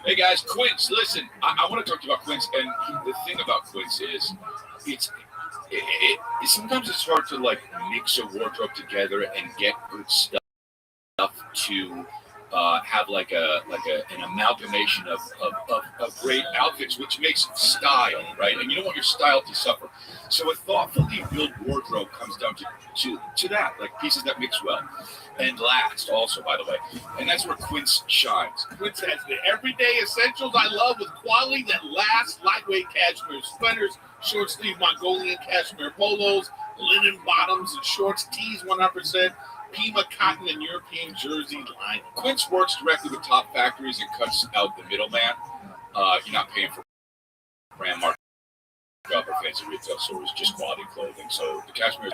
Hey guys, Quince. Listen, I want to talk to you about Quince, and the thing about Quince is, sometimes it's hard to like mix a wardrobe together and get good stuff to have an amalgamation of great outfits, which makes style, right? And you don't want your style to suffer. So a thoughtfully built wardrobe comes down to that, like pieces that mix well and last. Also, by the way, and that's where Quince shines. Quince has the everyday essentials I love with quality that lasts. Lightweight cashmere sweaters, short sleeve Mongolian cashmere polos, linen bottoms and shorts, tees 100%. Pima cotton and European jersey line. Quince works directly with top factories and cuts out the middleman. You're not paying for brand markup or fancy retail stores, just quality clothing. So the cashmere.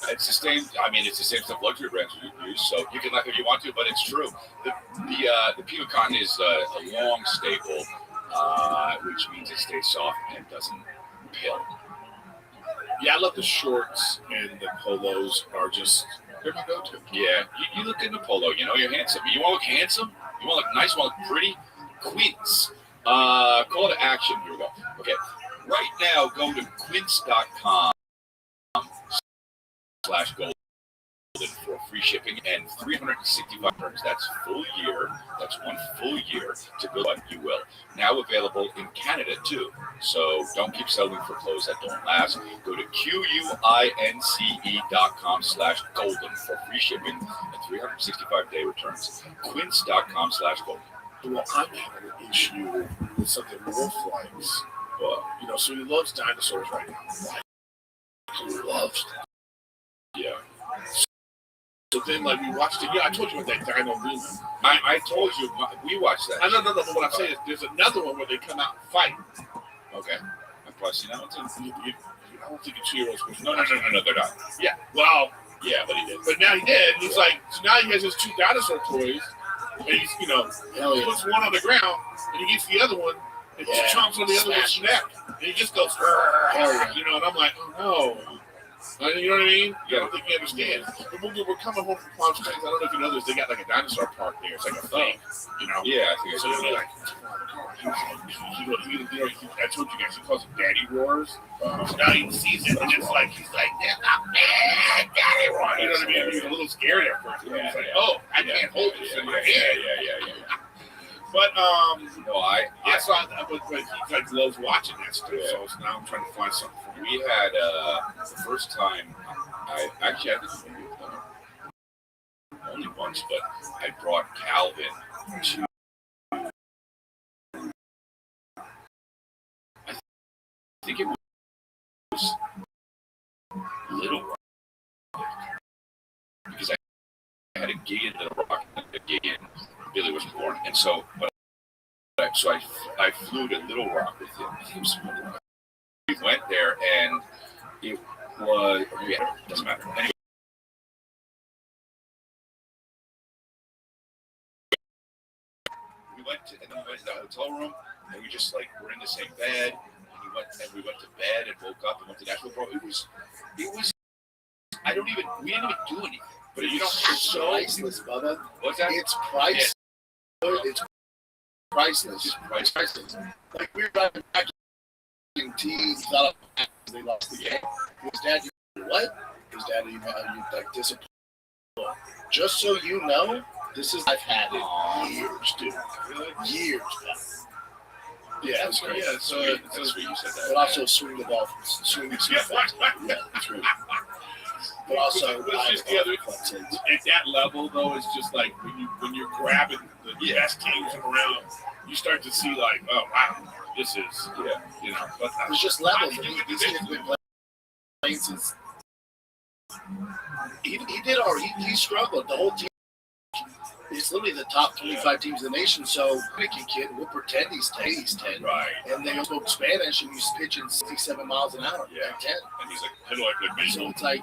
It's the same. I mean, it's the same stuff luxury brands use. So you can laugh if you want to, but it's true. The Pima cotton is a long staple, which means it stays soft and doesn't pill. Yeah, I love the shorts and the polos are they're my go-to. Yeah, you look good in a polo. You know, you're handsome. You want to look handsome? You want to look nice? You want to look pretty? Quince. Call to action. Here we go. Okay. Right now, go to quince.com/golden for free shipping and 365 returns. That's full year. That's one full year to build what you will. Now available in Canada too. So don't keep settling for clothes that don't last. Go to quince.com/golden for free shipping and 365-day returns. Quince.com/golden. Well, I'm having an issue with something more flags. So he loves dinosaurs right now. He loves them. Yeah. So then, like, we watched it. Yeah, I told you about that Dino Luna. I told you, we watched that. No. But what I'm saying is there's another one where they come out and fight. Okay. I've probably seen that one too. I don't think it's heroes. No, they're not. Yeah. Well, yeah, but he did. But now he did. And he's like, so now he has his 2 dinosaur toys. And he's, he puts one on the ground and he gets the other one and just chomps on the other one's neck. And he just goes, and I'm like, oh no. You know what I mean? I don't think you understand. But when we're coming home from Palm Springs, I don't know if you know this, they got like a dinosaur park there. It's like a thing, Yeah, I think so they're like, I told you guys, he calls it Daddy Roars. So now he sees it, and it's like, he's like, that's not bad, Daddy Roars. You know what I mean? He's a little scared at first. He's like, oh, I can't hold this in my hand. Yeah. But, so but he like loves watching that stuff. Yeah. So now I'm trying to find something for him. we had the first time I didn't only once, but I brought Calvin to. I think it was Little Rock because I had a gig in Little Rock, a gig in Billy wasn't born, and so I flew to Little Rock with him. I think it was Little Rock. We went there, and it was doesn't matter. Anyway, we went to the hotel room, and we just like were in the same bed. And we went to bed and woke up and went to Nashville. Bro, it was. We didn't even do anything. But It's priceless, brother. What's that? It's priceless. Yeah. It's priceless. Just priceless. Like we were driving back in teas, they lost the game. His dad, what? His dad, you like disappointed. Just so you know, this is I've had it years, dude. Years, man. Yeah, that's great. Yeah, that's sweet you said that. But also swing the ball, swing the fast. Yeah, that's right. But also, but it's just the other at that level though. It's just like when you're grabbing the best teams around, you start to see like, oh wow, this is But it's just levels. These kids been playing since he did already. He struggled. The whole team. It's literally the top 25 teams in the nation. So, Mickey kid, we'll pretend he's 10. Right. And they spoke Spanish and he's pitching 67 miles an hour. Yeah. At 10. And he's like, how do I play baseball? So it's like,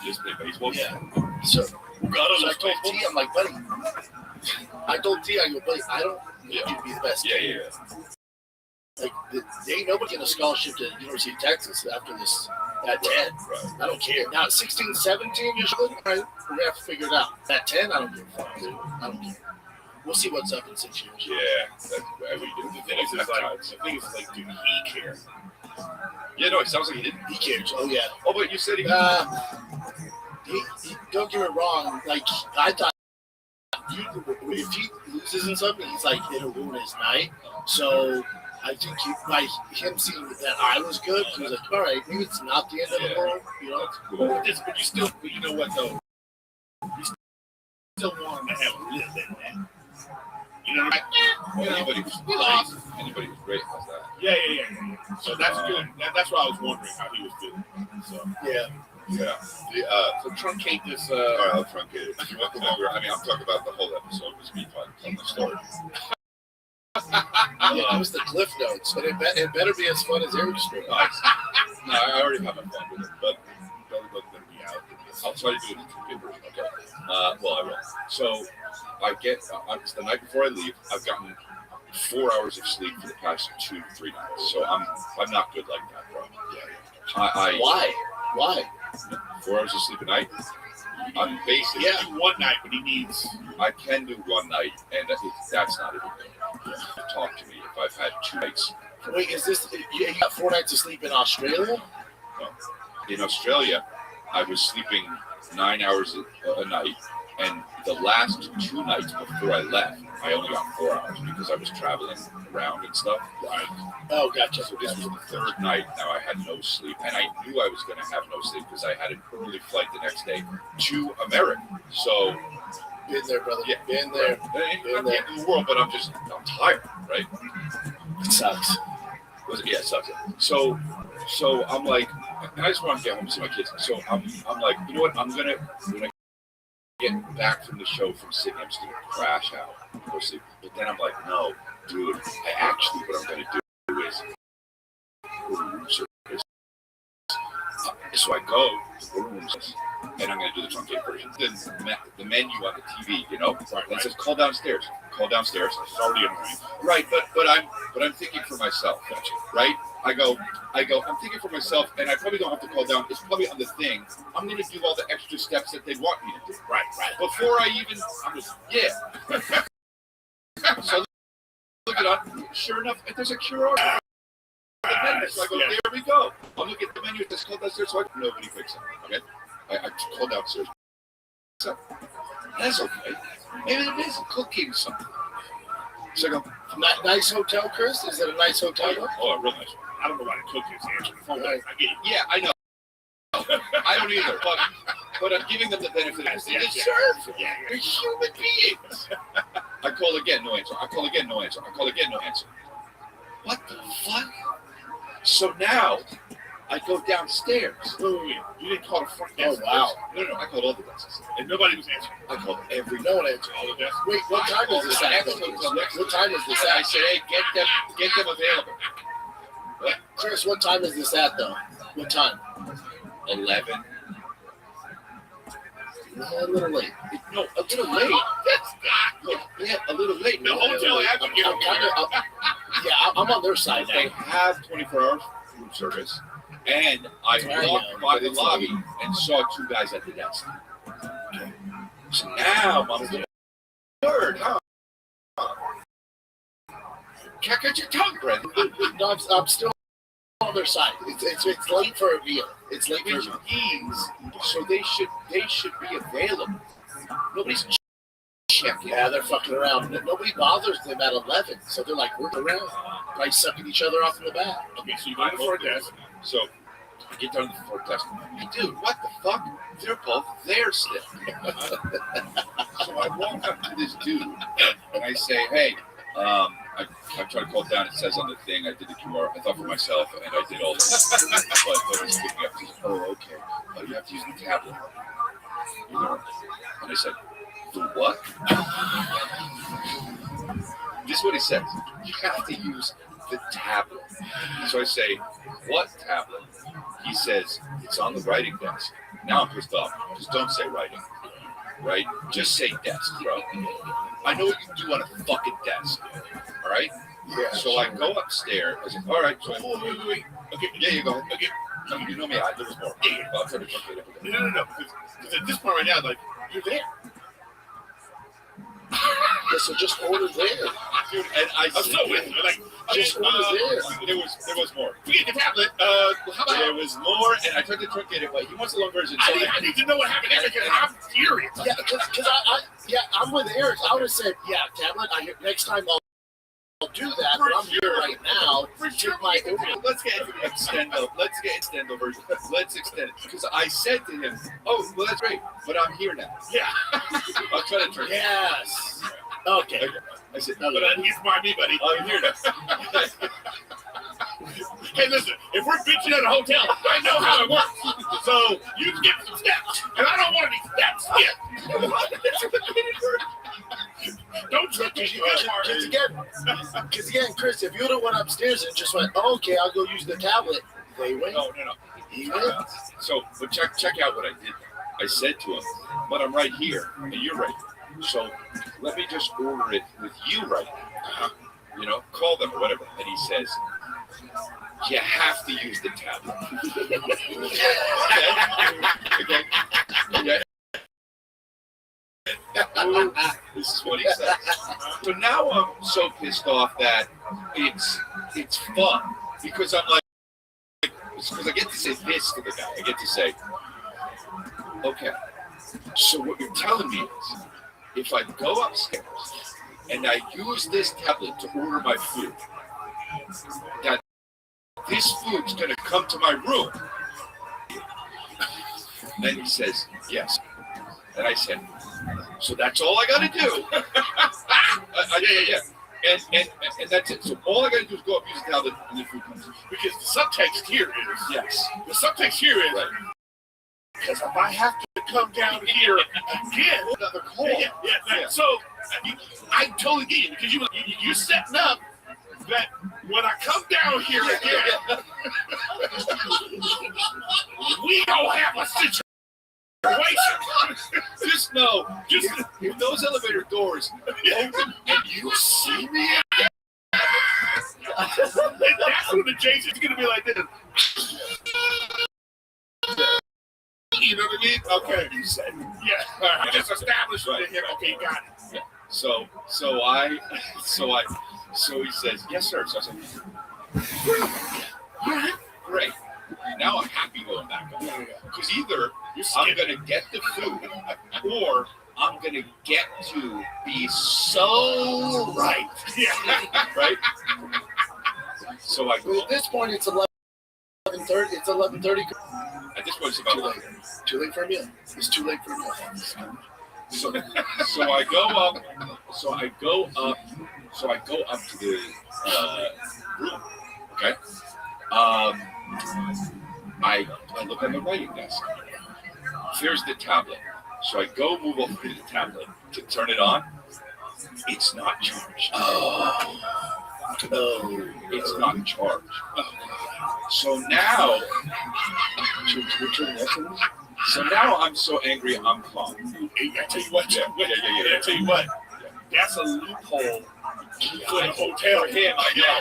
Just play baseball? Yeah. So I told T, I'm like, buddy. I go, buddy, I don't need you to be the best. Yeah. Like, there ain't nobody getting a scholarship to the University of Texas after this at 10. Right. I don't care. Now, at 16, 17, you're good. All right, we're going to have to figure it out. At 10, I don't give a fuck, dude. I don't care. We'll see what's up in 6 years. Yeah, that's I mean, The thing is, like, did he care? yeah, no, it sounds like he didn't. He cares. Oh yeah. Oh, but you said he. He don't get me wrong. Like I thought, if he loses in something, he's like it'll ruin his night. So I think by him seeing that I was good, he was like, all right, maybe it's not the end of the world. You know. But you still, you know what though? You still want him to have a little bit of that. You know, like, Anybody who's great has that. Yeah. So that's good. That's why I was wondering how he was feeling. So Yeah. so truncate this. All right, I'll truncate it. If you want the longer, I mean, I'm talking about the whole episode. It was me telling the story. Yeah, it was the cliff notes, but it better be as fun as Eric's story. Nice. No, I already have my fun with it, but Probably wasn't going to be out. I'll try to do it in two papers. Okay. Well, I will. So I get it's the night before I leave. I've gotten 4 hours of sleep for the past 2 to 3 nights. So I'm not good like that, bro. Yeah. Why? 4 hours of sleep a night. I'm basically Do one night, but he needs. I can do one night, and that's not anything. Talk to me if I've had 2 nights. Wait, is this you got 4 nights of sleep in Australia? No. In Australia, I was sleeping 9 hours a night, and the last 2 nights before I left, I only got 4 hours because I was traveling around and stuff. Right. Oh, gotcha. So this was the 3rd night. Now I had no sleep, and I knew I was going to have no sleep because I had an early flight the next day to America. So, been there, brother. Yeah. Been there. Not the end of the world, but I'm tired, right? It sucks. Yeah, it sucks. So I'm like, I just want to get home to see my kids. So I'm like, you know what? When I get back from the show from Sydney, I'm just gonna crash out and go sleep. But then I'm like, no, dude. What I'm gonna do is room service. So I go to room service, and I'm gonna do the truncate version. The menu on the TV, you know, it says call downstairs. It's already annoying. Right, but I'm thinking for myself. Right? I go, I'm thinking for myself, and I probably don't have to call down. It's probably on the thing. I'm going to do all the extra steps that they want me to do. Right. Before I even, So look it up. Sure enough, there's a QR on the menu. So I go, there we go. I'm looking at the menu. It says call downstairs. So nobody picks up. Okay? I call downstairs. So that's okay. Maybe there is a cooking or something. So I go, Nice hotel, Chris? Is it a nice hotel? oh, real nice. I don't know why the cook is answering the phone. I get it. Yeah, I know. I don't either. But I'm giving them the benefit of the deserve. Yeah. They're human beings. I call again, no answer. I call again, no answer. I call again, no answer. What the fuck? So now I go downstairs. Wait. You didn't call the front desk. Oh, wow. No, I called all the desks. And nobody was answering. I called every. No one answered. All the desks. Wait, what time is this at? What time is this And I at? said, hey, get them available. Chris, what time is this at, though? What time? 11. A little late. No, a little late. Yeah, a little late. The hotel had to get I'm on their side They now. have 24-hour room service, and I walked by the lobby and saw 2 guys at the desk. So now, Mama's the third, huh? Can't get your tongue, Brandon. No, I'm still on their side. It's late for a meal. It's late for a Which meal. means, so they should be available. Nobody's checking. Yeah, they're fucking around. Nobody bothers them at 11, so they're like working around, like sucking each other off in the back. Okay, so you go to the front desk. So I get down to the front desk. Hey, dude, what the fuck? They're both there still. So I walk up to this dude and I say, hey, I try to call it down. It says on the thing, I did the QR. I thought for myself, and I did all this. But he's picking up. He said, oh, okay. You have to use the tablet. You know? And I said, the what? This is what he says. You have to use the tablet. So I say, what tablet? He says, it's on the writing desk. Now I'm pissed off. Just don't say writing. Right? Just say desk, bro. I know what you do on a fucking desk. All right? Yeah. So I go upstairs. I said, all right. So Wait. Okay, yeah, you go. Okay. No, you know me. I live more. Yeah. I'll try to truncate it. No. Because at this point right now, like, you're there. Yeah, so just order there. Dude, and I'm so with you. Like, Just order there. there was more. forget the tablet. How about There was more, and I tried to truncate it, but he wants a long version. So I need to know what happened next because I'm furious. Yeah, because I'm with Eric. I would have said, yeah, tablet. Next time I'll do that, but I'm here right now. For sure. My let's get extendo. Let's get extendo version. Let's extend it because I said to him, "Oh, well, that's great, but I'm here now." Yeah. I'll try to turn. Yes. Okay. I said, But he's by me, buddy. "I'm here now." Hey, listen, if we're bitching at a hotel, I know how it works. So you can get some steps. And I don't want any steps yet. Don't trip me. Because again, Chris, if you would have went upstairs and just went, oh, okay, I'll go use the tablet. They went. No. He went. So, but check out what I did. I said to him, "But I'm right here, and you're right. So let me just order it with you right now. You know, call them or whatever." And he says, "You have to use the tablet." Okay. Yeah. This is what he says. So now I'm so pissed off that it's fun because I'm like, because I get to say this to the guy. I get to say, okay, so what you're telling me is if I go upstairs and I use this tablet to order my food, that this food's going to come to my room. Then he says, yes. And I said, so that's all I got to do. Yeah. And that's it. So all I got to do is go up, use the tablet, and then food comes. Because the subtext here is, Yes. the subtext here is, Right. because if I have to come down here again, Another call. Yeah. So I totally get you because you're setting up that when I come down here again, we don't have a situation. Just know, if those elevator doors open and you see me, That's when the Jason's gonna be like this. You know what I mean? Okay. you said, Yeah. All right. Just established Right. with him. Okay, you got it. yeah. So he says, yes, sir. So I said, great. Now I'm happy going back on because either I'm gonna get the food or I'm gonna get to be so right. Yeah. Right? So I Well, go. at this point, it's 11:30. It's 11:30. At this point, it's about Too late. Too late for a meal. It's too late for a meal. So I go up. So I go up to the room. Okay. I look on the writing desk. There's the tablet. So I go move over to the tablet to turn it on. It's not charged. It's not charged. So now, I'm so angry. I'm calm. I tell you what, Jeff. Yeah. I tell you what. That's a loophole for the hotel. For him, I know.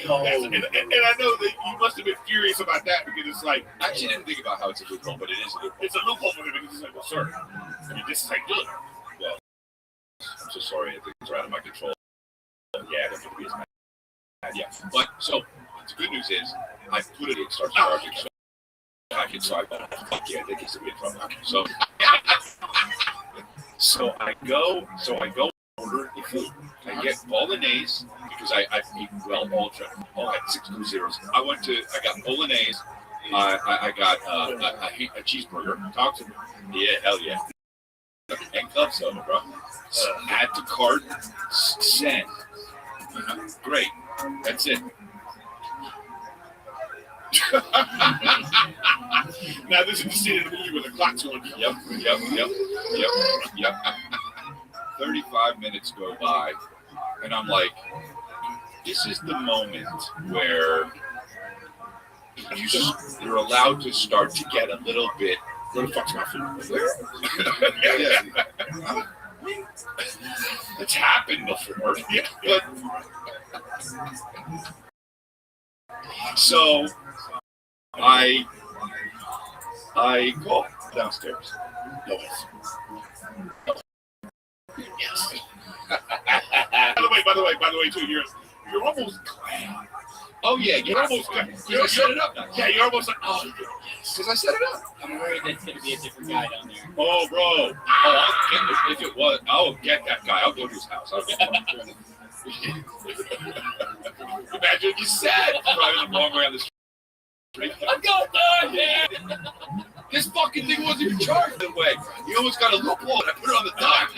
And I know that you must have been furious about that because it's like, I actually didn't think about how it's a loophole, but it is a loophole. it's a loophole for him because it's like, well, sir, I mean, this is like good. Well, I'm so sorry. I think it's out of my control. Yeah, that's what it is. Yeah, but so the good news is I put it. It starts charging. So I thought, fuck yeah, they can still be in trouble. So I go order the food. I get bolognese because I've eaten well all at 6 zeros. I got bolognese. I got a cheeseburger. Talk to me. Yeah, hell yeah. And club soda, bro. Add to cart. Send. Great. That's it. Now this is the scene in the movie where the clock's going. Yep. 35 minutes go by, and I'm like, this is the moment where you're allowed to start to get a little bit. Where the fuck's my food? Yeah. It's happened before. Yeah. But so I go downstairs. Yes. By the way, too, you're almost glad. Oh yeah, You're almost glad. I set it up. Yeah, you're almost like, oh, yes. Because I set it up. I'm worried that it's going to be a different guy down there. Oh, bro. Oh, if it was, I'll get that guy. I'll go to his house. Imagine You said driving the wrong way on the street. I'm going down, man! This fucking thing wasn't even charged the way. You almost got a loophole, and I put it on the dock.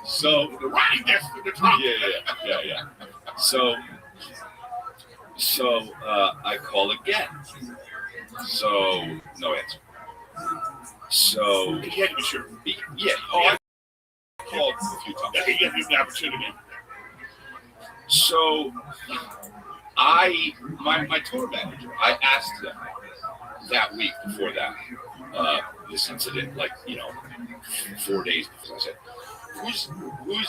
So the writing desk in the trunk. yeah. So I call again. So no answer. So You had to be sure. yeah. Oh, I called a few times. He gave you the opportunity. So my tour manager, I asked them that week before that, this incident, like, 4 days before. I said, who's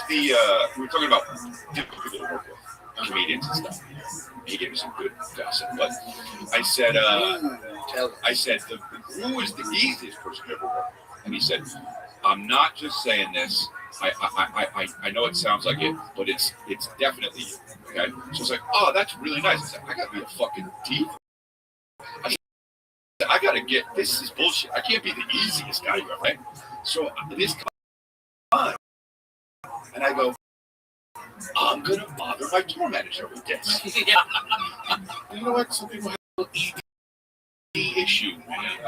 the we were talking about different people to work with, comedians and stuff. He gave me some good gossip, but I said who is the easiest person to ever work with? And he said, I'm not just saying this. I know it sounds like it, but it's definitely you. Okay, so it's like, oh, that's really nice. I said, I gotta be a fucking diva. I gotta get, this is bullshit. I can't be the easiest guy ever, right? So this comes on, and I go, I'm gonna bother my tour manager with this. You know what? Some people have an ED issue, man.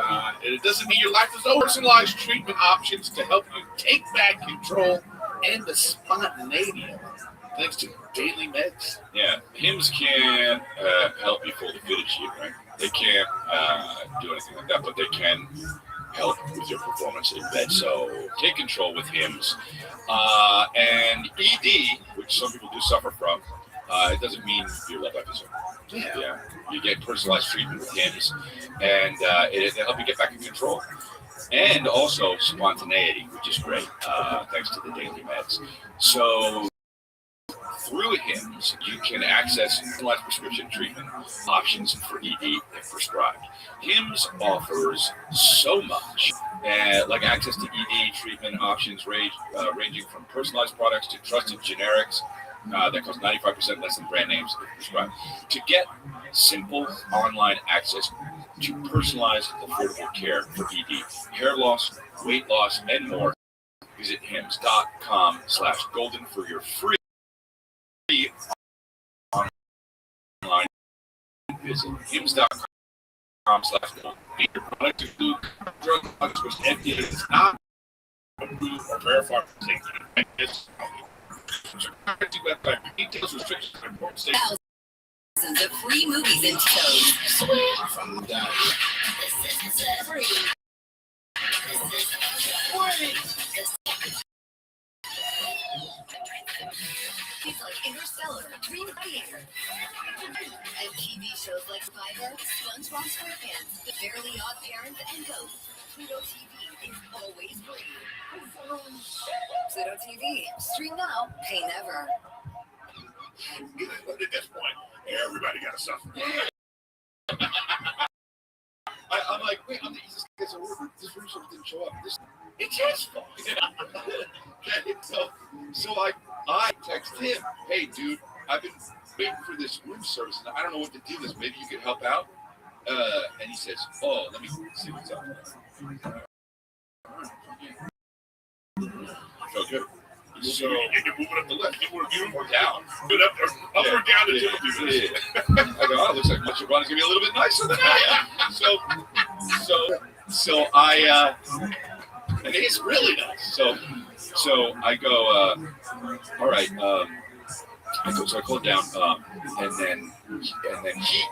And it doesn't mean your life is over. Personalized treatment options to help you take back control and the spontaneity of it. Thanks to daily meds. Yeah, hymns can't help you pull the fitted sheet, right? They can't do anything like that, but they can help with your performance in bed. So take control with hymns. And ED, which some people do suffer from, it doesn't mean your love life is over. Yeah. You get personalized treatment with hymns, and it'll help you get back in control. And also spontaneity, which is great, thanks to the daily meds. So through hymns, you can access personalized prescription treatment options for ED if prescribed. Hymns offers so much, like access to ED treatment options ranging from personalized products to trusted generics that cost 95% less than brand names if prescribed. To get simple online access to personalized, affordable care for ED, hair loss, weight loss, and more, visit hims.com/golden for your free online visit. hims.com/golden. Your product include drug products which FDA is not approved or verified for safety and effectiveness. Website for details, restrictions, and important statements. Thousands of free movies and shows. From that. This is free. It's like Interstellar, Dream Theater. And TV shows like Survivor, SpongeBob SquarePants, The Fairly Odd Parents, and Ghosts. Pluto TV is always free. Pluto TV. Stream now, pay never. But at this point, everybody got to suffer. I'm like, wait, I'm the easiest guy to work with. This room didn't show up. It's his fault. So I text him, hey, dude, I've been waiting for this room service, and I don't know what to do this. Maybe you could help out? And he says, oh, let me see what's up. Felt good. So you're moving up the list. You Or down. Good up or down the Yeah. tip. I go, oh, it looks like my Giovanni's gonna be a little bit nicer than I am. So I and it's really nice. So I go, all right. So I call it down, and then he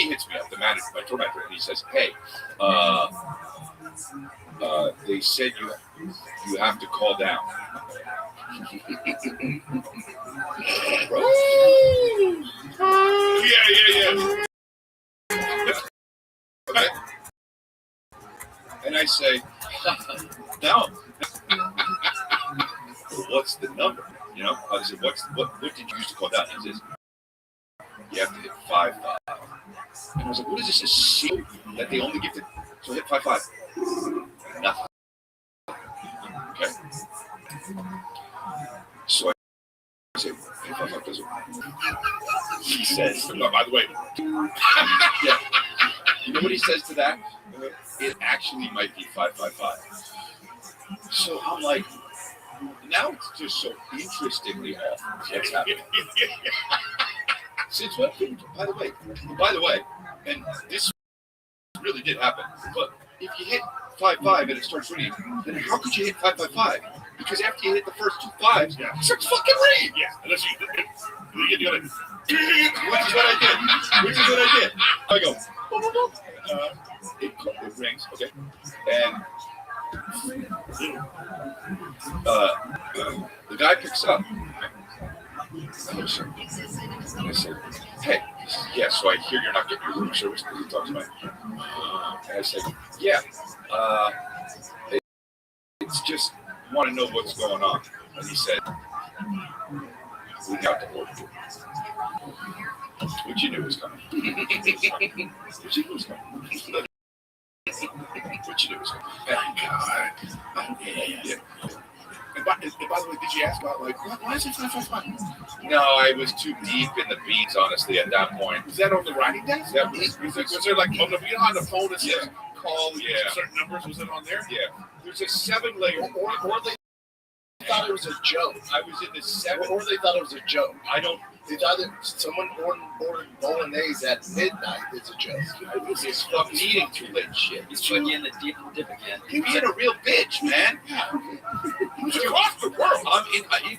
hits me up, the manager, my tour manager, and he says, hey, they said you have to call down. Yeah. Okay. And I say, no. What's the number? I said, what did you use to call down? He says, you have to hit 5-5. And I was like, what is this? A secret that they only give to? So I hit 5-5. Nothing. Okay. So I say, hey, 555 doesn't work. He says, By the way, yeah. You know what he says to that? It actually might be 555. So I'm like, now it's just so interestingly off what's happening. Since what? By the way, and this really did happen, but if you hit 5-5 and it starts ringing, then how could you hit 555? Because after you hit the first 2 5s, Yeah. it starts fucking ringing. yeah, unless you get the other. Which is what I did. I go, it rings, okay, and the guy picks up. I said, hey, he says, yeah, so I hear you're not getting your room service. He talks about it. And I said, yeah, it's just want to know what's going on. And he said, we got to order you. Which you knew was coming. Which you knew was coming. Yeah. And by the way, did you ask about like why is it 555? No, I was too deep in the beats, honestly, at that point. Was that on the writing desk? That was there like on the phone that says call Yeah. certain numbers? Was it on there? yeah. There's a 7-layer. Or they thought it was a joke. I was in the 7. Or they thought it was a joke. I don't. They thought that someone ordered bolognese at midnight is a joke. This is fucking eating too late shit. He's putting you in the dip again. He's being a real bitch, man. He was across the world.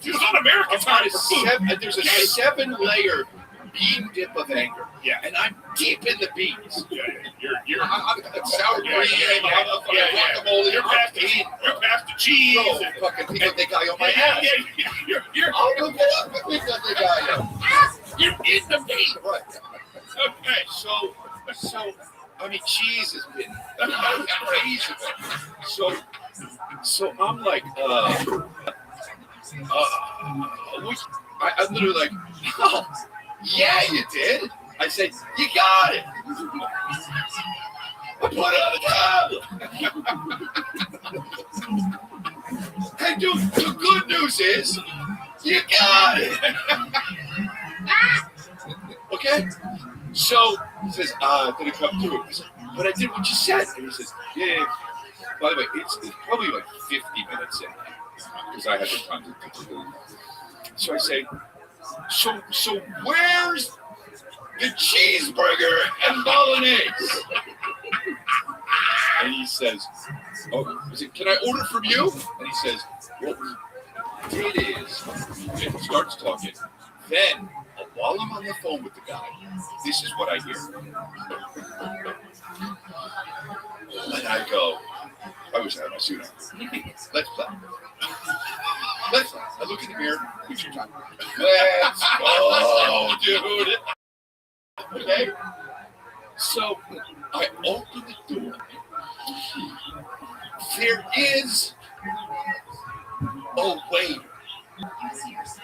He was on American time for food. There's a 7-layer bean dip of anger. Yeah. And I'm deep in the beans. Yeah. You're I'm sour cream. Guacamole. You're past the cheese. No, fucking pico de gallo my ass. You're I'll go get up and pick up the guy. you're in the beat. Right. Okay. So, I mean, cheese has been crazy. So I'm like, I'm literally like, oh, yeah, you did. I said, you got it. I put it on the tablet. Hey, dude, the good news is, you got it. Okay? So he says, did it come through? I said, but I did what you said. And he says, yeah. By the way, it's probably like 50 minutes in because I had the time to do it. So I say, so where's the cheeseburger and bolognese? And he says, oh, I said, can I order from you? And he says, what it is, and he starts talking. Then, while I'm on the phone with the guy, this is what I hear. And I go, I wish I had my suit on. Let's play. I look in the mirror. What's your time? Let's go, dude. Okay? So, I open the door. There is a waiter.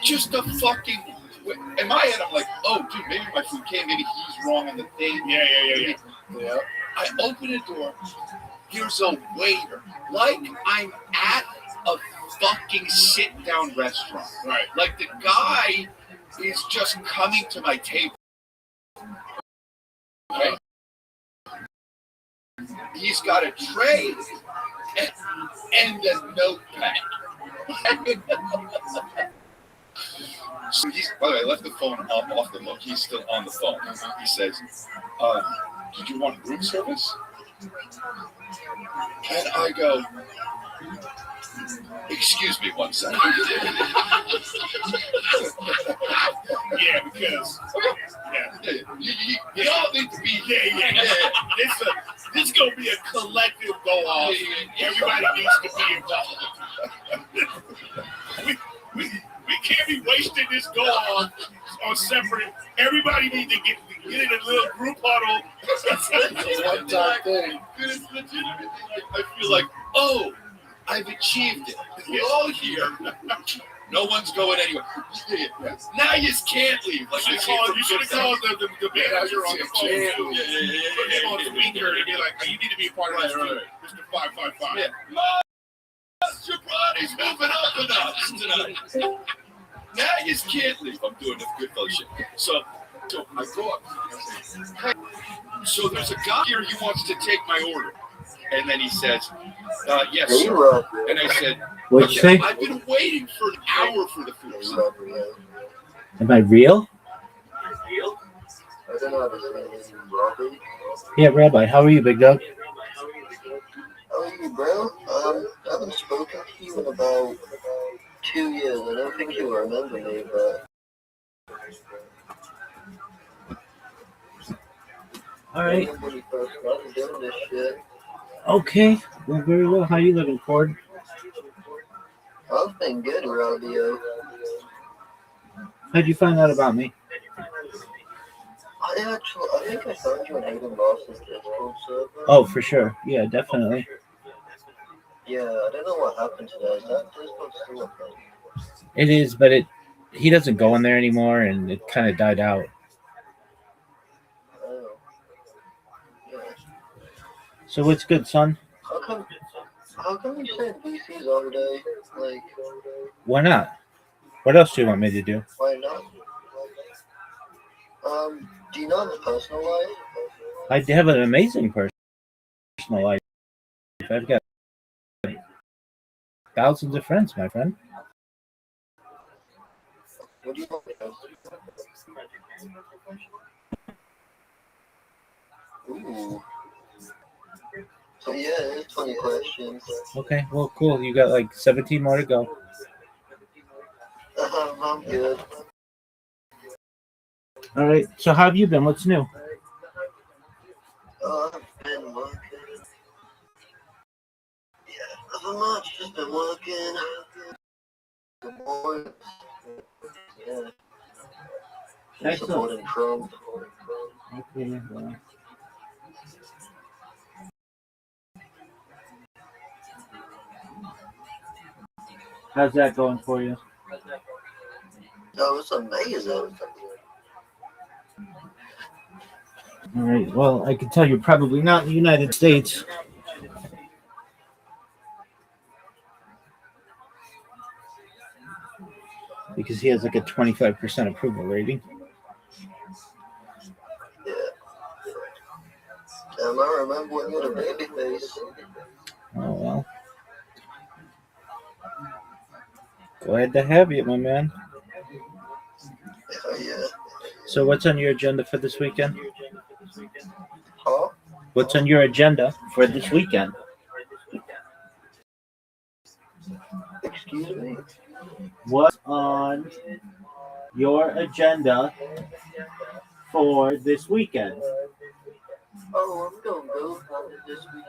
Just a fucking... In my head, I'm like, oh, dude, maybe my food came. Maybe he's wrong on the thing. Yeah. I open the door. Here's a waiter. Like I'm at a fucking sit-down restaurant. Right. Like the guy is just coming to my table. Okay? He's got a tray and a notepad. So by the way, I left the phone off the hook. He's still on the phone. He says, did you want room service? And I go, excuse me one second. Yeah, because You all need to be This is gonna be a collective go off. Everybody needs to be involved. We can't be wasting this go off on separate. Everybody needs to get in a little group huddle. One time thing. I feel like, oh, I've achieved it. We're all here. No one's going anywhere. Now you just can't leave. Like You should have called the manager on the phone too. Put him on speaker and be like, "You need to be a part of this, Mr. 555." Yeah. Your body's moving up and up tonight. Now you can't leave. I'm doing the good fellowship. So I go up. Hey, so there's a guy here. He wants to take my order. And then he says, yes, sir. And I said, What'd you say? I've been waiting for an hour for the food. Am I real? I don't know how to say his name, Robbie. Yeah, Rabbi. How are you, big dog? How are you, bro? I haven't spoken to you in about 2 years. I don't think you remember me, but All right. I remember when you first started doing this shit. Okay. Well, very well. How you living, Cord? I've been good, Robbie. How'd you find out about me? I think I found you on Hayden Boss's Discord server. Oh, for sure. Yeah, definitely. Yeah, I don't know what happened to that. Is that Discord still a thing? It is, but he doesn't go in there anymore, and it kind of died out. Oh. Yeah. So what's good, son? How come you said VCs all day? Like, Why not? What else do you want me to do? why not? Do you not have a personal life? I have an amazing personal life. I've got thousands of friends, my friend. What do you want to know? Ooh. So yeah, it's 20 questions. Okay, well, cool. You got like 17 more to go. I'm good. All right. So how have you been? What's new? I've been working. Yeah, nothing much. Just been working. Good morning. Yeah. Been Excellent. supporting Trump. Okay, well. How's that going for you? Oh, it's amazing. All right. Well, I can tell you're probably not in the United States. Because he has like a 25% approval rating. Yeah. I remember when you had a baby face. Oh, well. Glad to have you, my man. Yeah. So what's on your agenda for this weekend? Huh? What's on your agenda for this weekend? Excuse me? What's on your agenda for this weekend? Oh, I'm going to go this week.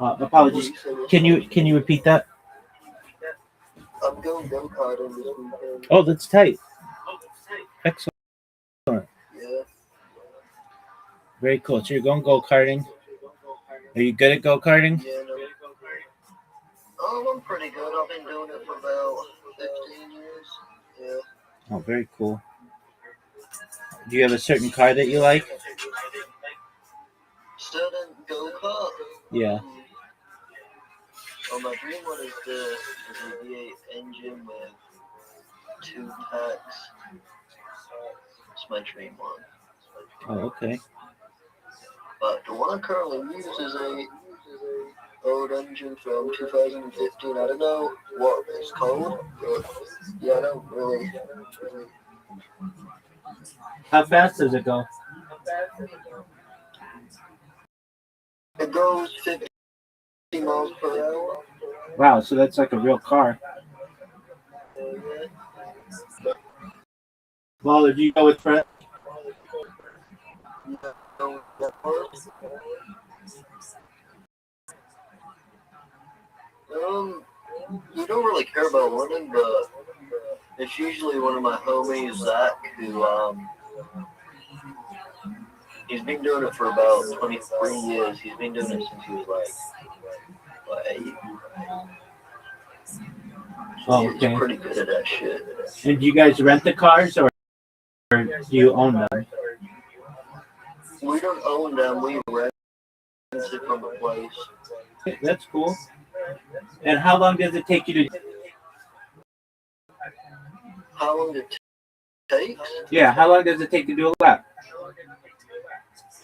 Apologies. Can you repeat that? I'm going go-karting this weekend. Oh, that's tight. Excellent. Yeah. Very cool. So you're going go-karting. Are you good at go-karting? Yeah, no. Oh, I'm pretty good. I've been doing it for about 15 years. Yeah. Oh, very cool. Do you have a certain car that you like? Student go-kart. Yeah. Oh, my dream one is the V8 engine with 2 packs. It's my dream one. Oh, okay. But the one I currently use is a old engine from 2015. I don't know what it's called, but yeah, I don't really. How fast does it go? It goes 50 miles per hour. Wow, so that's like a real car. Well, did you go with Fred? You don't really care about winning, but it's usually one of my homies, Zach, who he's been doing it for about 23 years. He's been doing it since he was like 8. Oh, He's okay. pretty good at that shit. And do you guys rent the cars or do you own them? We don't own them. We rent it from a place. That's cool. And how long does it take you to? How long it takes? Yeah, how long does it take to do a lap?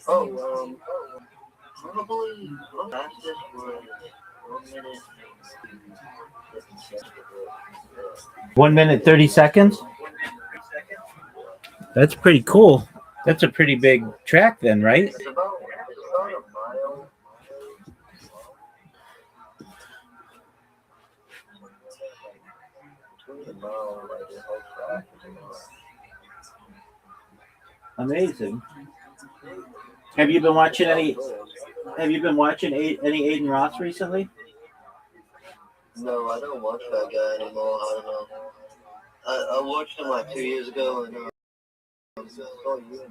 Oh, probably fastest was 1 minute. 1 minute 30 seconds. That's pretty cool. That's a pretty big track, then, right? It's about a mile. Between a mile and like the whole track is a mile. Amazing. Have you been watching any? Have you been watching any Aiden Roth recently? No, I don't watch that guy anymore. I don't know. I watched him like 2 years ago, and I saw you.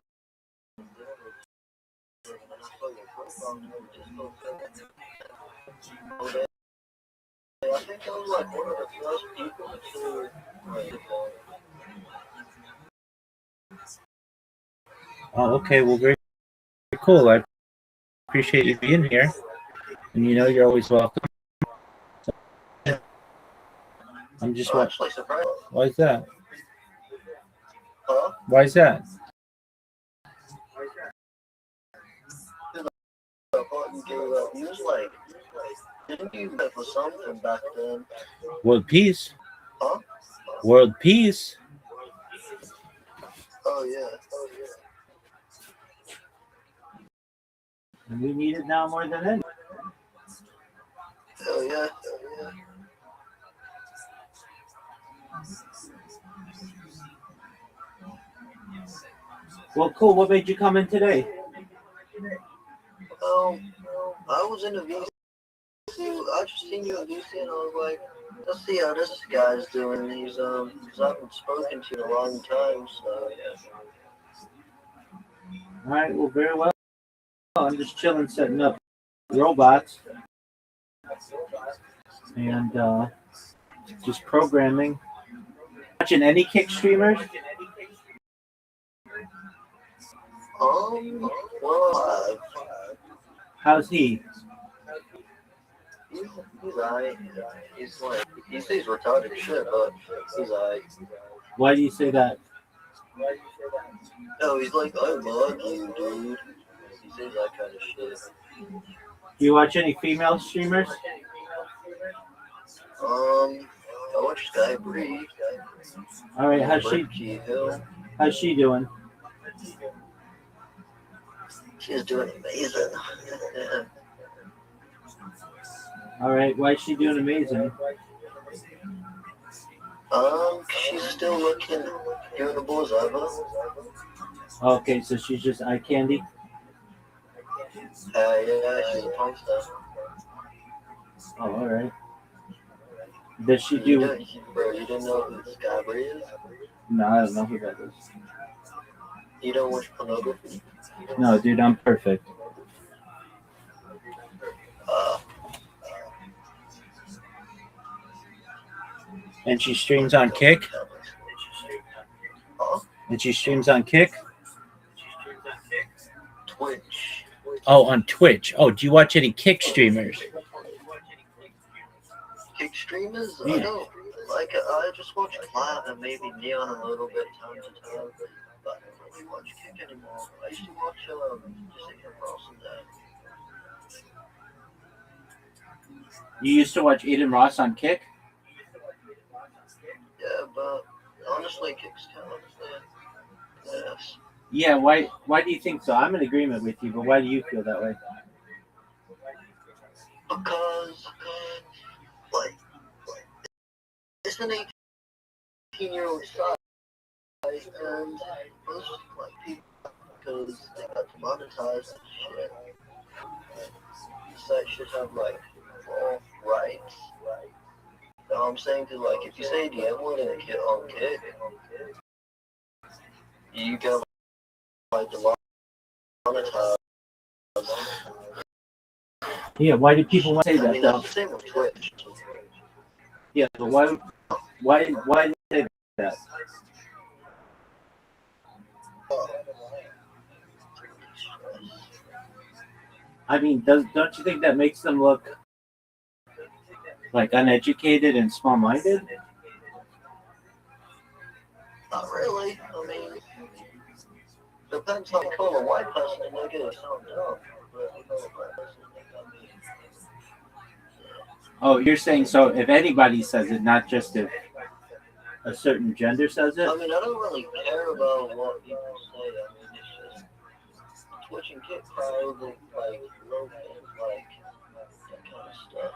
I think I was like one of the first people to Oh, okay. Well, very cool. I appreciate you being here, and you're always welcome. I'm just actually surprised. Why is that? Huh? Why is that? I thought you gave up. He was like, didn't you give for something back then? World peace. Huh? World peace. Oh yeah. And we need it now more than ever. Hell yeah. Well, cool. What made you come in today? I was in a VC. I just seen you at VC, and I was like, let's see how this guy's doing. He's because I haven't spoken to you in a long time, so yeah. All right. Well, very well. I'm just chilling, setting up robots, and just programming. Watching any kick streamers? Well, How's he? he's alright. He's like, he says retarded shit, but he's alright. Why do you say that? No, he's like, I love you, dude. He says that kind of shit. Do you watch any female streamers? I watch Sky Bree. All right. How's she doing? She's doing amazing. All right. Why is she doing amazing? She's still looking beautiful as ever. Okay, so she's just eye candy. Yeah, she's a punk star. Oh, all right. Does she You do? didn't know who Sky Bree is? No, I don't know who that is. You don't watch pornography? No, dude, I'm perfect. And she streams on Kick. Huh? And she streams on Kick. Twitch. Oh, on Twitch. Oh, do you watch any Kick streamers? Kick streamers? Yeah. I don't like it. I just watch Clap and maybe Neon a little bit time to time. But I don't really watch Kick anymore. I used to watch just Aiden Ross and that. You used to watch Aiden Ross on Kick? Yeah, but honestly, Kick's kind of yes. Yeah, why do you think so? I'm in agreement with you, but why do you feel that way? Because, like it's an 18-year-old site, and most like people, because they got demonetized and shit, the site should have like all rights. You know what I'm saying? Because like if you say the N word in a kid on Kick, you get like demonetized. Yeah, why do people want to say I that mean, though? that's the same with Twitch. Yeah, but why do they say that? I mean, don't you think that makes them look Like uneducated and small-minded? Not really. I mean, depends how you call a white person to make it sound dumb. But you call a black person to make that mean. Oh, you're saying so if anybody says it, not just if a certain gender says it? I mean, I don't really care about what people say. I mean, it's just Twitch and Kick probably like low things like that kind of stuff.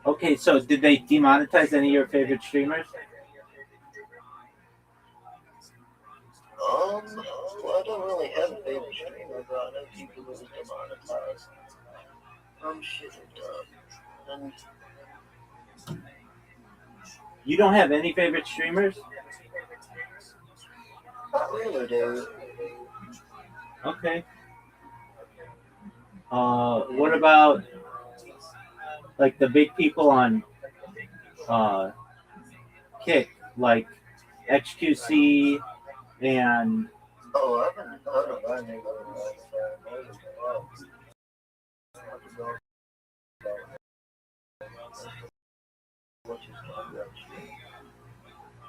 Okay, so did they demonetize any of your favorite streamers? Well, I don't really have a favorite streamer, but I know people who was demonetized from shit and stuff. And You don't have any favorite streamers? not really, dude. Okay. What about like the big people on Kick, like XQC and Oh, I haven't heard of that nigga in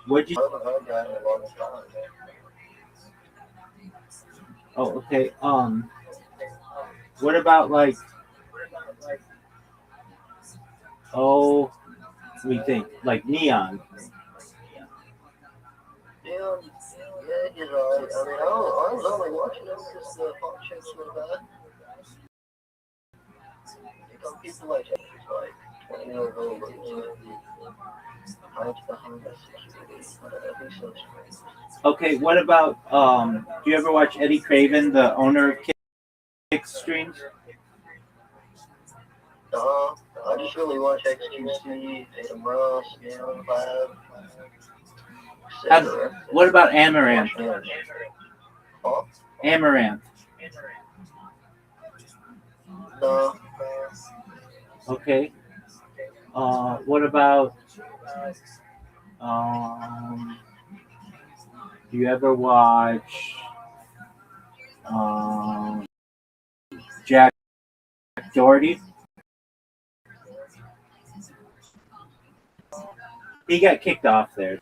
what'd you? I haven't heard that in a long time. Oh, okay. What about like? Oh, we think like Neon. Yeah, he's alright. I mean, I was only watching him because the hot chicks were bad. You know, people like him, he's like 20 years old, but he's hides behind that security. I don't know, he's so strange. Okay, what about do you ever watch Eddie Craven, the owner of Kick streams? I just really watch XQC, Adam Ross, Neon Lab, etc. What about Amaranth? Huh? Amaranth. No. Okay. What about um? Do you ever watch Jack Doherty? He got kicked off there.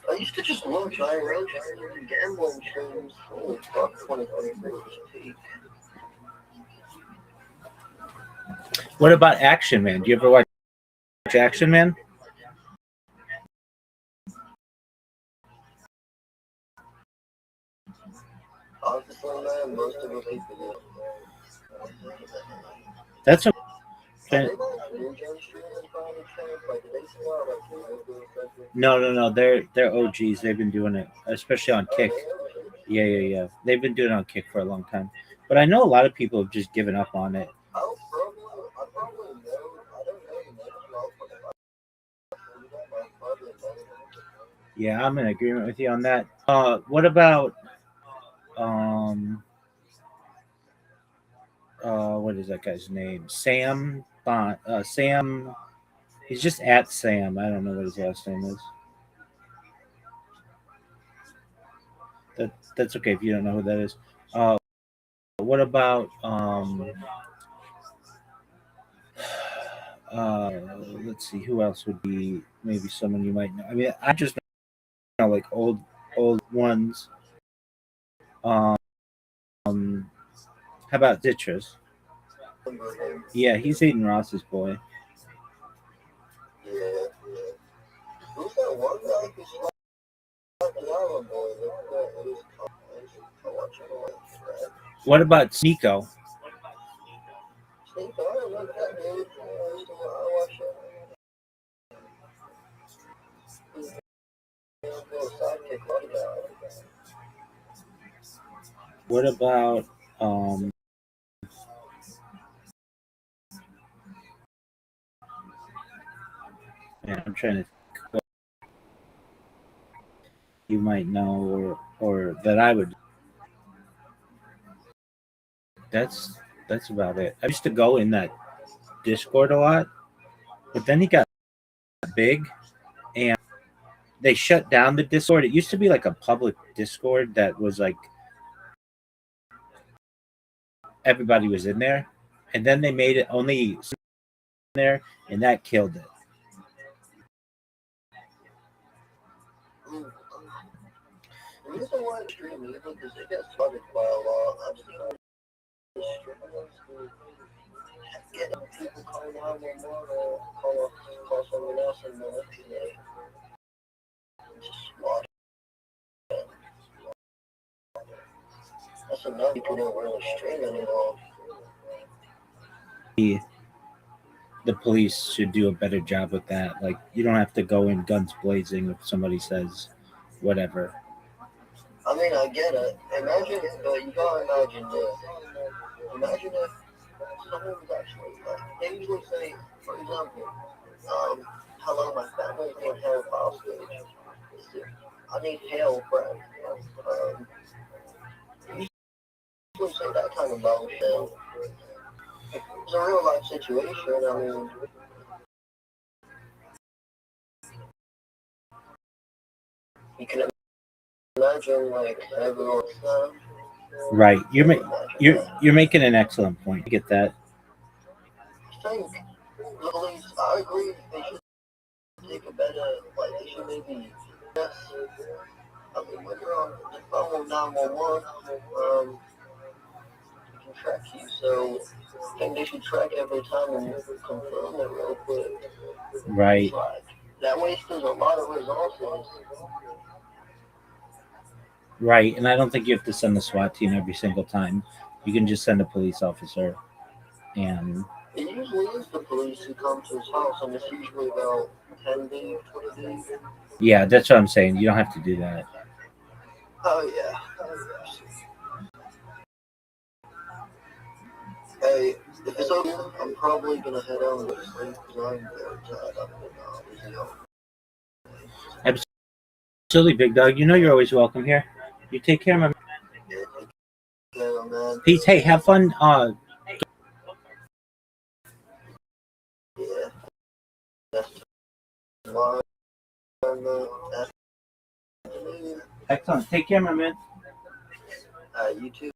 I used to just watch IRL streams and gambling streams. Holy fuck, 2023 was peak. What about Action Man? Do you ever watch Action Man? Honestly, man, most of the people do. That's okay. No. They're OGs. They've been doing it, especially on Kick. Yeah. They've been doing it on Kick for a long time. But I know a lot of people have just given up on it. Yeah, I'm in agreement with you on that. What about what is that guy's name? Sam Bond. Sam. He's just at Sam. I don't know what his last name is. That's okay if you don't know who that is. What about let's see, who else would be maybe someone you might know. I mean, I just know like old ones. How about Ditchers? Yeah, he's Aiden Ross's boy. Who's that one guy who's like the island boy? What about Sneeko? Sneeko, I don't like that dude. I watch him. What about man, I'm trying to think what you might know or that I would. That's about it. I used to go in that Discord a lot, but then he got big and they shut down the Discord. It used to be like a public Discord that was like everybody was in there, and then they made it only in there, and that killed it. The reason why it's streaming is because it gets flooded by a lot. I've seen all the streamers who get people call 911 or call someone else and manipulate. Just watch it. That's enough. People don't really stream anymore. The police should do a better job with that. Like, you don't have to go in guns blazing if somebody says whatever. I mean, I get it. Imagine, but you gotta imagine this. Imagine if someone was actually, like, they usually say, for example, hello, my family is being held hostage. I need help, right? Usually say that kind of bullshit. It's a real life situation. I mean, you can imagine, like, everyone's Right. You're making an excellent point. I get that. I think the police, I agree, they should take a better, like, they should maybe, yes, I mean, when you're on the phone with 911, they can track you, so I think they should track every time and confirm it real quick. Right. Like, that wastes a lot of resources. Right. And I don't think you have to send the SWAT team every single time. You can just send a police officer. And it usually is the police who come to his house, and it's usually about 10 days, 20 days. yeah, that's what I'm saying. You don't have to do that. Oh, yeah. Hey, if it's okay, I'm probably gonna head out and sleep because I'm very tired. I've been busy. Absolutely, big dog. You know you're always welcome here. You take care, my Yeah, man. Peace. Hey, have fun. Yeah. That's tomorrow. Excellent. Take care, my man. You too.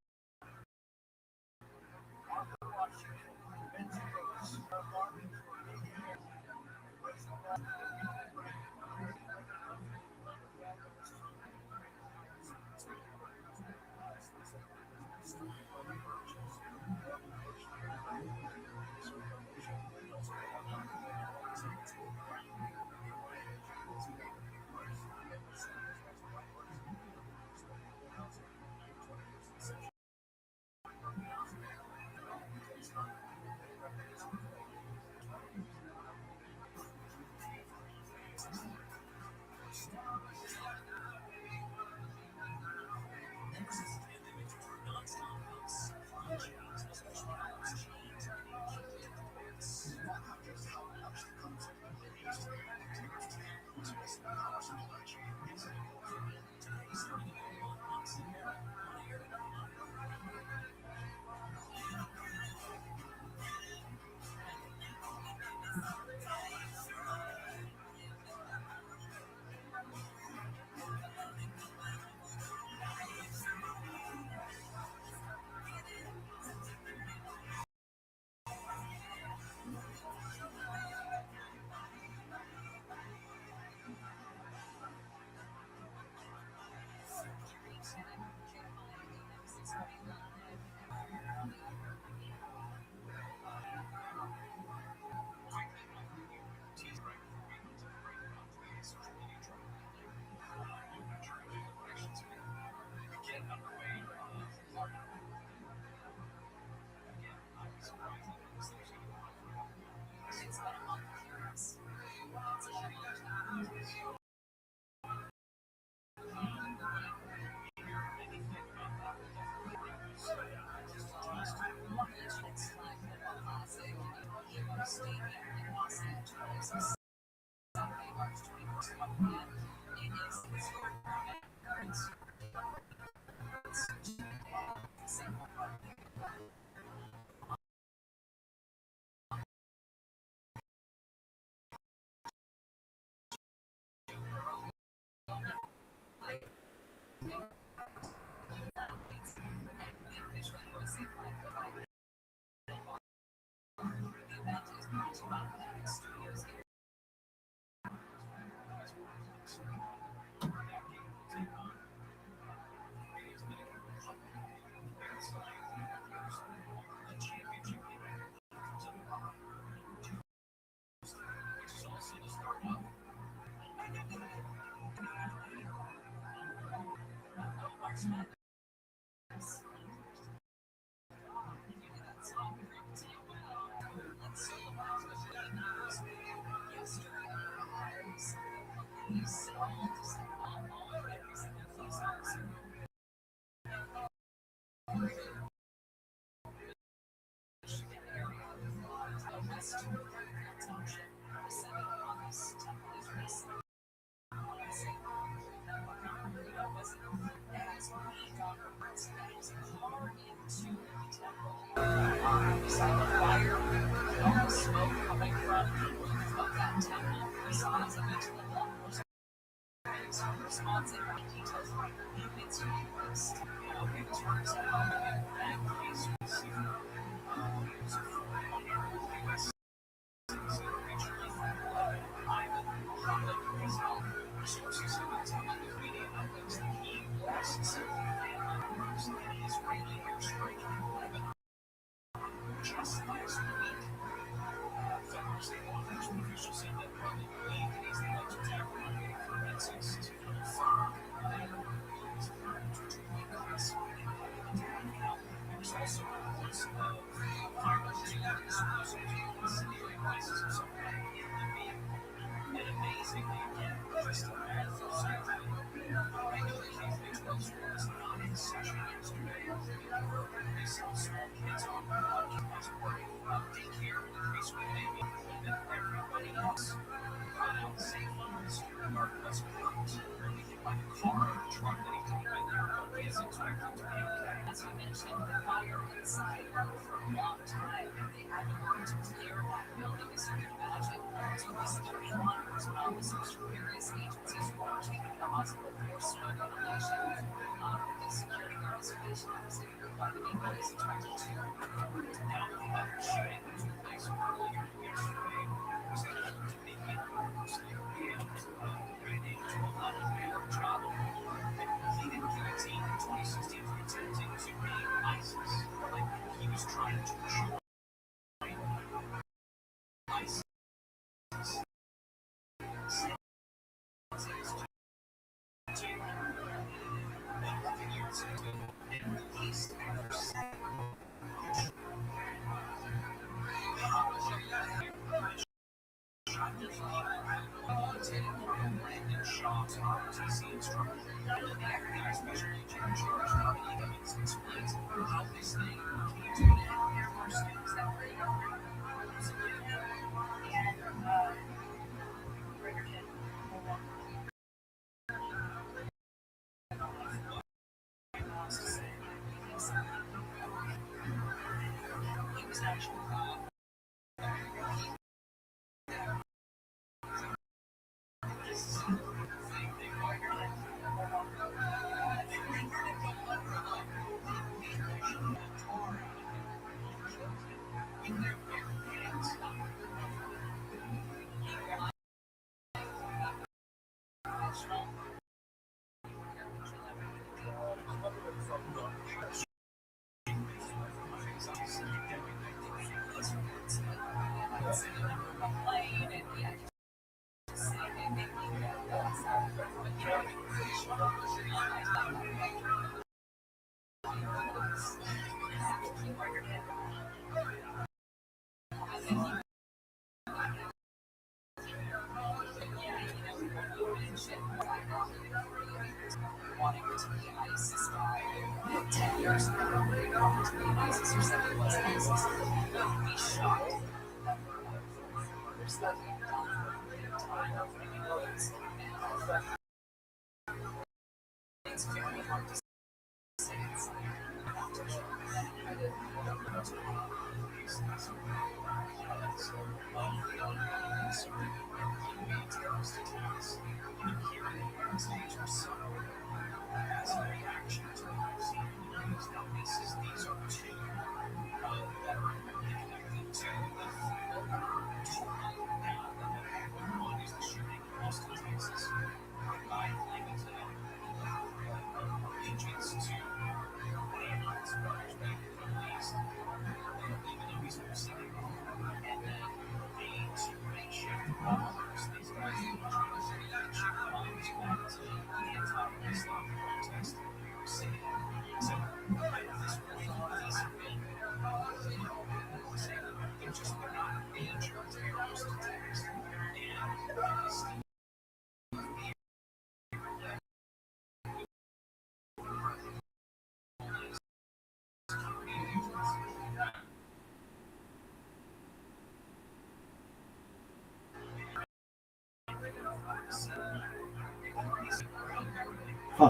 Huh.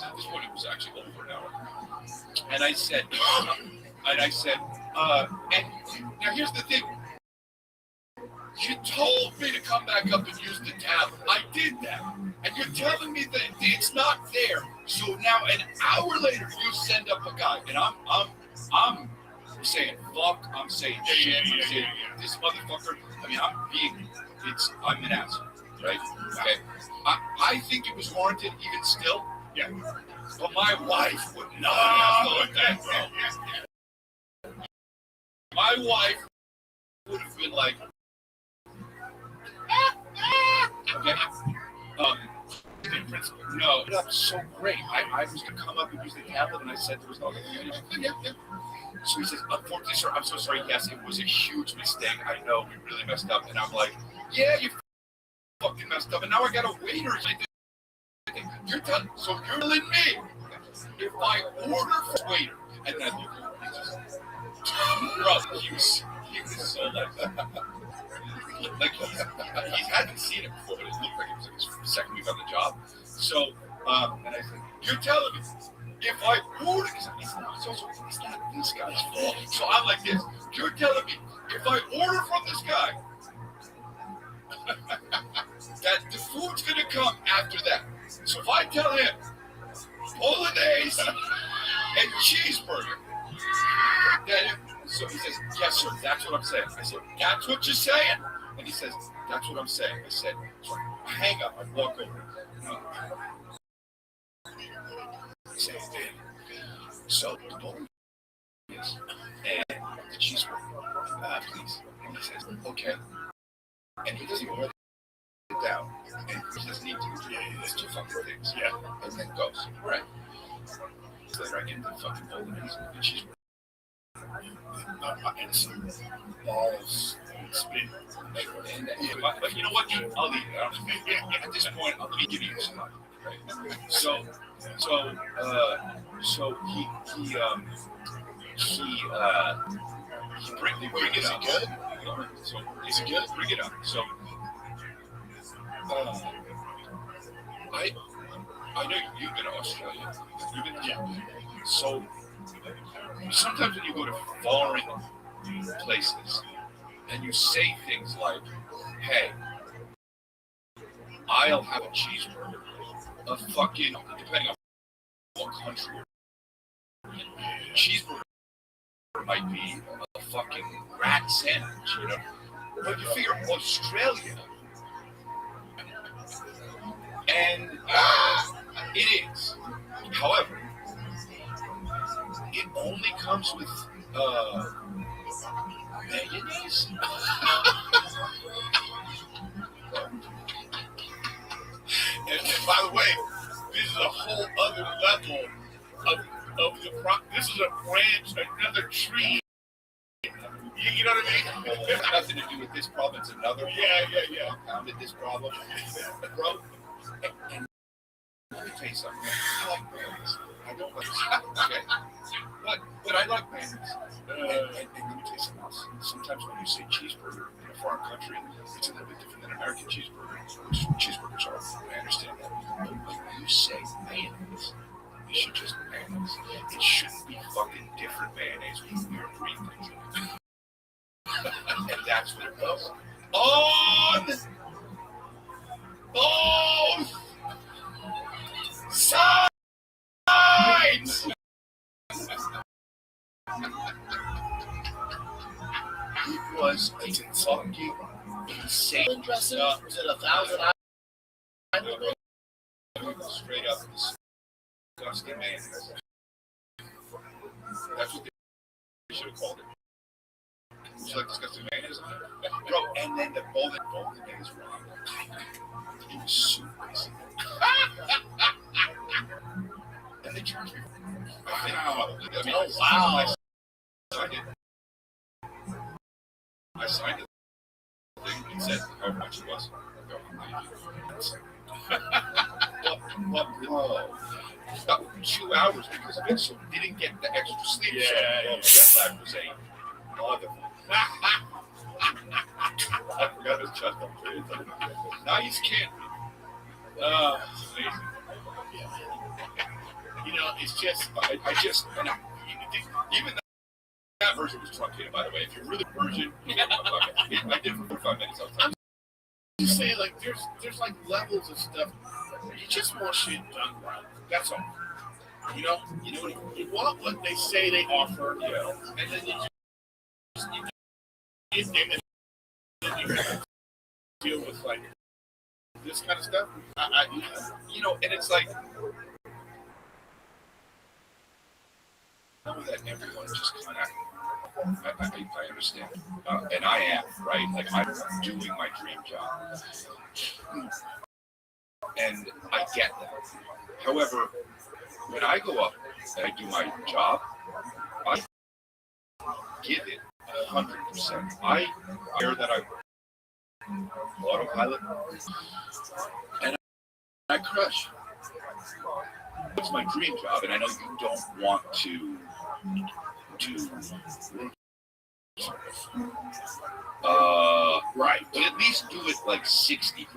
At this point, it was actually over an hour. And I said, and now here's the thing. You told me to come back up and use the tab. I did that. And you're telling me that it's not there. So now an hour later, you send up a guy. And I'm saying fuck. I'm saying shit. I'm saying this motherfucker. I mean, I'm an asshole, right? Okay. I think it was warranted even still. Yeah. But my wife would not have thought that, bro. My wife would have been like, okay. No, that was so great. I was going to come up and use the tablet, and I said there was no other thing. Yeah. So he says, unfortunately, sir, I'm so sorry. Yes, it was a huge mistake. I know we really messed up. And I'm like, yeah, you fucking messed up. And now I got a waiter. You're done. So you're telling me if I order for waiter, and then bro, he was so like he hadn't seen it before, but it looked like it was like his second week on the job. So and I said, you're telling me if I order, it's not this guy's fault. So I'm like this. You're telling me if I order from this guy that the food's gonna come after that. So if I tell him bolognese and cheeseburger, so he says, yes, sir, that's what I'm saying. I said, that's what you're saying? And he says, that's what I'm saying. I said, so I hang up, I walk over. I say, so the bolognese and the cheeseburger, please. And he says, okay. And he doesn't even write it down. And he doesn't need to. Yeah, there's two fucking things. Yeah. And then goes, right? So later I get the fucking bolognese and the cheeseburger. And some balls and spin. But you know what? I'll leave it. At this point, I'll be giving you some money. Right? So he bring it up. Good? So is it good? Bring it up. So I know you've been to Australia. You've been So sometimes when you go to foreign places and you say things like, hey, I'll have a cheeseburger, a fucking, depending on what country you're in, cheeseburger might be a fucking rat sandwich, you know? But you figure Australia, and it is. However, it only comes with mayonnaise. And by the way, this is a whole other level of the this is a branch, another tree. You know what I mean? It has nothing to do with this problem. It's another. Yeah. Compounded this problem, bro. And let me tell you something. I like mayonnaise. I don't like it. Okay, but I like mayonnaise. And let me tell you something else. Sometimes when you say cheeseburger in a foreign country, it's a little bit different than American cheeseburgers, which cheeseburgers are. I understand that. But when you say mayonnaise, it should just be mayonnaise. It shouldn't be fucking different mayonnaise with weird green things in it. And that's what it was. On both sides! It was a fucking insane Dressing? Was it 1,000? straight up disgusting mayonnaise. That's what they should have called it. Would you like disgusting mayonnaise on it? Bro, and then the bolognese wrong. It was soup, basically. And they charged me. Oh, wow. I signed the thing and said how much it was. But bro, up 2 hours because of it, so we didn't get the extra sleep. Yeah, So jet lag was a motherfucker. I forgot his chest up there. Nice candy. Amazing. You know, it's just, I just, and even that version was truncated, by the way. If you're really version, I did for 5 minutes. I'm just saying, like, there's like levels of stuff. You just want shit done right. That's all. You know, you want what they say they offer, you know, and then you deal with like this kind of stuff. You know, and it's like, know that everyone just kind of, I understand, and I am, right? Like, I'm doing my dream job, and I get that. However, when I go up and I do my job, I give it 100%. I hear that I'm autopilot, and I crush. It's my dream job, and I know you don't want to right, but at least do it like 60%.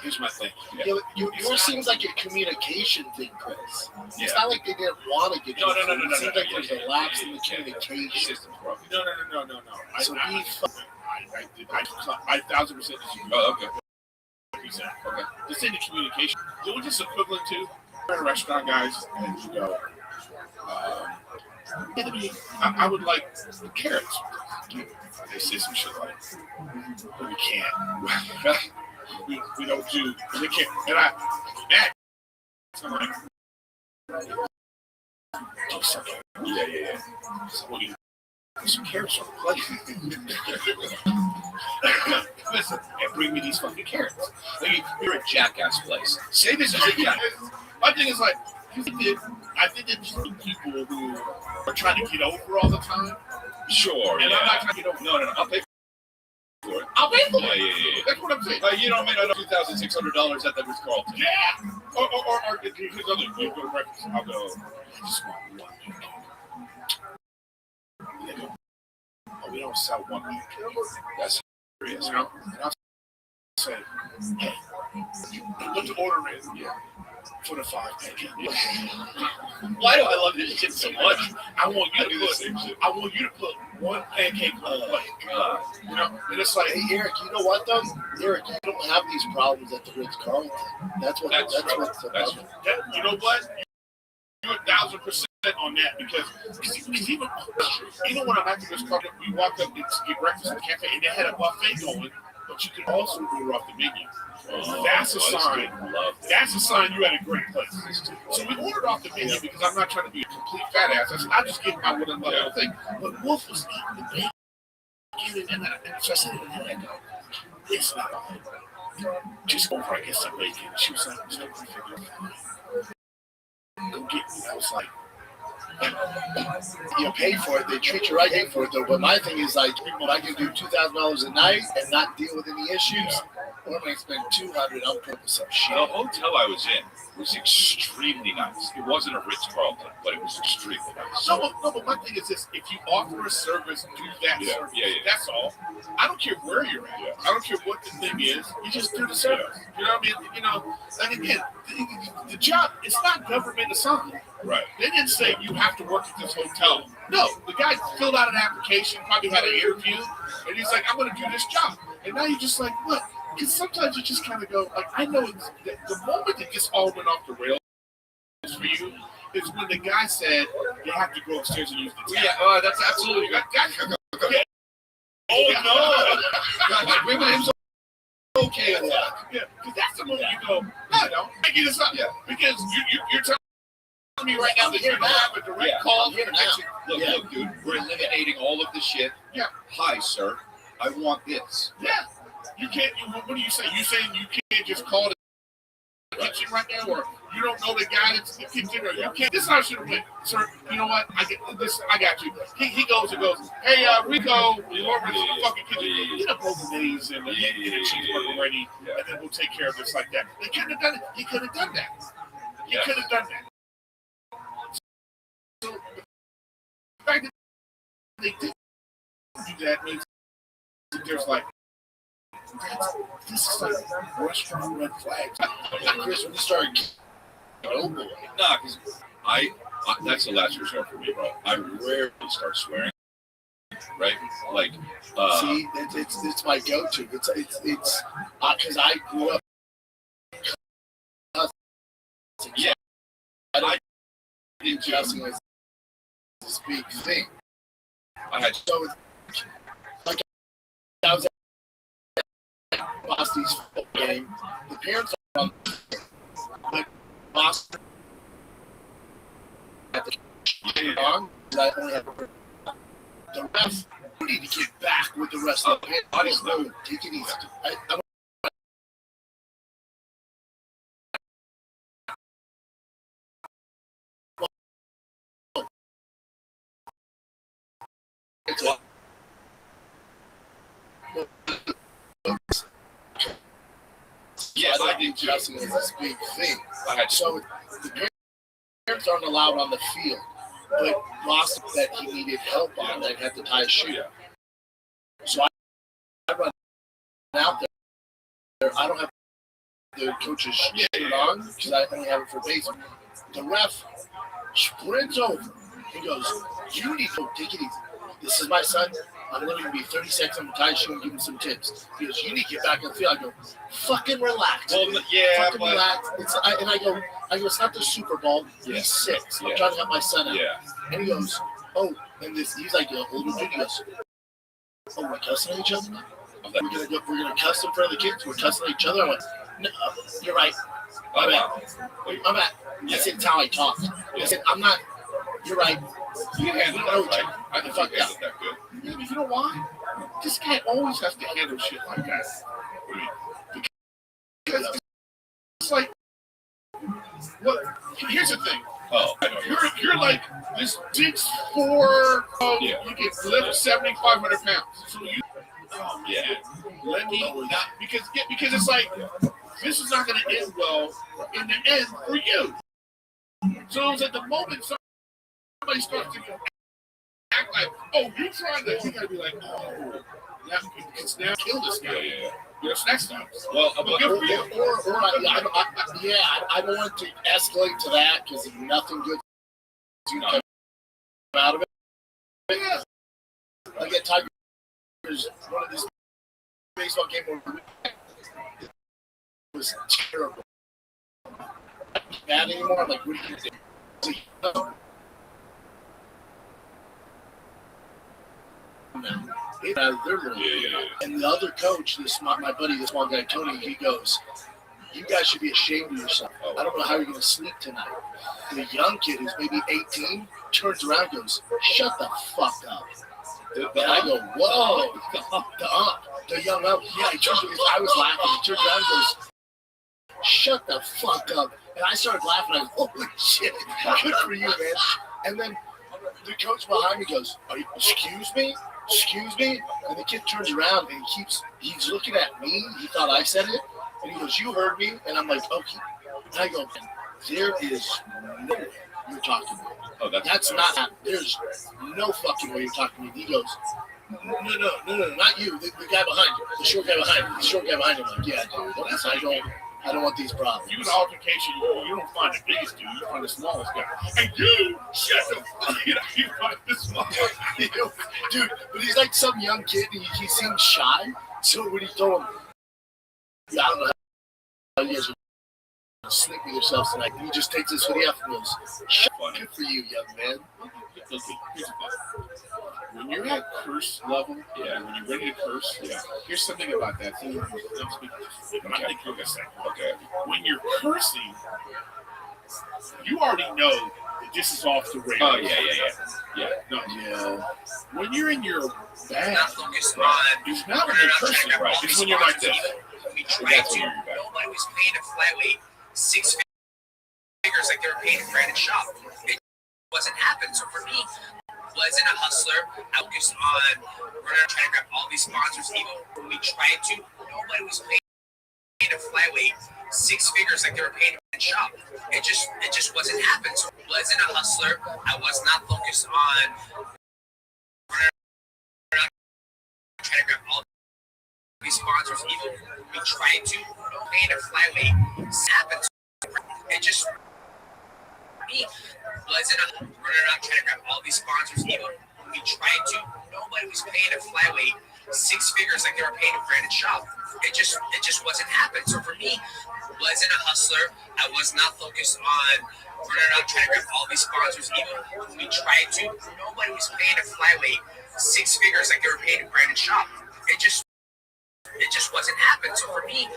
Here's my thing. Yeah. Yours seems like a communication thing, Chris. Yeah. It's not like they didn't want to get you. No. It seems like there's Yeah, a lapse in the The communication. system's broken. No. So I 1,000% disagree. Oh, okay. Okay. This ain't the communication. So we're just equivalent to we're in a restaurant, guys, and you go, I would like the carrots. They say some shit like, we can't. we don't do, we can't. And I'm like, do something. Yeah. So what do you put some carrots on the plate? Listen, and bring me these fucking carrots. Like, you're a jackass place. Say this is a jackass. My thing is like, I think it's people who are trying to get over all the time. Sure, And yeah. I'm not trying to get over. No. I'll pay for it. I'll pay for it. Yeah. That's what I'm saying. Like, you don't make $2,600 at the Ritz-Carlton. Yeah. Or here's other. You go to breakfast. I'll go. I just want one pancake. They go, oh, we don't sell one pancake. That's serious. You know? And I'll say, hey, put the order in. Yeah. For the 5 pancake. Why do I love this shit so much? I want you I do to the same shit. put one pancake on the plate. God. You know, and it's like, Hey, Eric, you know what though? Eric, you don't have these problems at the Ritz-Carlton. That's That's right. what's That's about. you know what? You're 1,000% on that because even when I'm at this car, we walked up to get breakfast at the cafe and they had a buffet going, but you can also order off the menu. That's a sign. That's a sign you're at a great place. So we ordered off the menu because I'm not trying to be a complete fat ass. I said, I'll just get my one other thing. But Wolf was eating the bacon, and so I said, I go, it's not all. Just go over and get some bacon. She was like, there's no way to figure it out. Go get me. I was like, You pay for it, they treat you right, pay for it though. But my thing is like, if I can do $2,000 a night and not deal with any issues, or am I spend $200? I'm putting some shit. The hotel I was in was extremely nice. It wasn't a Ritz-Carlton, but it was extremely nice. no, but my thing is this: if you offer a service, do that service. Yeah. That's all. I don't care where you're at. Yeah. I don't care what the thing is. You just do the service. You know what I mean? You know, and again, the job, it's not government assigned. Right. They didn't say you have to work at this hotel. No, the guy filled out an application, probably had an interview, and he's like, I'm going to do this job. And now you're just like, what? Because sometimes you just kind of go, like, I know it's, the moment that this all went off the rails for you is when the guy said they have to go upstairs and use the tap. Yeah, that's absolutely right. Oh, no. Women is okay with that. Yeah, because that's the moment you go, I don't. I get this up. Yeah. Because you're telling me right now that you don't have a direct call. Here now. Look, dude, we're eliminating all of the shit. Yeah. Hi, sir. I want this. Yeah. You can't, what do you say? You saying you can't just call the kitchen right now, or you don't know the guy that's in the kitchen, or you can't. This is how I should have went, sir. You know what? I got you. He goes and goes, hey, Rico, you over to the fucking kitchen. Get a bolognese and get a cheeseburger ready, and then we'll take care of this like that. They couldn't have done it. He could have done that. He could have done that. they did do that means there's like this is like restaurant red flags. Chris, when you started, oh boy. Nah, because I that's the last resort for me, bro. I rarely start swearing. Right? Like, see, it's my go-to. It's because I grew up. Yeah, I didn't just was this big thing. I had So, like, I was at Boston's football game. The parents are on, but Boston at the on. I only have the rest. You need to get back with the rest of the parents. I just know. Take it easy. Yes, I did too. Justin is this big thing. I had So the parents aren't allowed on the field, but Boston that he needed help on that had to tie a shoe. So I run out there. I don't have the coach's shirt on because I only have it for baseball. The ref sprints over. He goes, "You need to take it easy. This is my son. I'm going to be 30 seconds. I'm going to tie his shoe and give him some tips." He goes, "You need to get back in the field." I go, "Fucking relax." Well, yeah, fucking but relax. I go, "It's not the Super Bowl. Yeah. He's 6. I'm Yeah. trying to help my son out." yeah, And he goes, "Oh," and he's like an older dude. He goes, "Oh, we're cussing at each other now? We're gonna cuss in front of the kids. We're cussing at each other." I went, "No, you're right. My bad. My bad." I said, "It's how I talk." I said, "I'm not. You're right. you handled that right. I think you handled that good. Yeah, but you know why? This guy always has to handle shit like that. Because it's like, what? Here's the thing. Oh, I know. You're like this 6'4". Yeah. You can lift 7,500 pounds. So you, Yeah. let me not because it's like this is not going to end well in the end for you. So it's at the moment somebody starts to act like, "Oh, you're trying to," you got to be like, "Oh, it's now kill this guy." Yeah. You know, it's next time. Well, But good for you. I don't want to escalate to that because nothing good to come out of it. Yeah. I get Tigers one of this baseball game where it was terrible. Bad anymore. I'm like, what are you gonna do? Yeah. And the other coach, my buddy, this one guy, Tony, he goes, "You guys should be ashamed of yourself. I don't know how you're going to sleep tonight." The young kid who's maybe 18 turns around and goes, "Shut the fuck up." And I go, "Whoa." The young up. Yeah, he turns around. I was laughing. He turns around and goes, "Shut the fuck up." And I started laughing. I go, "Holy shit. Good for you, man." And then the coach behind me goes, Excuse me? And the kid turns around and he's looking at me. He thought I said it. And he goes, "You heard me." And I'm like, "Okay." And I go, "There is no way you're talking to me. Oh, That's not happening. There's no fucking way you're talking to me." And he goes, No, not you. The guy behind you. The short guy behind you. The short guy behind you. I'm like, "Yeah, dude. I don't want these problems." You in an altercation, you don't find the biggest dude, you find the smallest guy. And you shut the fuck up. You find the smallest You know, dude, but he's like some young kid and he seems shy. So when he told him, "Yeah, I don't know how you guys are sleep with yourselves tonight," he just takes his hoodie off and goes, "Shut good for you, young man." Okay, here's the thing. When you're at curse level, when you're ready to curse, here's something about that. I'm thinking of this thing. Okay. When you're cursing, you already know that this is off the rails. Oh, yeah. No. Yeah. When you're in your bag, Not focused on it's not when you're cursing, right? It's when you're like this. we tried to. Nobody was paying a flyweight 6 figures like they were paying a branded shop. It wasn't happening. So for me, wasn't a hustler. I focused on trying to grab all these sponsors. Even when we tried to, nobody was paying a flyweight 6 figures like they were paying a shop. It just wasn't happening. So wasn't a hustler. I was not focused on trying to grab all these sponsors, even when we tried to. Paying a flyweight happens. It just me wasn't running around trying to grab all these sponsors, even when we tried to. Nobody was paying a flyweight six figures like they were paying a branded shop. It just wasn't happening. So for me, wasn't a hustler. I was not focused on running around trying to grab all these sponsors, even when we tried to. Nobody was paying a flyweight six figures like they were paying a branded shop. It just wasn't happening. So for me,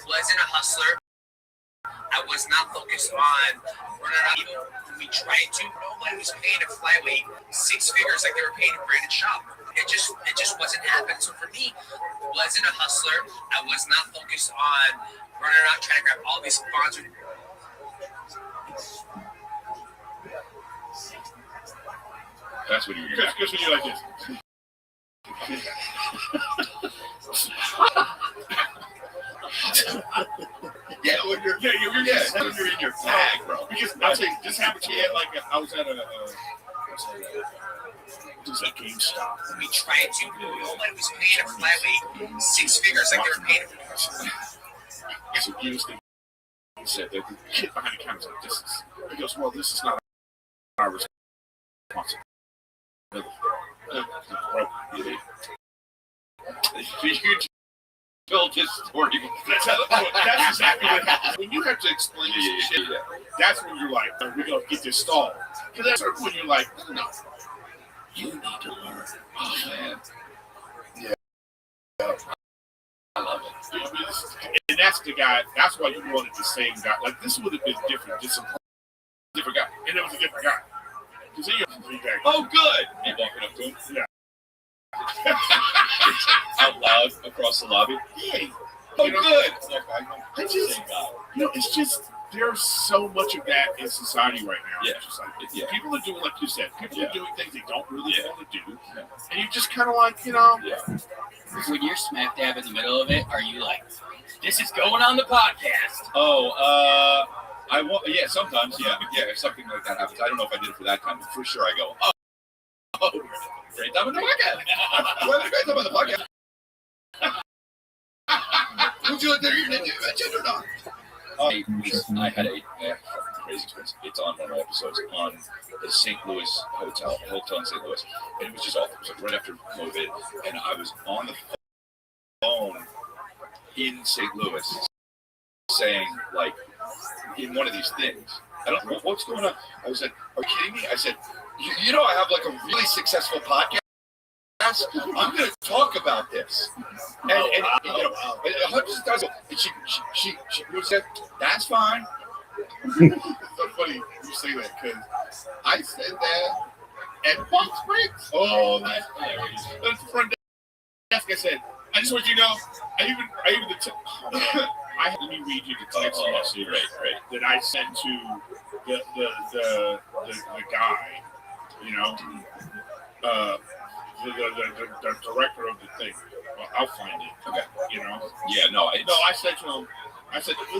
wasn't a hustler. I was not focused on running around. Even when we tried to, nobody was paying a flyweight six figures like they were paying a branded shop. It just wasn't happening. So for me, wasn't a hustler. I was not focused on running around trying to grab all these sponsors. That's what you're Because when you're like this. Yeah, when you're in your bag, bro. Because I'll tell you, this happened to me at I was at a GameStop. When we tried to, nobody was paying a flyweight six figures like they were paying. So he said that the kid behind the counter said, he goes, well, this is not our responsibility. You told this story. That's exactly what happened. When you have to explain this shit, that's when you're like, we're going to get this stalled. Because that's when you're like, no, you need to learn. Oh, man. I love it. And that's the guy, that's why you wanted the same guy. Like, this would have been different. Just a different guy. And it was a different guy. Because he was Oh, good. You walking up to him? Yeah. Out loud across the lobby. Hey. Oh, You know, good. It's just, there's so much of that in society right now. Yeah. It's just like, Yeah. people are doing, like you said, people are doing things they don't really Yeah. want to do. Yeah. And you just kind of like, you know, Yeah. When you're smack dab in the middle of it, are you like, this is going on the podcast? Oh, I want. Yeah, sometimes. Yeah, if something like that happens, I don't know if I did it for that time, but for sure I go. Oh, great time on the podcast. What a great time on the podcast. Would you like to hear it or not? I had a crazy experience. It's on one of my episodes on the St. Louis hotel in St. Louis, and it was just awful. It was like right after COVID, and I was on the phone in St. Louis saying, like, in one of these things, I don't know what's going on. I was like, are you kidding me? I said, you know, I have like a really successful podcast. I'm going to talk about this. And you know, hundreds of thousands. And she said, that's fine. it's so funny you say that because I said that at Palm Springs. Oh, that's hilarious. That's the front desk. I said, I just want you to know, I even let me read you the text message that I sent to the guy, you know, the director of the thing. Well, I'll find it. Okay. You know. Yeah. No. I said to him,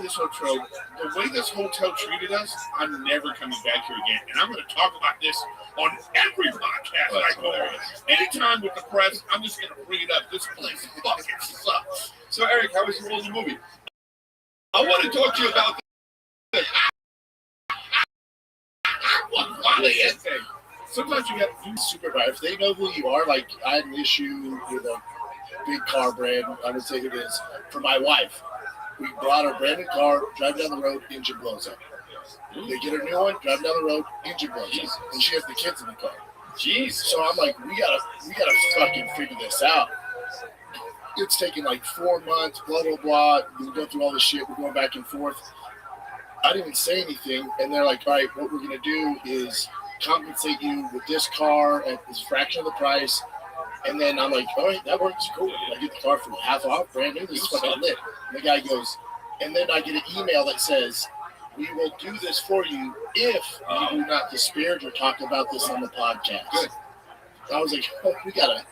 this hotel, the way this hotel treated us, I'm never coming back here again. And I'm going to talk about this on every podcast I go on. Anytime with the press, I'm just going to bring it up. This place fucking sucks. So, Eric, how was your role in the movie? I want to talk to you about this. Sometimes you have to do Supervisor. If they know who you are, like I had an issue with a big car brand, I would say it is, for my wife. We bought her brand new car, drive down the road, engine blows up. They get her new one, drive down the road, engine blows up. And she has the kids in the car. Jeez. So I'm like, we gotta fucking figure this out. It's taking like 4 months, blah, blah, blah. We go through all this shit. We're going back and forth. I didn't even say anything. And they're like, all right, what we're going to do is compensate you with this car at this fraction of the price. And then I'm like, all right, that works. Cool. I get the car for half off, brand new. This is fucking lit. And the guy goes, and then I get an email that says, we will do this for you if you do not disparage or talk about this on the podcast. Good. I was like, oh, we got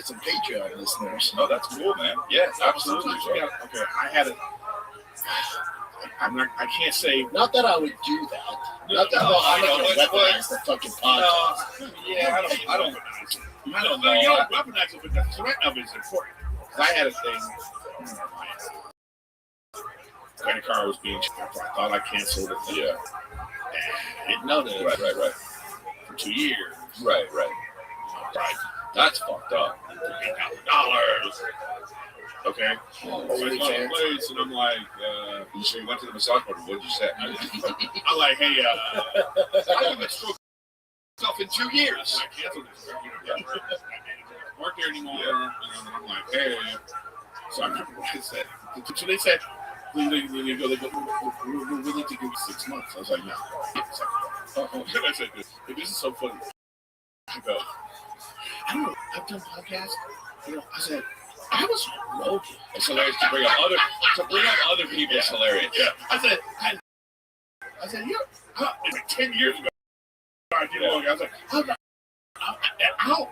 some Patreon listeners. Oh, that's cool, man. Yeah, absolutely. okay, I had a. I can't say. Not that I would do that. Not that I'm not going to weaponize the fucking podcast. Yeah, I don't. I don't know. You don't weaponize it, but the threat of it is important. Because I had a thing. Credit card was being charged. I thought I canceled it. Yeah. I didn't know this. Right. For 2 years. Right. That's fucked up. $8,000. Okay. So I go to the place and I'm like, So you went to the massage party. What did you say? I'm like, hey, I haven't stroked myself in 2 years. I canceled this. I don't work there anymore. Yeah. And I'm like, hey. So I remember what I said. So they said, we're willing to give you 6 months. I was like, no. And I said, this is so funny. I go, I don't know. I've done podcasts. I said, I was broken. It's hilarious to bring up other people. It's hilarious. Yeah. I said, yeah. It's like 10 years ago. I was like, how?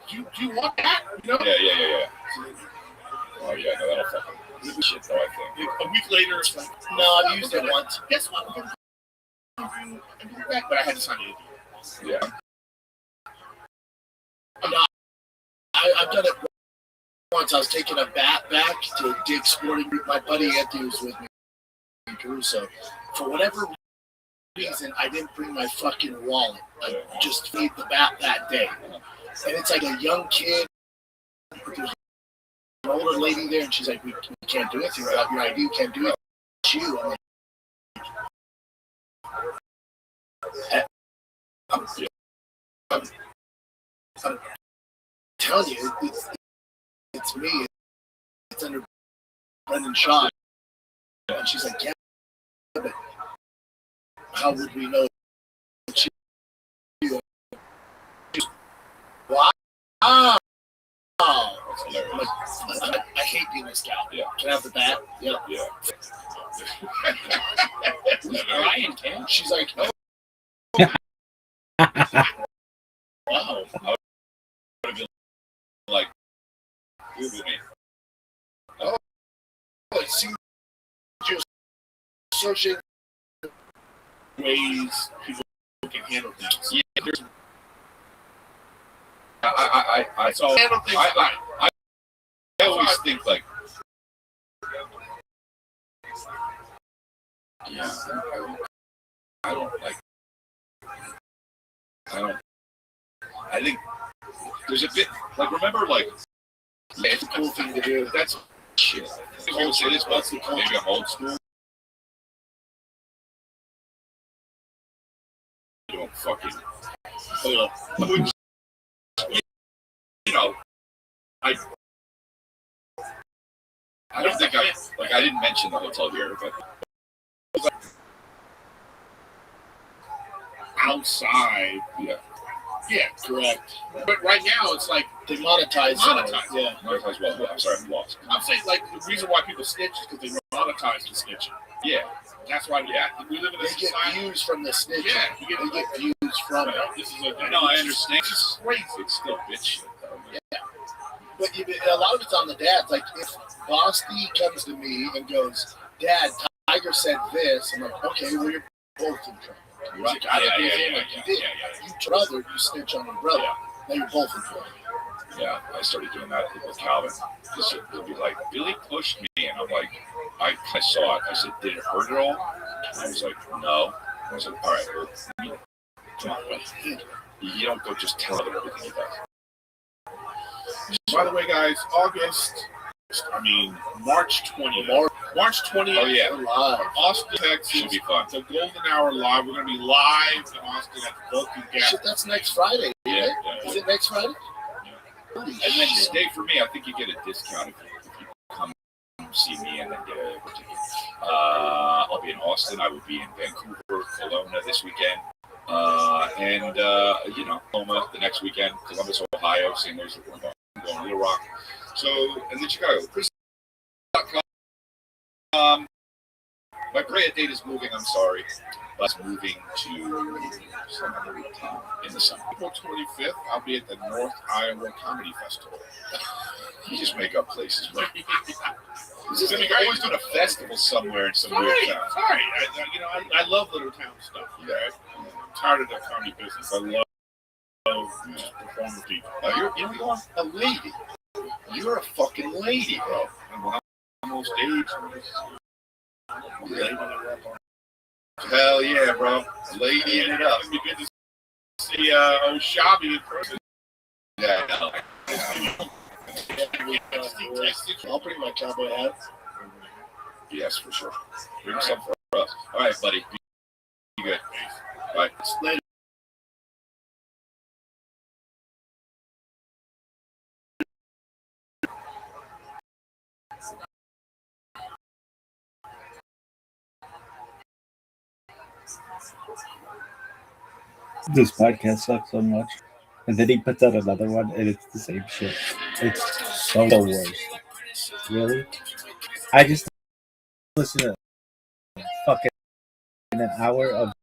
Do you want that? You know? Yeah. Oh yeah, no, that'll fucking shit though. I think. A week later, it's like, No, I've used it once. Guess what? I'm gonna give it back, but I had to sign it. Yeah. I've done it once. I was taking a bat back to Dick's Sporting Group. My buddy Anthony was with me in Caruso. For whatever reason, I didn't bring my fucking wallet. I just paid the bat that day. And it's like a young kid. There's an older lady there, and she's like, we can't do anything without your ID. We can't do it. It's you. I'm telling you, it's me. It's under Brendan Shaw. And she's like, yeah, but how would we know it's you? Wow. That's hilarious. I hate being this guy. Yeah. Can I have the bat? Yeah. Ryan can. She's like, oh. Wow. I would have been like, you with me. Oh, it seems you associate Ways people can handle things. Yeah. I So handle things right. I always think like, yeah, I think there's a bit like, remember, like, it's a cool thing to do. that's shit. People say this, but maybe I'm old school. You don't fucking, you know, I don't think I didn't mention the hotel here, but outside. Yeah, correct. But right now, it's like They monetize. Yeah. monetize well. I'm sorry, I'm lost. I'm saying, like, the reason why people snitch is because they monetize the snitching. Yeah, That's why we live in a They get society. views from the snitching. Yeah, They get views from it. This is a, no, I understand. This is crazy. It's still bitch shit though. Yeah. But a lot of it's on the dads. Like, if Bosty comes to me and goes, Dad, Tiger said this, I'm like, okay, well, you're both in trouble. He's like, I didn't do anything like you did. You brother, you snitch on your brother. Now you're both in trouble. Yeah, I started doing that with Calvin. He'll be like, Billy pushed me, and I'm like, I saw it. I said, did it hurt at all? And I was like, no. I was like, all right, well, come on, buddy. You don't go just tell them everything he does. By the way, guys, March 20th. March 20th. Oh yeah, Live. Austin, Texas. should be fun. The Golden Hour Live. We're going to be live in Austin at the Bulky Gap. Shit, that's next Friday. Yeah. Is it next Friday? Holy And then shit. stay for me. I think you get a discount if you come see me and then get a ticket. I'll be in Austin. I will be in Vancouver, Kelowna this weekend. Oklahoma the next weekend, Columbus, Ohio, St. Louis, we're going to Little Rock. So, and then Chicago. My Brea date is moving, I'm sorry. But it's moving to some other time in the summer. April 25th, I'll be at the North Iowa Comedy Festival. You just make up places, right? This is You're always doing a festival somewhere in some weird town. Sorry. I love little town stuff. Yeah. I'm tired of the comedy business. I love male performer people. You're a lady. You're a fucking lady, bro. I'm on stage. Hell yeah, bro. Ladying it up. It'd be good to see old Shabby in person. Yeah, I know. I'll bring my cowboy hat. Yes, for sure. Bring some for us. All right, buddy. Be good. All right. Later. This podcast sucks so much. And then he puts out another one, and it's the same shit. It's so the worst. Really? I just listen to fucking an hour of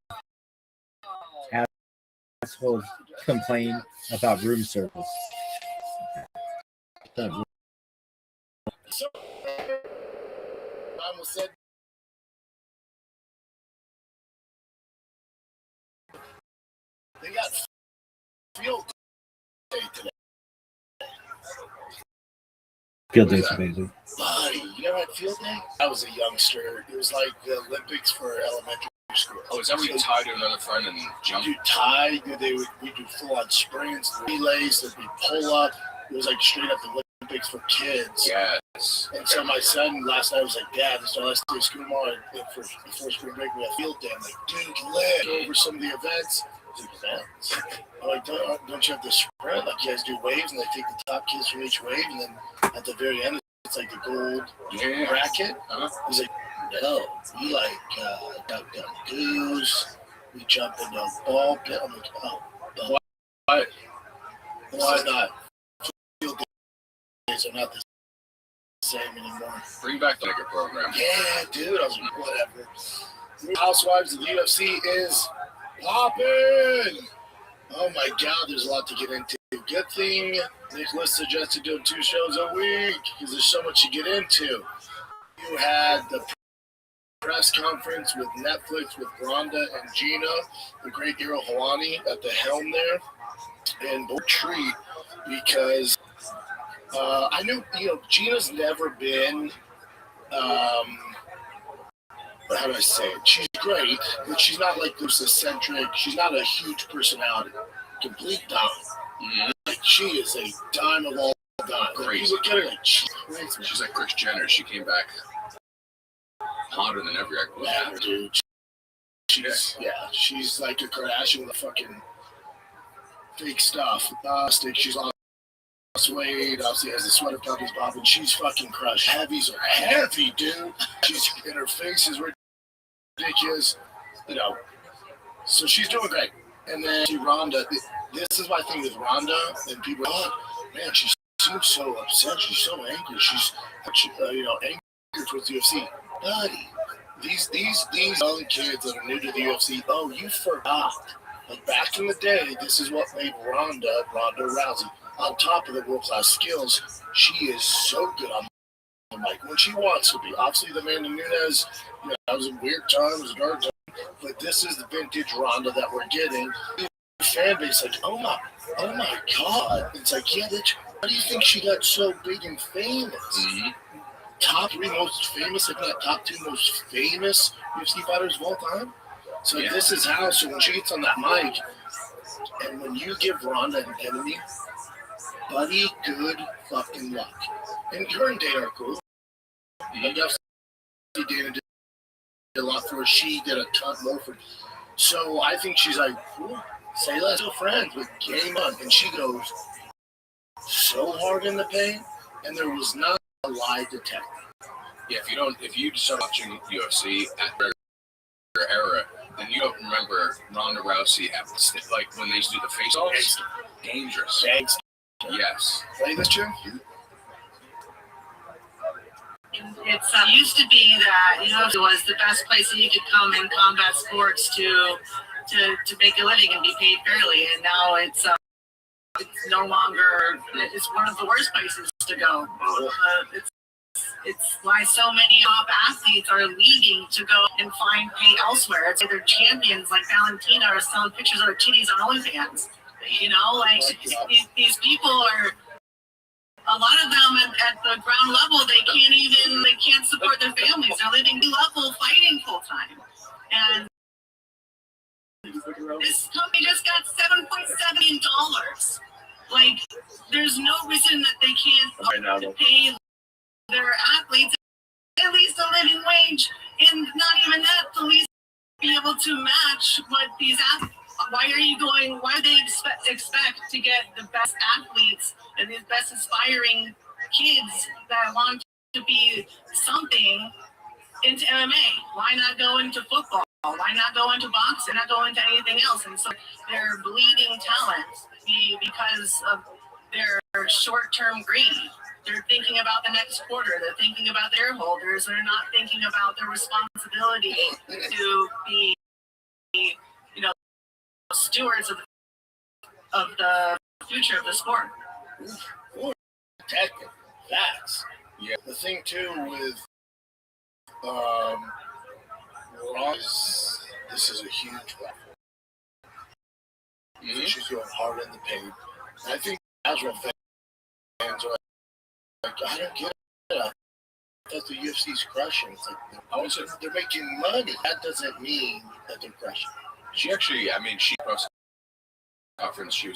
assholes complain about room service. I almost said they got field day today. Field day's amazing. Buddy, you never had field day? I was a youngster. It was like the Olympics for elementary school. Oh, is that where you tie to another friend and jump? You tie, we do full-on sprints, relays, there'd be pull-up. It was like straight up the Olympics for kids. Yes. And so my son last night was like, Dad, this is our last day of school tomorrow. Before spring break, we have field day. I'm like, dude, lit. Go over some of the events. I'm like, don't you have the spread? Like, you guys do waves, and they take the top kids from each wave, and then at the very end, it's like the gold bracket. He's like, no, we like duck goose. We jump into a ball pit. I'm like, oh, why not? Field days are not the same anymore. Bring back the nigga program. Yeah, dude. I was like, whatever. Housewives of the UFC is popping. Oh my God, there's a lot to get into. Good thing Nicholas suggested doing 2 shows a week because there's so much to get into. You had the press conference with Netflix with Rhonda and Gina, the great Hero Hawani at the helm there, and both treat because I knew Gina's never been. How do I say it? She's great, but she's not like this eccentric. She's not a huge personality. Complete dime. Mm-hmm. Like, she is a dime of all dimes. Crazy. You look at her like, she's crazy. She's like Kris Jenner. She came back hotter than ever. Yeah, dude. She's like a Kardashian with a fucking fake stuff. She's on weight, obviously has the sweater puppies bobbing. She's fucking crushed. Heavies are heavy, dude. She's in her face is ridiculous, So she's doing great. And then Rhonda. This is my thing with Rhonda, and people. Oh man, she seems so upset. She's so angry. She's angry towards the UFC. Buddy, these young kids that are new to the UFC. Oh, you forgot. Like back in the day, this is what made Ronda Rousey. On top of the world-class skills, she is so good on the mic when she wants to be. Obviously, the Amanda Nunes, that was a weird time, it was a dark time, but this is the vintage Ronda that we're getting. The fan base like, oh my God. It's like, yeah, how do you think she got so big and famous? Mm-hmm. Top 3 most famous, if not top 2 most famous UFC fighters of all time. So This is how. So when she gets on that mic, and when you give Ronda an enemy, buddy, good fucking luck. And her and Dana are cool. Like Dana did a lot for her. She did a ton more for her. So I think she's like, cool. Say less to friends, but game on. And she goes so hard in the paint, and there was not a lie detected. Yeah, if you start watching UFC at their era, then you don't remember Ronda Rousey like when they used to do the face-offs. Dangerous. Yes. Play this tune? It used to be that it was the best place that you could come in combat sports to make a living and be paid fairly, and now it's no longer. It's one of the worst places to go. It's why so many top athletes are leaving to go and find pay elsewhere. It's either champions like Valentina are selling pictures of their titties on OnlyFans. You know, like these people are, a lot of them at the ground level, they can't support their families. They're living level fighting full time. And this company just got $7.7 million. Like, there's no reason that they can't pay their athletes at least a living wage, and not even that, to at least be able to match what these athletes. Why do they expect to get the best athletes and the best aspiring kids that want to be something into MMA? Why not go into football? Why not go into boxing? Not go into anything else? And so they're bleeding talent because of their short-term greed. They're thinking about the next quarter. They're thinking about their holders. They're not thinking about their responsibility to be, stewards of the future of the sport. Protecting facts. Yeah. The thing too with Raw is this is a huge platform. Mm-hmm. She's going hard in the paint. I think casual fans are like, I don't get it. I thought the UFC's crushing. It's like, they're making money. That doesn't mean that they're crushing. She actually, press conference, she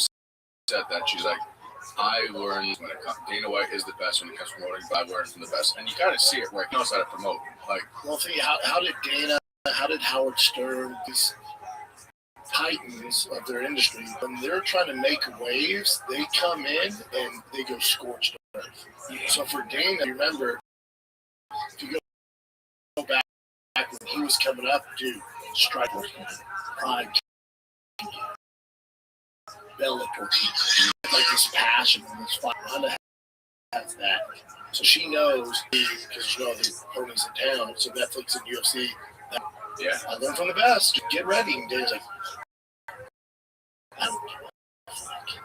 said that. She's like, I learned when it comes, Dana White is the best when it comes to promoting, but I learned from the best. And you kind of see it where he knows how to promote. Like, well, see, how did Howard Stern, these titans of their industry, when they're trying to make waves, they come in and they go scorched earth. Yeah. So for Dana, remember, if you go back when he was coming up, dude, Striker, Pride, Bellator, like this passion and this fire. Honda has that. So she knows, because the ponies in town, so Netflix and UFC. Yeah. I learned from the best. Get ready. And Dana's like,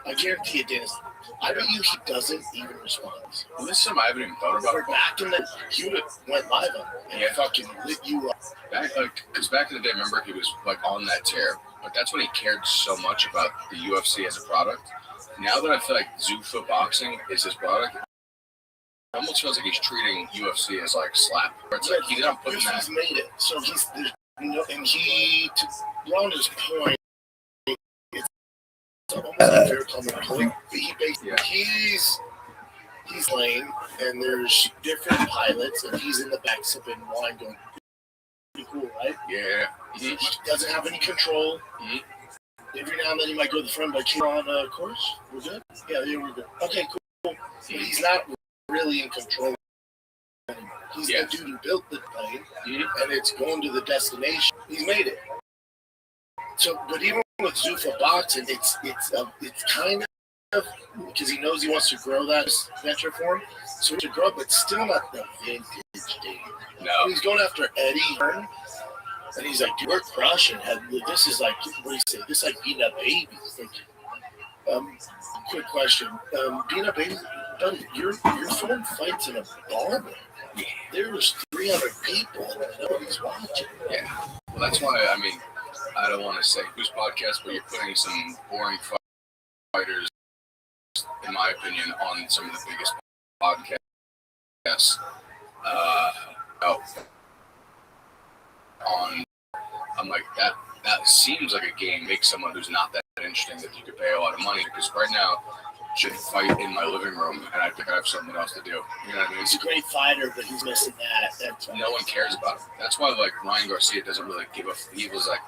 I guarantee you, Dennis, I bet you he doesn't even respond. Well, this is something I haven't even thought about. Back in the, he would have went live on it and fucking lit you up. Because back in the day, remember, he was like on that tear. But that's when he cared so much about the UFC as a product. Now that I feel like Zuffa boxing is his product, it almost feels like he's treating UFC as like slap. It's like he's not putting that. He's made it. So he's, and he, to Ronda's point, it's almost like fair comment. He's lame, and there's different pilots, and he's in the back sipping wine going, pretty cool, right? Yeah. He doesn't have any control. Mm-hmm. Every now and then he might go to the front, like, you're on course? We're good? Yeah, we're good. Okay, cool. But he's not really in control. He's the dude who built the plane, and it's going to the destination. He's made it. So, but even with Zuffa boxing, it's kind of, because he knows he wants to grow that venture for him. So to grow, but still not the vintage thing. No. He's going after Eddie Hearn, and he's like, dude, we're crushing. This is like, what do you say? This is like beating up babies. Like, quick question. Beating up babies, your phone fights in a bar, man. Yeah. There was 300 people and nobody's watching. Yeah. Well, that's why, I don't want to say whose podcast, but you're putting some boring fighters, in my opinion, on some of the biggest podcasts. I'm like, that seems like a game makes someone who's not that interesting that you could pay a lot of money, because right now should fight in my living room and I think I have something else to do. You know what I mean? He's a great fighter, but he's missing that. That's no one cares about him. That's why like Ryan Garcia doesn't really give a. He was like,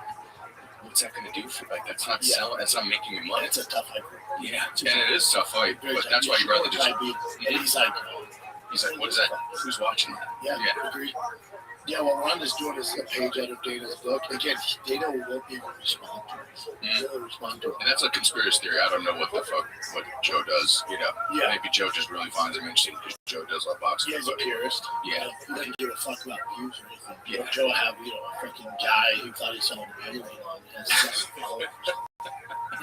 what's that going to do for like? That's not selling. That's not making me money. It's a tough fight. Yeah, and it is a tough fight, but that's why you'd rather just. And he's like, what is that? Who's watching that? Yeah. Agreed. Yeah, what Ronda's doing is a page out of Dana's book. Again, Dana won't even respond to it. He'll respond to it. And that's a conspiracy theory. I don't know what Joe does. Maybe Joe just really finds him interesting because Joe does love boxing. Yeah, he's a purist. Yeah. He doesn't give a fuck about views or anything. Yeah. Joe have, a freaking guy who thought he saw an alien on his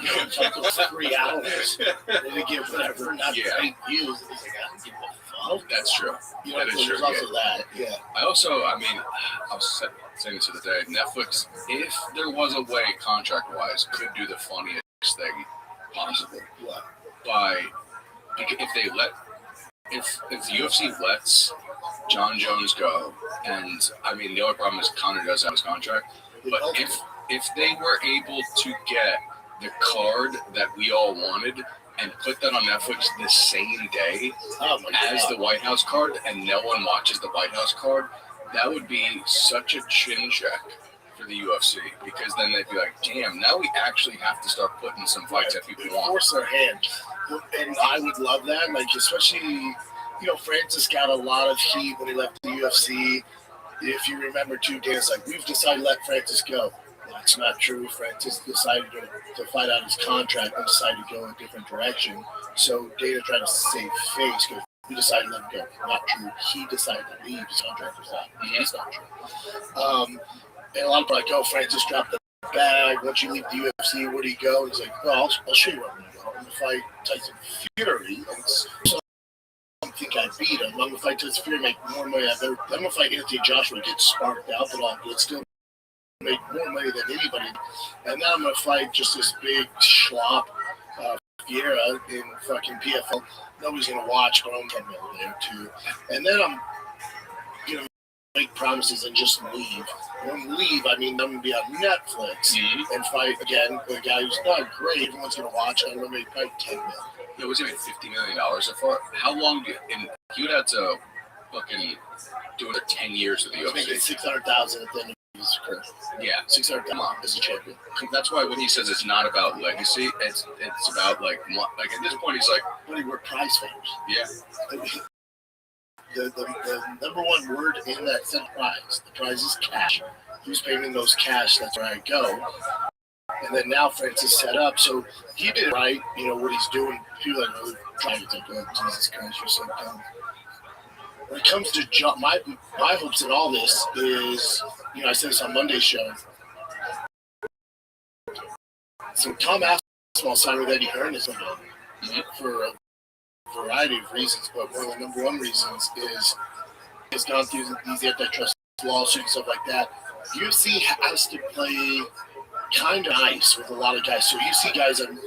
it took us 3 hours. They didn't give whatever, not fake views. And he's like, I don't give a fuck. That's true. That is true. Also that. Yeah. I was saying this the other day, Netflix, if there was a way contract-wise, could do the funniest thing possible What? If the UFC lets John Jones go, and I mean the only problem is Conor does have his contract, but if they were able to get the card that we all wanted and put that on Netflix the same day as the White House card, and no one watches the White House card, that would be such a chin check for the UFC, because then they'd be like, damn, now we actually have to start putting some fights that people want. Force their hand. And I would love that, like, especially, Francis got a lot of heat when he left the UFC. If you remember, too, Dana's like, we've decided to let Francis go. That's not true. Francis decided to fight out his contract and decided to go in a different direction. So Dana tried to save face because we decided to let him go. Not true. He decided to leave. His contract was out. That's not true. And a lot of people are like, oh, Francis dropped the bag. Once you leave the UFC, where do you go? He's like, well, I'll show you where I'm going to go. I'm going to fight Tyson Fury. And so I don't think I beat him. I'm going to fight Tyson Fury, make more money. I'm going to fight Anthony Joshua, get sparked out, but still make more money than anybody. And now I'm going to fight just this big schlop, Vieira in fucking PFL. Nobody's going to watch, but I'm 10 mil there too. And then I'm going to make promises and just leave. When leave, I mean, I'm going to be on Netflix and fight again with a guy who's not great. Everyone's going to watch. I'm going to make probably 10 mil. Yeah, was it like $50 million so far? How long he would have to fucking do it 10 years of the UFC? Making $600,000 at the end of his career. Yeah, $600,000 as a champion. That's why when he says it's not about legacy, it's about like at this point he's like, But we're prize fighters. yeah. The number one word in that said prize. The prize is cash. Who's paying those cash? That's where I go. And then now Francis set up, so he did it right. What he's doing. People are really trying to think, oh, Jesus Christ, you're so dumb. When it comes to John, my hopes in all this is, I said this on Monday's show. So Tom Aspinall signed with Eddie Hearn is for a variety of reasons, but one of the number one reasons is he's gone through these antitrust lawsuits and stuff like that. UFC has to play kind of nice with a lot of guys. So you see guys on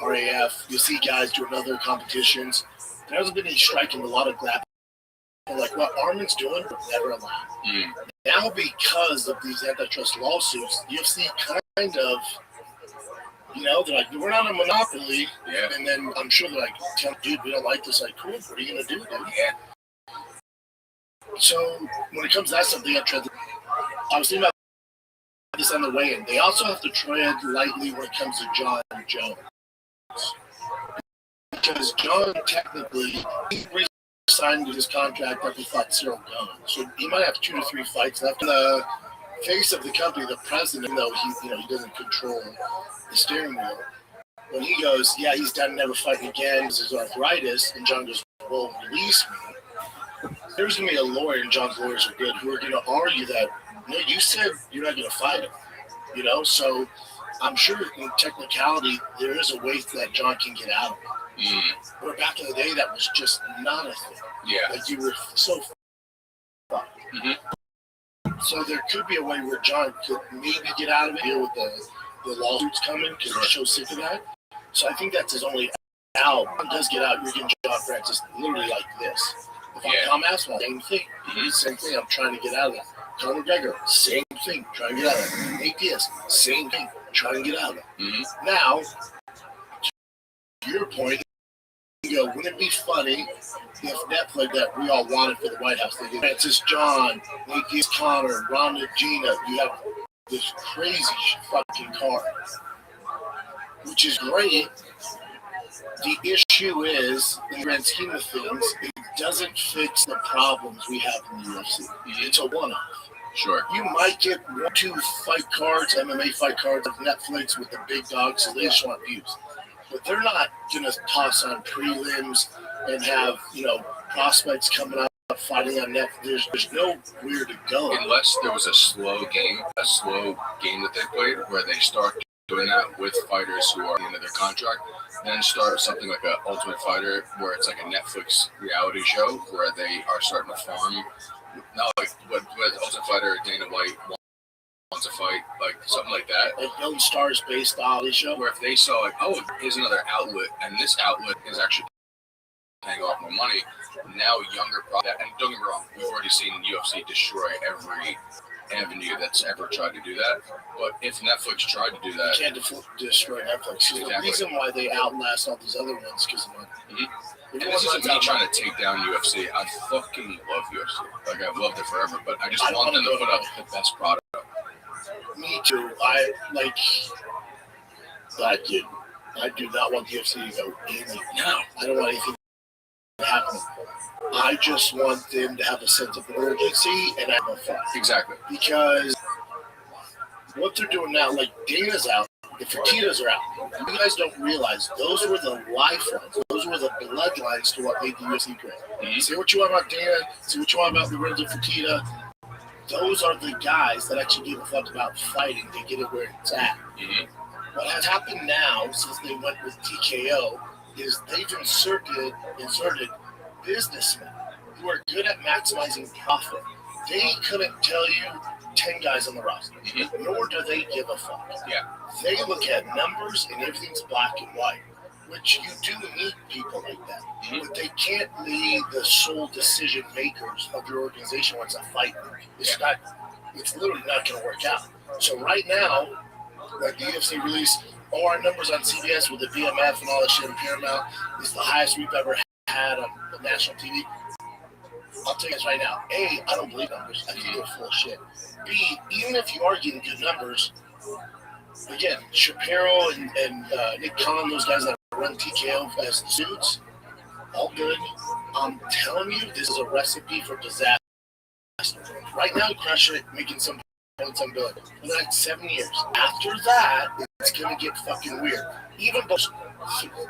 RAF, you see guys doing other competitions. There hasn't been any striking, a lot of grappling. Like what Armin's doing, would never allow. Now, because of these antitrust lawsuits, UFC kind of, they're like, we're not a monopoly. Yeah. And then I'm sure they're like, dude, we don't like this. Like, cool, what are you going to do, dude? Yeah. So when it comes to that stuff, I was thinking about this on the way in. They also have to tread lightly when it comes to John Jones. Because John technically signed his contract after he fought Cyril Gane. So he might have 2 to 3 fights left. The face of the company, the president, though he doesn't control the steering wheel. When he goes, yeah, he's done, never fighting again, this is arthritis, and John goes, well, release me. There's going to be a lawyer, and John's lawyers are good, who are going to argue that, no, you said you're not going to fight him. So I'm sure in technicality, there is a way that John can get out of it. But back in the day, that was just not a thing. Yeah. Like you were so fucked. So there could be a way where John could maybe get out of it, deal with the lawsuits coming, because he's so sick of that. So I think that's his only out. John does get out, you're getting John Francis literally like this. If I'm Tom Aspinall, same thing. Same thing, I'm trying to get out of it. Conor McGregor, same thing, trying to get out of it. Nate Diaz, same thing, trying to get out of it. Now, to your point, wouldn't it be funny if Netflix that we all wanted for the White House, they did Francis John, Nate Diaz, Conor, Ronda, Gina, you have this crazy fucking card, which is great. The issue is, in the grand scheme of things, it doesn't fix the problems we have in the UFC. It's a one-off. Sure. You might get 1 or 2 fight cards, MMA fight cards of Netflix with the big dogs, so they just want views. But they're not going to toss on prelims and have, prospects coming up fighting on Netflix. There's nowhere to go. Unless there was a slow game that they played where they start doing that with fighters who are at the end of their contract, then start something like an Ultimate Fighter where it's like a Netflix reality show where they are starting to farm. Not like what Ultimate Fighter, Dana White wants to fight, like something like that. Like Young Stars based on the show. Where if they saw like, oh, here's another outlet, and this outlet is actually paying off more money, now younger product. And don't get me wrong, we've already seen UFC destroy every avenue that's ever tried to do that. But if Netflix tried to do that, you can't destroy Netflix. Exactly. The reason why they outlast all these other ones because of money. And this isn't me trying to take down UFC. I fucking love UFC. Like, I've loved it forever, but I just want them to put up the best product. Me too. I do not want the UFC to go in. No. I don't want anything to happen. I just want them to have a sense of urgency and have a fun. Exactly. Because what they're doing now, like Dana's out, the Fertittas are out. You guys don't realize those were the lifelines. Those were the bloodlines to what made the UFC great. Mm-hmm. Say what you want about Dana. Say what you want about Lorenzo Fertitta. Those are the guys that actually give a fuck about fighting to get it where it's at. Mm-hmm. What has happened now since they went with TKO is they've inserted businessmen who are good at maximizing profit. They couldn't tell you 10 guys on the roster, nor do they give a fuck. Yeah. They look at numbers and everything's black and white, which you do need people like that. But they can't be the sole decision makers of your organization once a fight. It's literally not going to work out. So right now, like the UFC released all our numbers on CBS with the BMF and all that shit in Paramount is the highest we've ever had on national TV. I'll tell you this right now. A, I don't believe numbers. I think they're full of shit. B, even if you are getting good numbers, again, Shapiro and Nick Khan, those guys that run TKO as the suits, all good. I'm telling you, this is a recipe for disaster. Right now, crush it, making some points on good. For the next 7 years. After that, it's going to get fucking weird. Even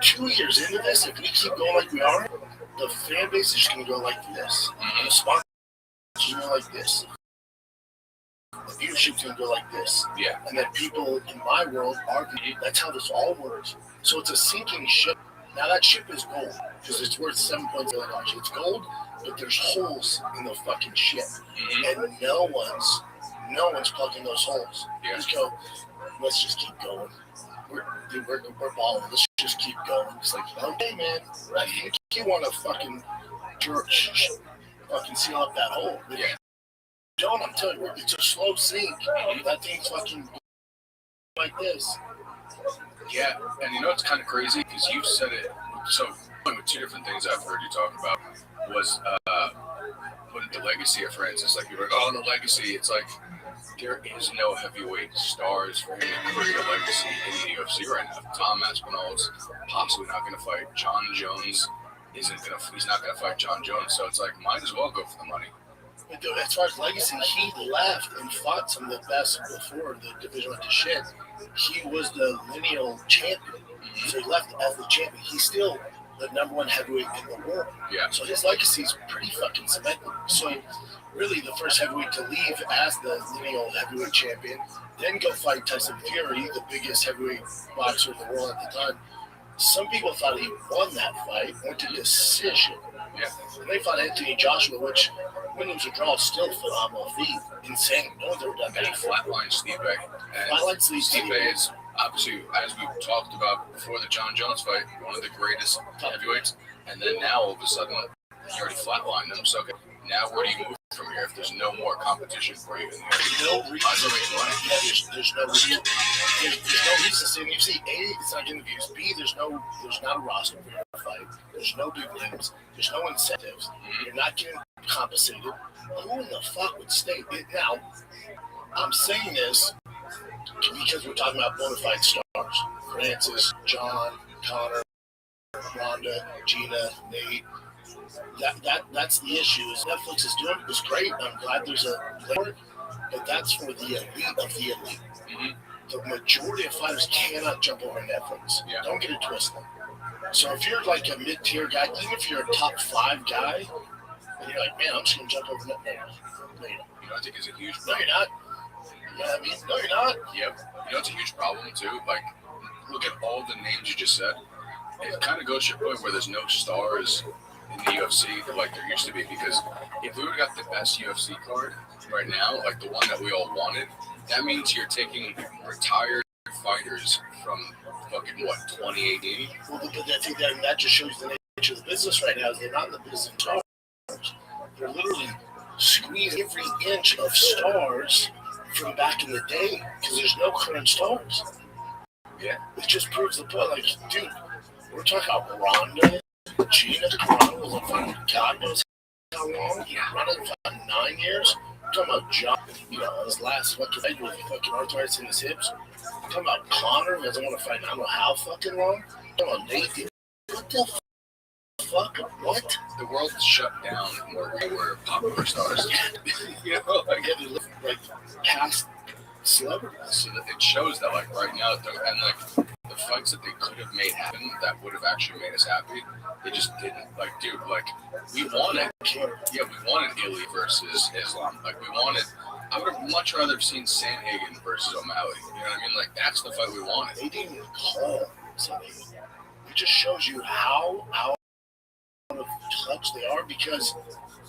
2 years into this, if we keep going like we are, the fan base is just going to go like this. And the sponsors are going to go like this. The viewership's going to go like this. Yeah. And then people in my world argue that's how this all works. So it's a sinking ship. Now that ship is gold because it's worth $7.0 billion. It's gold, but there's holes in the fucking ship. And no one's plugging those holes. Yeah. Just go, let's just keep going. We're balling. Let's just keep going. It's like, okay, man, I think you want to fucking church fucking seal up that hole. But yeah. Don't, I'm telling you, it's a slow sink. That thing's fucking like this. Yeah, and you know it's kind of crazy because you said it. So with two different things I've heard you talk about was putting the legacy of Francis. Like you're like, oh, the legacy. It's like there is no heavyweight stars for him to create a legacy in the UFC right now. Tom Aspinall's possibly not going to fight. John Jones he's not going to fight John Jones. So it's like might as well go for the money. As far as legacy, he left and fought some of the best before the division went to shit. He was the lineal champion. So he left as the champion. He's still the number one heavyweight in the world. Yeah. So his legacy is pretty fucking cemented. So really the first heavyweight to leave as the lineal heavyweight champion, then go fight Tyson Fury, the biggest heavyweight boxer in the world at the time. Some people thought he won that fight, went to decision. Yeah. And they fought Anthony Joshua, which when it was a draw, still phenomenal feat. Insane. No one's ever done that. And he flatlined Stipe. Flatlined Stipe is obviously, as we talked about before the John Jones fight, one of the greatest heavyweights. And then now all of a sudden, he already flatlined him. So now where do you move from here if there's no more competition for you? There's no reason. There's no reason. There's no reason to stay in the UFC. A, it's not getting views. B, there's not a roster for you to fight. There's no big names. There's no incentives. You're not getting compensated. Who in the fuck would stay? Now, I'm saying this because we're talking about bona fide stars. Francis, John, Connor, Ronda, Gina, Nate. That's the issue. Is Netflix is doing is great. I'm glad there's a player, but that's for the elite of the elite. The majority of fighters cannot jump over Netflix. Yeah. Don't get it twisted. So if you're like a mid-tier guy, even if you're a top 5 guy, and you're like, man, I'm just gonna jump over Netflix. No, you're not. You know, I think it's a huge No, problem. you're not. Yeah, I mean, no, you're not. Yep. You know, it's a huge problem too. Like, look at all the names you just said. It kind of goes to your point where there's no stars in the UFC like there used to be. Because if we would have got the best UFC card right now, like the one that we all wanted, That means you're taking retired fighters from fucking what, 2018? Well, but I think that just shows the nature of the business right now. Is they're not in the business of stars. They're literally squeezing every inch of stars from back in the day because there's no current stars. Yeah. It just proves the point. Like, dude, we're talking about Ronda, Gina Carano was on fucking God knows how long. Running for 9 years. We're talking about John, his last fucking fight with fucking arthritis in his hips. We're talking about Connor, who doesn't want to fight I don't know how fucking long. We're talking about Nathan. What the fuck? What? The world shut down where we were popular stars. Like past celebrities. So that it shows that, like, right now, and like the fights that they could have made happen that would have actually made us happy, they just didn't. Like, dude, like, we wanted Illy versus Islam. Like, I would have much rather seen Sanhagen versus O'Malley. You know what I mean? Like, that's the fight we wanted. They didn't even call Sanhagen. It just shows you how out of touch they are because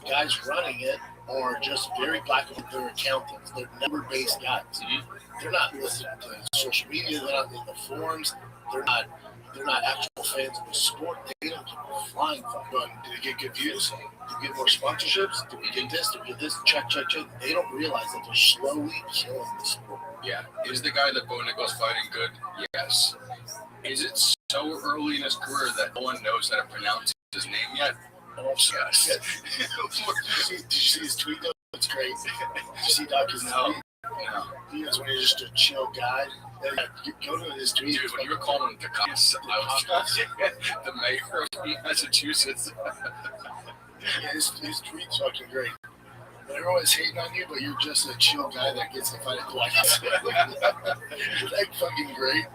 guys running it are just very black and they're accountants. They're number-based guys. Mm-hmm. They're not listening to social media. They're not in the forums. They're not actual fans of the sport. They don't give a flying fuck. Did we get good views? Did we get more sponsorships? Did we get this? Did we get this? Check. They don't realize that they're slowly killing the sport. Yeah. Is the guy that Bo Nickel's fighting good? Yes. Is it so early in his career that no one knows how to pronounce his name yet? Oh, yes. Did you see his tweet though? It's great. Did you see Dr. No. He was when he's just a chill guy. Go to his tweet. Dude, when you were calling him Dukakis, I was the mayor of Massachusetts. Yeah, his tweet's fucking great. But everyone's hating on you, but you're just a chill guy that gets to fight at the White House. Like fucking great.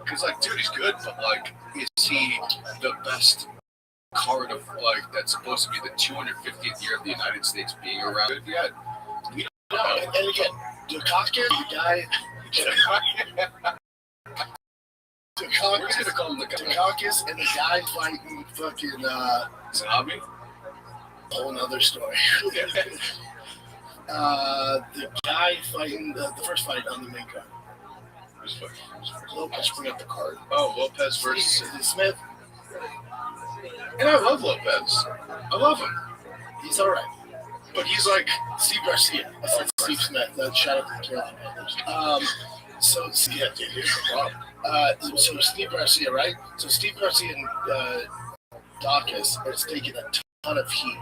Because, like, dude, he's good, but, like, is he the best card of, like, that's supposed to be the 250th year of the United States being around yet? We don't know. And again, Dukakis, the guy. We're just gonna call him Dukakis and the guy fighting fucking Zahabi? Whole nother story. The guy fighting the first fight on the main card. Lopez, bring up the card. Oh, Lopez versus Smith. And I love Lopez. I love him. He's all right. But he's like Steve Garcia. I said Steve Smith. Shout out to Carolina Panthers. So here's the problem. So Steve Garcia, right? So Steve Garcia and Dawkins are taking a ton of heat.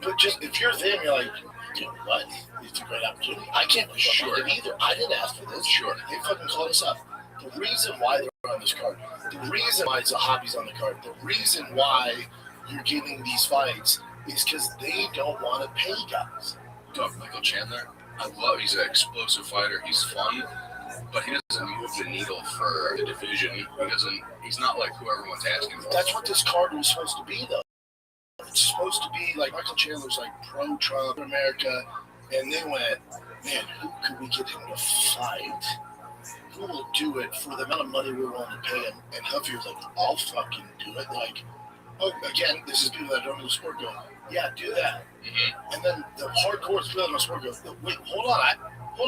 But just if you're them, you're like, dude, what? It's a great opportunity. I can't be sure it either. I didn't ask for this. Sure. They fucking called us up. The reason why they're on this card, the reason why Zahabi's on the card, the reason why you're getting these fights is because they don't want to pay guys. Michael Chandler. I love. He's an explosive fighter. He's fun, but he doesn't move the needle for the division. He doesn't. He's not like who everyone's asking for. That's what this card was supposed to be, though. It's supposed to be like Michael Chandler's like pro-Trump America, and they went, man, who could we get him to fight? Who will do it for the amount of money we're willing to pay him? And Huffy was like, I'll fucking do it. Like, oh, again, this is people that don't know the sport going, yeah, do that. Mm-hmm. And then the hardcore people that don't know the sport go, wait, hold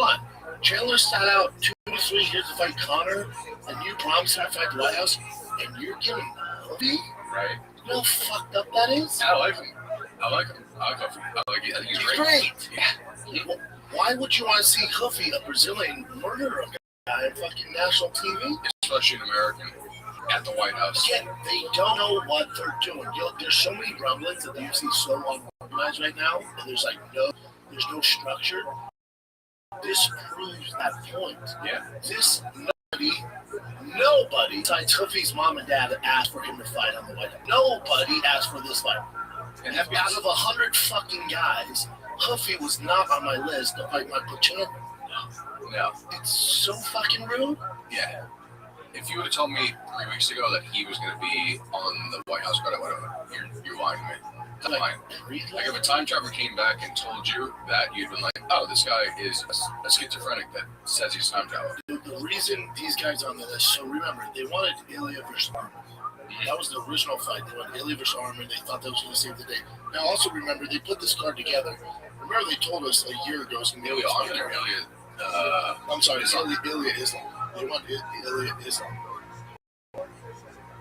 on. Chandler sat out 2 to 3 years to fight Connor, and you promised him to fight the White House, and you're giving Huffy? Right. You know how fucked up that is? I like him. I like Huffy. I think he's great. Yeah. Well, why would you want to see Huffy, a Brazilian, murder a guy on fucking national TV? Especially an American at the White House. Again, they don't know what they're doing. There's so many rumblings that the UFC is so unorganized right now, and there's there's no structure. This proves that point. Yeah. Nobody besides Huffy's mom and dad asked for him to fight on the White House. Nobody asked for this fight. And out of 100 fucking guys, Huffy was not on my list to fight Michael Chandler. No. It's so fucking rude. Yeah. If you would have told me 3 weeks ago that he was going to be on the White House card, I would have, you're lying to me. Like if a time traveler came back and told you that, you'd been like, oh, this guy is a schizophrenic that says he's time traveler. The reason these guys on the list, so remember, they wanted Ilya versus Armin. That was the original fight. They wanted Ilya versus Armin. They thought that was going to save the day. Now, also remember, they put this card together Remember they told us a year ago. Ilya Andre, I'm sorry, Islam. Ilya Islam. They want Ilya Islam.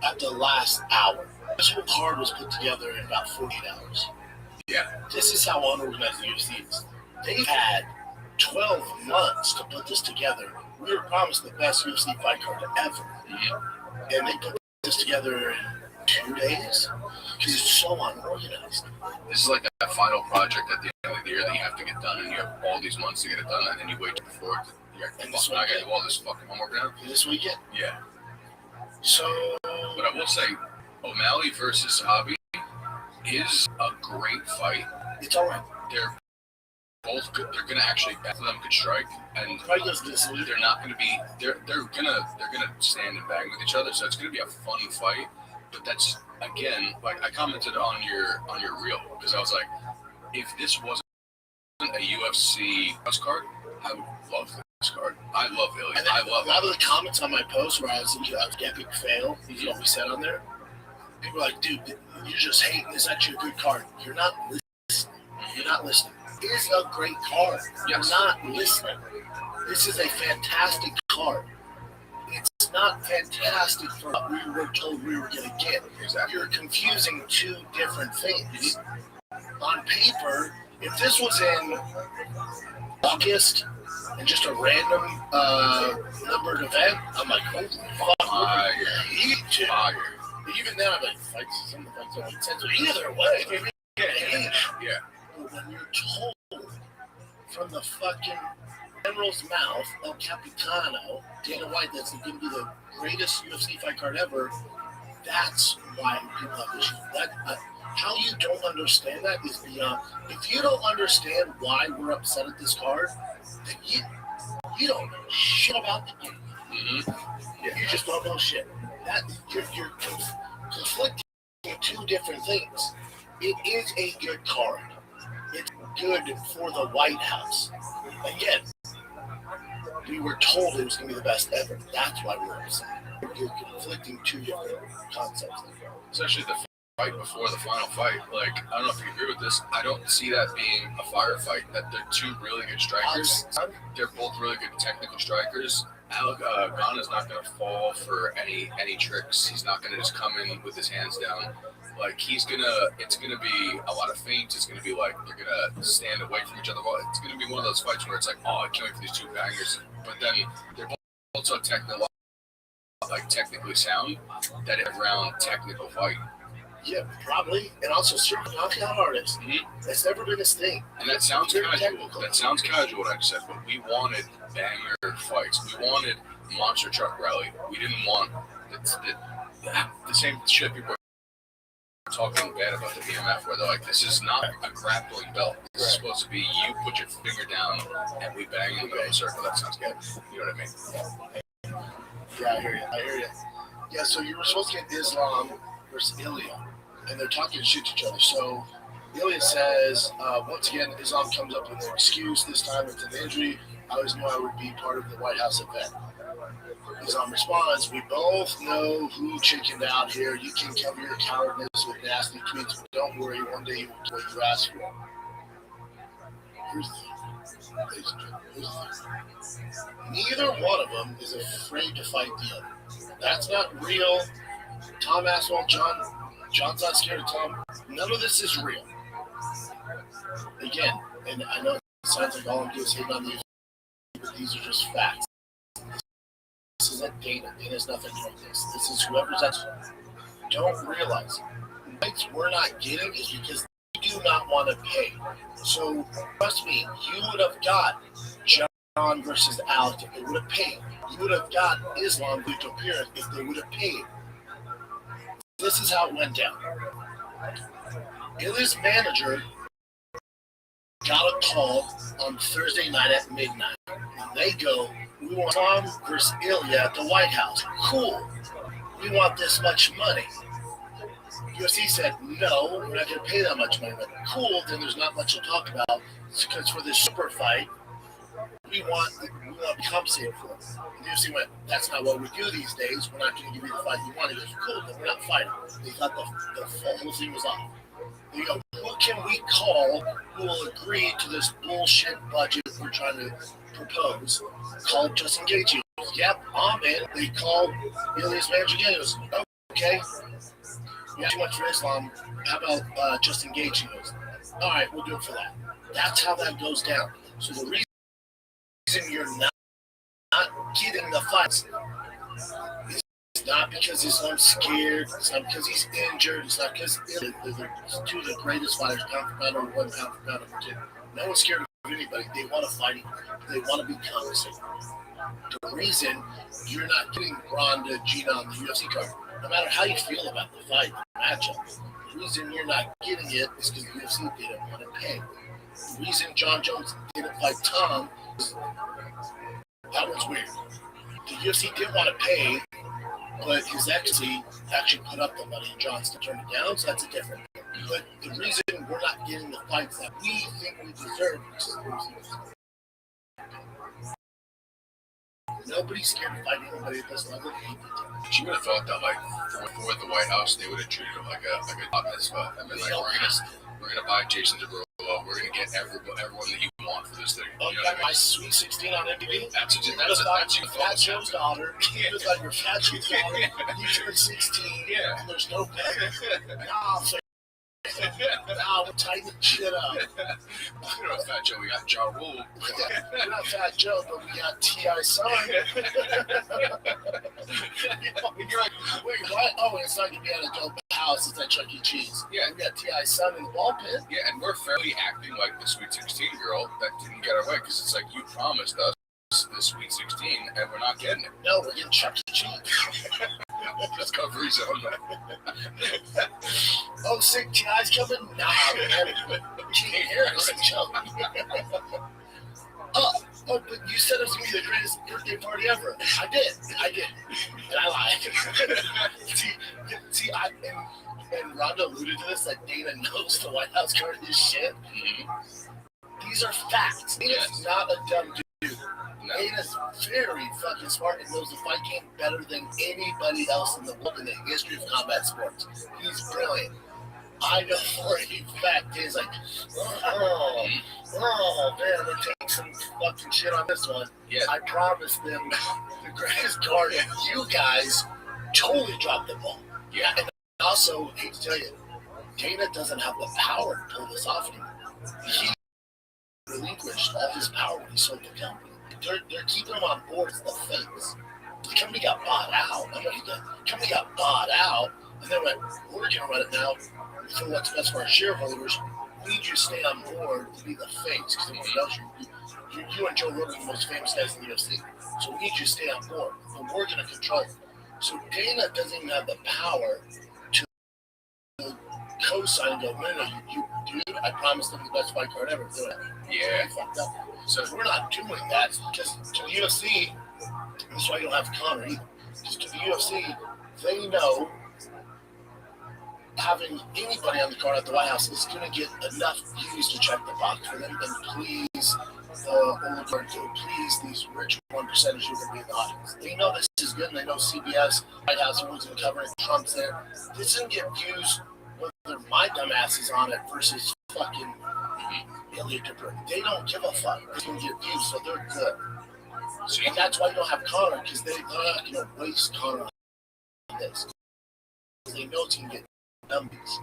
At the last hour, this whole card was put together in about 48 hours. Yeah. This is how unorganized the UFC is. They've had 12 months to put this together. We were promised the best UFC fight card ever. Mm-hmm. And they put this together in 2 days because it's so unorganized. This is like that final project at the end of the year that you have to get done, and you have all these months to get it done, and then you wait before I got to do all this fucking homework now. This weekend? Yeah. So, but I will say, O'Malley versus Sahabi is a great fight. It's all right. They're both good. They're gonna actually, both of them could strike, and they're not gonna be. They're gonna stand and bang with each other. So it's gonna be a funny fight. But that's again, like I commented on your reel because I was like, if this wasn't a UFC press card, I would love this card. I love Ilya. And a lot of the comments on my post where I was epic fail, is what we said on there. People were like, dude, you're just hating. It's actually a good card. You're not listening. You're not listening. It is a great card. Yes. You're not listening. This is a fantastic card. It's not fantastic for what we were told we were going to get. Exactly. You're confusing two different things. On paper, if this was in August and just a random numbered event, I'm like, holy fuck, even then, I'm like, some of the fights don't make sense. But either way, yeah. But when you're told from the fucking General's mouth, El Capitano, Dana White, that's going to be the greatest UFC fight card ever, that's why people have issues. How you don't understand that is beyond. If you don't understand why we're upset at this card, then you don't know shit about the game. Mm-hmm. Yeah. You just don't know shit. You're conflicting two different things. It is a good card. It's good for the White House. Again, we were told it was going to be the best ever. That's why we're upset. You're conflicting two different concepts. Especially the fight before the final fight. Like, I don't know if you agree with this. I don't see that being a firefight. That they're two really good strikers. They're both really good technical strikers. Ghana's not going to fall for any tricks. He's not going to just come in with his hands down. Like, it's going to be a lot of feints. It's going to be like they're going to stand away from each other. It's going to be one of those fights where it's like, oh, I can't wait for these two bangers. But then they're both so technically sound that it's a round technical fight. Yeah, probably. And also, certain knockout artists. Mm-hmm. That's never been his thing. And that sounds casual. That sounds casual, what I said, but we wanted banger fights. We wanted monster truck rally. We didn't want the same shit people are talking bad about the BMF, where they're like, this is not a grappling belt. This is supposed to be you put your finger down and we bang in the middle of the circle. That sounds good. You know what I mean? Yeah, I hear you. Yeah, so you were supposed to get Islam versus Ilya. And they're talking shit to each other. So Ilya says, once again, Islam comes up with an excuse. This time it's an injury. I always knew I would be part of the White House event. Islam responds, we both know who chickened out here. You can cover your cowardness with nasty tweets, but don't worry, one day you will get what you asked for. Here's the thing, ladies and gentlemen. Neither one of them is afraid to fight the other. That's not real. Tom Aswell, John's not scared of Tom. None of this is real. Again, and I know it sounds like all I'm doing is hating on the UFC, but these are just facts. This isn't Dana. Dana's nothing to do with this. This is whoever's at. Don't realize the fights we're not getting is because they do not want to pay. So trust me, you would have got John versus Alec if they would have paid. You would have got Islam Victor Pierre if they would have paid. This is how it went down. Ilya's manager got a call on Thursday night at midnight. And they go, we want Tom versus Ilya at the White House. Cool. We want this much money. UFC said, no, we're not going to pay that much money. But cool, then there's not much to talk about. Because for this super fight, we want to be compensated for it. And the UFC went, that's not what we do these days. We're not going to give you the fight you want. He goes, cool, then we're not fighting. They thought the whole thing was off. They go, who can we call who will agree to this bullshit budget we're trying to propose? Call Justin Gaethje. Yep, I'm in. They call Elias Mangianos. Okay. You have too much for Islam. How about Justin Gaethje? All right, we'll do it for that. That's how that goes down. So the reason you're not getting the fights is not because Islam's scared. It's not because he's injured. It's not because they're two of the greatest fighters, pound for pound, number one, pound for pound, number two. No one's scared of anybody. They want to fight. They want to be compensated. The reason you're not getting Ronda, Gina on the UFC card, no matter how you feel about the fight, the matchup, the reason you're not getting it is because the UFC didn't want to pay. The reason John Jones didn't fight Tom is that was weird. The UFC didn't want to pay, but his ex-team actually put up the money and John still turned it down, so that's a different thing. But the reason we're not getting the fights that we think we deserve is the UFC. Nobody's scared to fight anybody at this level. You would have thought that, like, for the White House, they would have treated him like a top mitzvah. I mean, like, we're gonna buy Jason Derulo. We're gonna get everyone that you want for this thing. Oh, you got my Sweet 16 on MTV? That's your Fat Joe's daughter. He was like your Fat Joe's daughter. You turned 16. Yeah. And there's no pay. Nah, we're tightening shit up. You know, Fat Joe, we got Ja Rule. We're not Fat Joe, but we got T.I. Son. You're like, wait, what? Oh, it's not going to be at a dope house. It's at Chuck E. Cheese. Yeah. We got T.I. Son in the ball pit. Yeah, and we're fairly acting like the Sweet 16 girl that didn't get our way because it's like you promised us the Sweet 16 and we're not getting it. No, we're getting Chuck E. Cheese. Discovery Zone. Oh, sick T.I.'s coming? Nah, man. Gene Harris and Chuck. Oh, but you said it was going to be the greatest birthday party ever. I did. And I lied. see, and Ronda alluded to this, that Dana knows the White House card is shit. Mm-hmm. These are facts. Dana's not a dumb dude. No. Dana's very fucking smart and knows the fight game better than anybody else in the world in the history of combat sports. He's brilliant. I know for a fact Dana's like, oh man, they're taking some fucking shit on this one. Yeah. I promised them the greatest card, and you guys totally dropped the ball. Yeah. And also, I hate to tell you, Dana doesn't have the power to pull this off anymore. He relinquished all his power when he sold the company. They're keeping him on board as the face. The company got bought out. I know the company got bought out, and they went, we're going to run it now. For what's best for our shareholders, we need you to stay on board to be the face, because everyone knows you and Joe Rogan are the most famous guys in the UFC. So we need you to stay on board, but we're going to control it. So Dana doesn't even have the power to co-sign and go, no, you dude, I promised them the best fight card ever. Yeah, fucked up. So if we're not doing that, because to the UFC, that's why you don't have Conor either. Because to the UFC, they know having anybody on the card at the White House is going to get enough views to check the box for them and please the oligarch, to please these rich 1% who are going to be in the audience. They know this is good, and they know CBS, White House, everyone's going to cover it, Trump's there. This doesn't get views whether my dumb ass is on it versus fucking Ilya Debrin. They don't give a fuck. They're going to get views, so they're good. So that's why you don't have Conor, because they're not going to waste Conor on this. They know it's going to get numbers.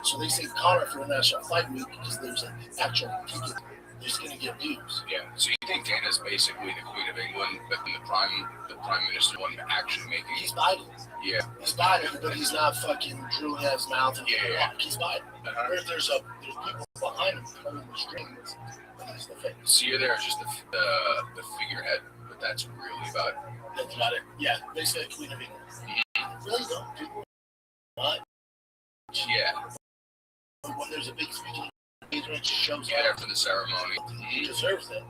So they say Conor for National Fight Week because there's an actual ticket. They're just going to get views. Yeah. So you think Dana's basically the Queen of England, but the Prime Minister one actually making? He's Biden. Yeah. He's Biden, but he's not fucking drooling at his mouth and walk. He's Biden. Where there's people behind him pulling the strings, and he's the face. So you're there as just the figurehead, but that's really about it. That's about it. Yeah. Basically the Queen of England. Mm-hmm. Really don't do much. Yeah. But when there's a big speaking engagement, shows there for the ceremony. He deserves it.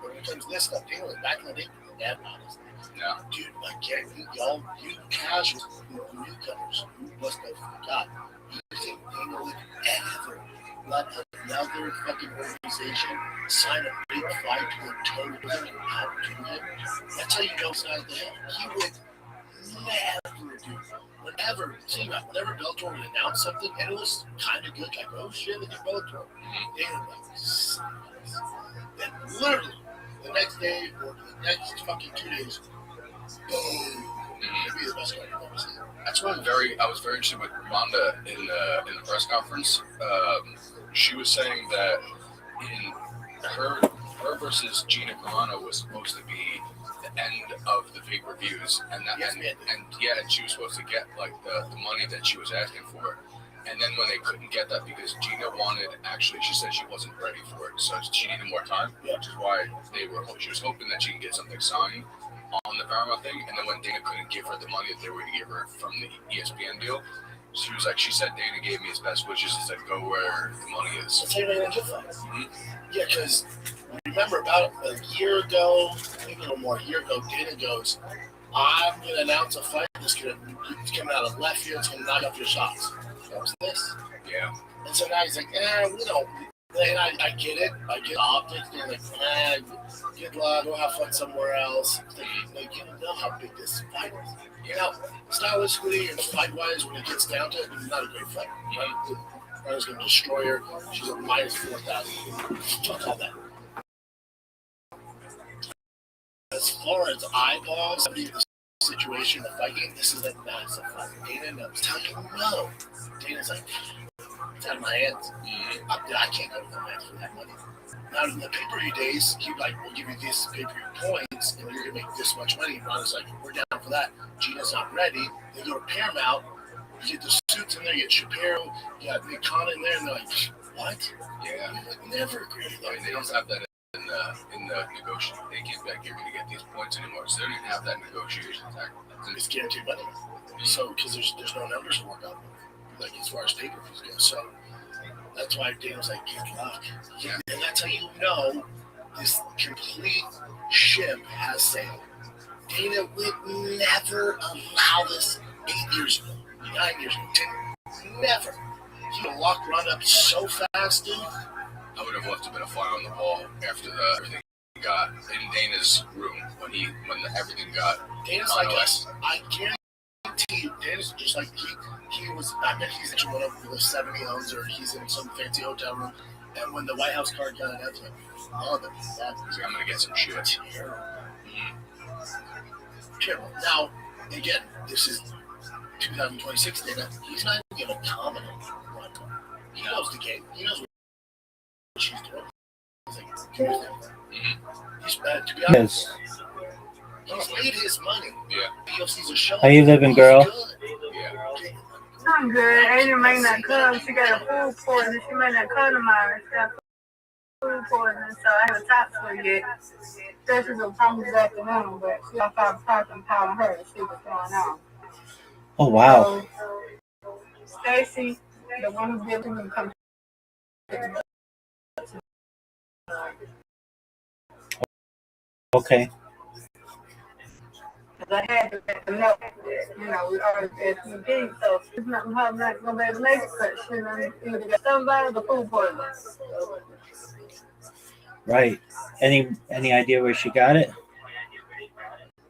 But when it comes to this stuff, Dana, back in the day, that honestly. Yeah. Dude, again, you casuals, newcomers, who must have forgotten. You think Dana would ever let another fucking organization sign a big fight to go toe-to-toe and outdo him? That's how you know it's not there. He would never do that. whenever Bellator would announce something, and it was kind of good, like, oh shit, look at Bellator. Dana was like, then literally the next day or the next fucking 2 days, boom, it'd be the best card I've ever seen. That's why I was very interested with Ronda in the press conference. She was saying that in her versus Gina Carano was supposed to be the end of the pay-per-views, and she was supposed to get like the money that she was asking for. And then when they couldn't get that because Gina she said she wasn't ready for it, so she needed more time, which is why she was hoping that she could get something signed on the Paramount thing. And then when Dana couldn't give her the money that they were going to give her from the ESPN deal, she said Dana gave me his best wishes and said go where the money is. That's how you're going to get that. Yeah, because remember about a year ago, maybe a little more, Dana goes, I'm going to announce a fight that's coming out of left field, it's going to knock up your shots. That was this. Yeah. And so now he's like, we don't. And I get it. I get the optics. They're like, good luck. Go have fun somewhere else. Like, you don't know how big this fight is. You know, stylistically and fight-wise, when it gets down to it, it's not a great fight. Right? Ronda's going to destroy her. She's a minus 4,000. Fuck all that. As far as eyeballs, the situation, the fight game, this is a massive fight. Dana knows. How can you know? Dana's like, it's out of my hands. I can't go to the match for that money. Now, in the pay-per-view days, he'd like, we'll give you this pay-per-view points, and you're going to make this much money. And Ronda's like, we're down for that. Gina's not ready. They go to Paramount. You get the suits in there. You get Shapiro. You got Nick Khan in there. And they're like, what? Yeah. You would never agree to that. I mean, they don't have that in the negotiation. They can't be like, you're going to get these points anymore. So they don't even have that negotiation tactic. It's guaranteed money. So, because there's no numbers to work out, like as far as pay-per-views go. So that's why Dana's like, good luck. Yeah. And that's how you know this complete ship has sailed. Dana would never allow this 8 years ago, 9 years ago, 10. Never. He would have locked Ronda up so fast, dude. I would have left a bit of fly on the wall after everything got in Dana's room when everything got. Dana's like us. I guarantee you, Dana's just like he was. I bet he's in one of the 70 homes or he's in some fancy hotel room. And when the White House card got announced, like, I'm gonna get some shit. Terrible. Now, again, this is 2026 Dana. He's not even gonna comment on Ronda. He knows the game. He knows what she's doing. He's like, he's bad. To be honest, he's made his money. Yeah. PLC's a show. How you living, girl? Yeah. I'm good. Aiden may not come. She got a food poisoning. She may not come tomorrow. She got food poisoning, so I haven't talked to her yet. Said she's gonna come this afternoon, but she got 5 o'clock and calling her to see what's going on. Oh wow. So, Stacy, the one who's giving me, come. Okay. I had to know, we are SVP, so it's not going to be able to make it, but either got somebody or the food poisoning. Right. Any idea where she got it?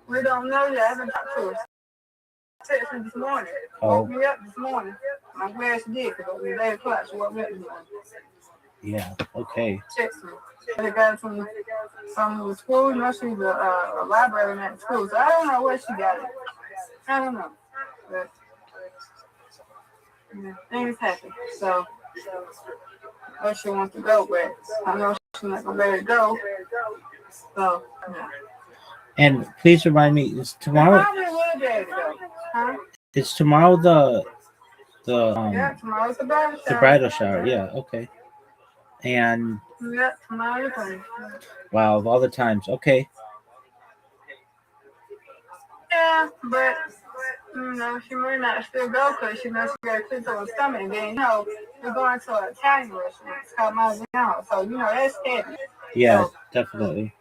We don't know yet. I haven't talked to her. I texted her this morning. Oh. Woke me up this morning. I'm glad she did, because it was 8 o'clock. She woke me up this morning. Yeah. Okay. Text me. They got it from the school. She's a librarian at the school, so I don't know where she got it. I don't know. But things happen. So where she wants to go, but I know she's not gonna let it go. So yeah. And please remind me, is tomorrow? Probably will be able to go. Huh? Is tomorrow the yeah, tomorrow's the bridal shower. The bridal shower, yeah, okay. And yeah, tomorrow's the wow, of all the times, okay. Yeah, but she might not still go because she knows she got a kids on the stomach. And then we're going to an Italian restaurant. It's called Maggiano. So that's heavy. Yeah, so, definitely.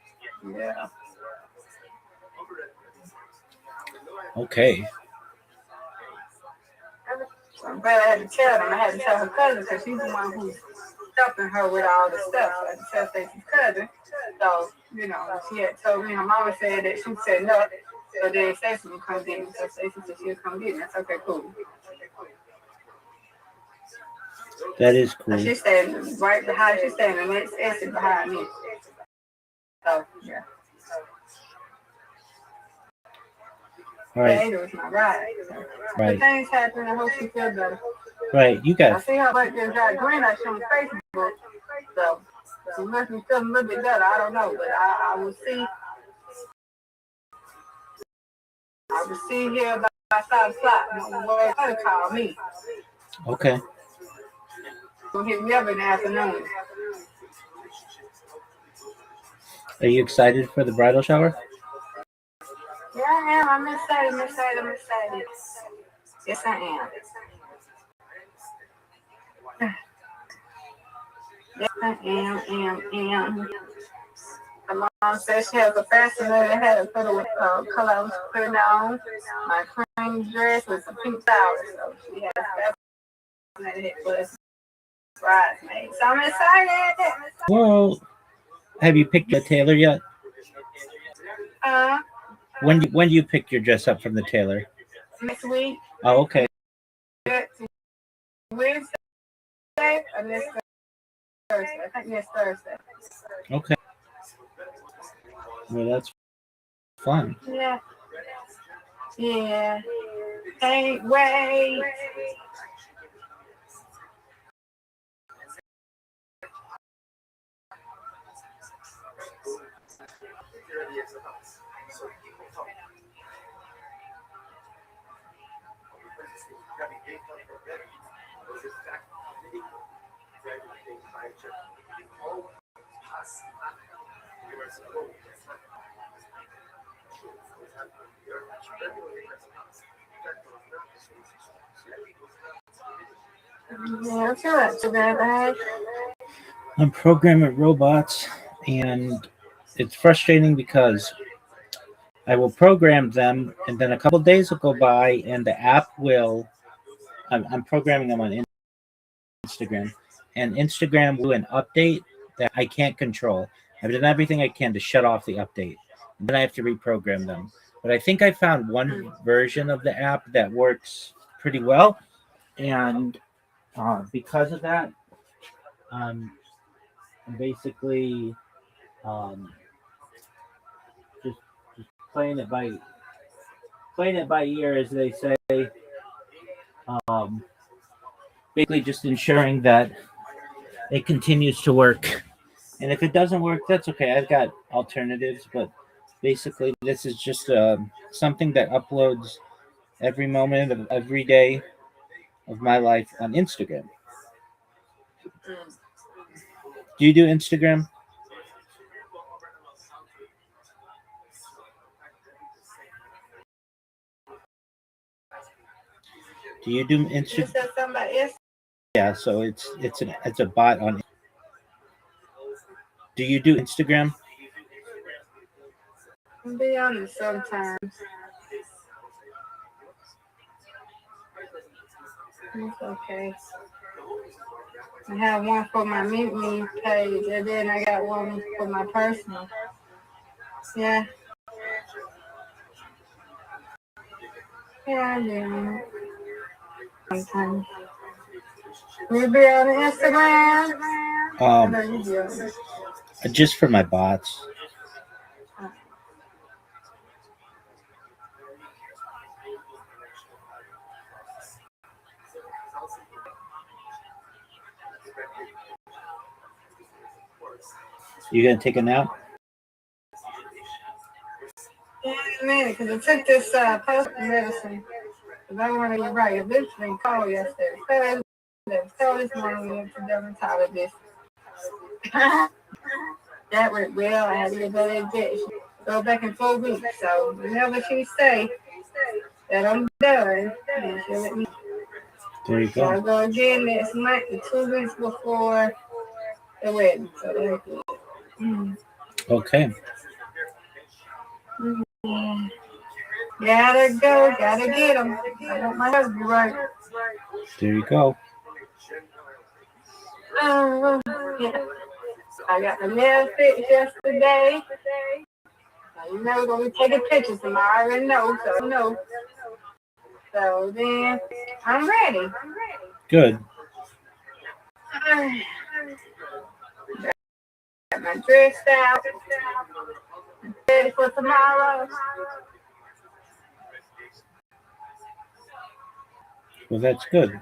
Yeah. Okay. So I'm glad I had to tell them. I had to tell her cousin because she's the one who's helping her with all the stuff. So I had to tell Stacey's cousin. So, she had told me, her mama said that she said no. So then Stacey will come get me. So Stacey said she'll come get me. That's okay, cool. That is cool. So she's standing right behind. She's standing the next exit behind me. So yeah. All right. It was my ride. So. Right. But things happen. I hope she feels better. Right. You I got. see her like this got green on Facebook. So she must be feeling a little bit better. I don't know, but I will see. I will see here about 5 o'clock. My boy gonna call me. Okay. Gonna hit me up in the afternoon. Are you excited for the bridal shower? Yeah, I am. I'm excited. I'm excited. Yes, I am. Yes, I am. My mom says she has a fascinator. I had to put a color I was putting on. My cream dress with some pink flowers. So she has a fascinator for us bridesmaids. So I'm excited. Well, have you picked your tailor yet? When do you pick your dress up from the tailor? Next week. Oh, okay. Wednesday or next Thursday. I think next Thursday. Okay. Well, that's fun. Yeah. Yeah. Can't wait. Yeah, what's your up to that, I'm programming robots, and it's frustrating because I will program them, and then a couple days will go by, and the app will. I'm programming them on Instagram, and Instagram will do an update that I can't control. I've done everything I can to shut off the update, and then I have to reprogram them. But I think I found one version of the app that works pretty well, and because of that, I'm basically just playing it by ear, as they say. Basically, just ensuring that it continues to work. And if it doesn't work, that's okay. I've got alternatives, but basically, this is just something that uploads every moment of every day of my life on Instagram. Do you do Instagram? Do you do Instagram? Yeah, so it's a bot on. Do you do Instagram? I'll be honest sometimes. It's okay. I have one for my Meet Me page, and then I got one for my personal. Yeah. Yeah, I do. Sometimes. You be on Instagram? I know you be on it. Just for my bots. You gonna take a nap? Yeah, in a minute, because I took this post medicine. Because I want to get right. This been cold yesterday. So this morning we went to dermatologist. That went well. I had to get that injection. Go back in 4 weeks. So whenever she say that I'm done, then she'll let me. There you So I'll go. go again next month, 2 weeks before the wedding. So that's good. Okay. Gotta go, gotta get them. I want my husband right. There you go. Yeah. I got the nail fixed yesterday. You know, we're gonna be taking pictures, and I already know. So then, I'm ready. Good. Got my dress out. Ready for tomorrow. Well, that's good.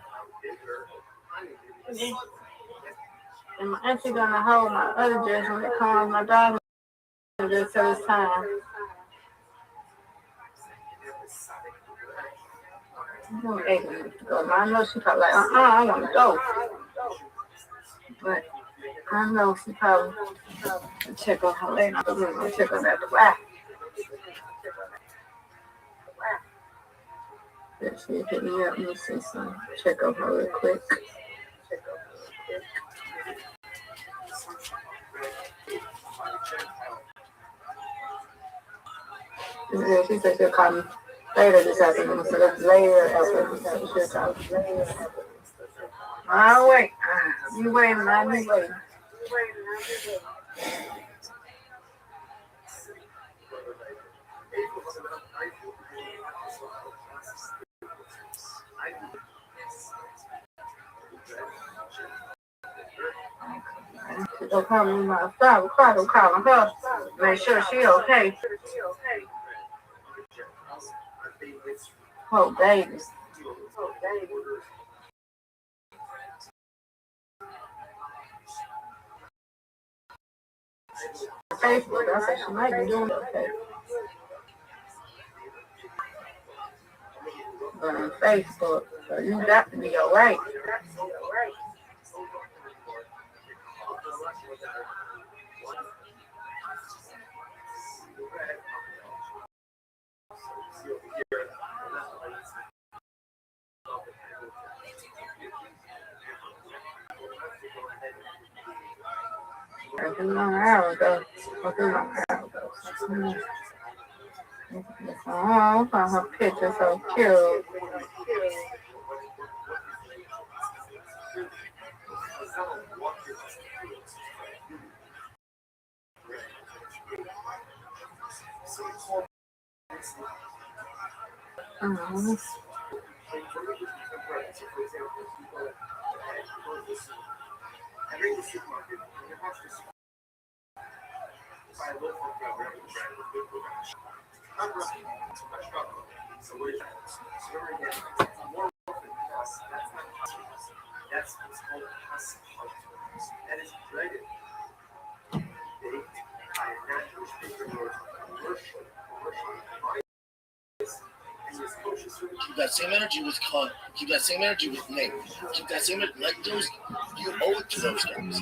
And my auntie gonna hold my other dress when it comes. My daughter dress till it's time. I know she probably like, I want to go. But I know she probably check on her later. I'm gonna check on that back. She hit me up. Let me see some. Check on her real quick. Yeah, she said she'll call me later this afternoon. So that's later after she'll call me. I'll wait. You waiting, I'll be waiting. She'll call me my father. Father calling her. Make sure she okay. Oh, baby. Facebook. I said she might be doing okay. But on Facebook, so you got to be alright. That's a long hour ago. Oh, her picture so cute. Keep that same energy with Con. Keep that same energy with Nate. Keep that same energy. Like those, you owe it to those guys.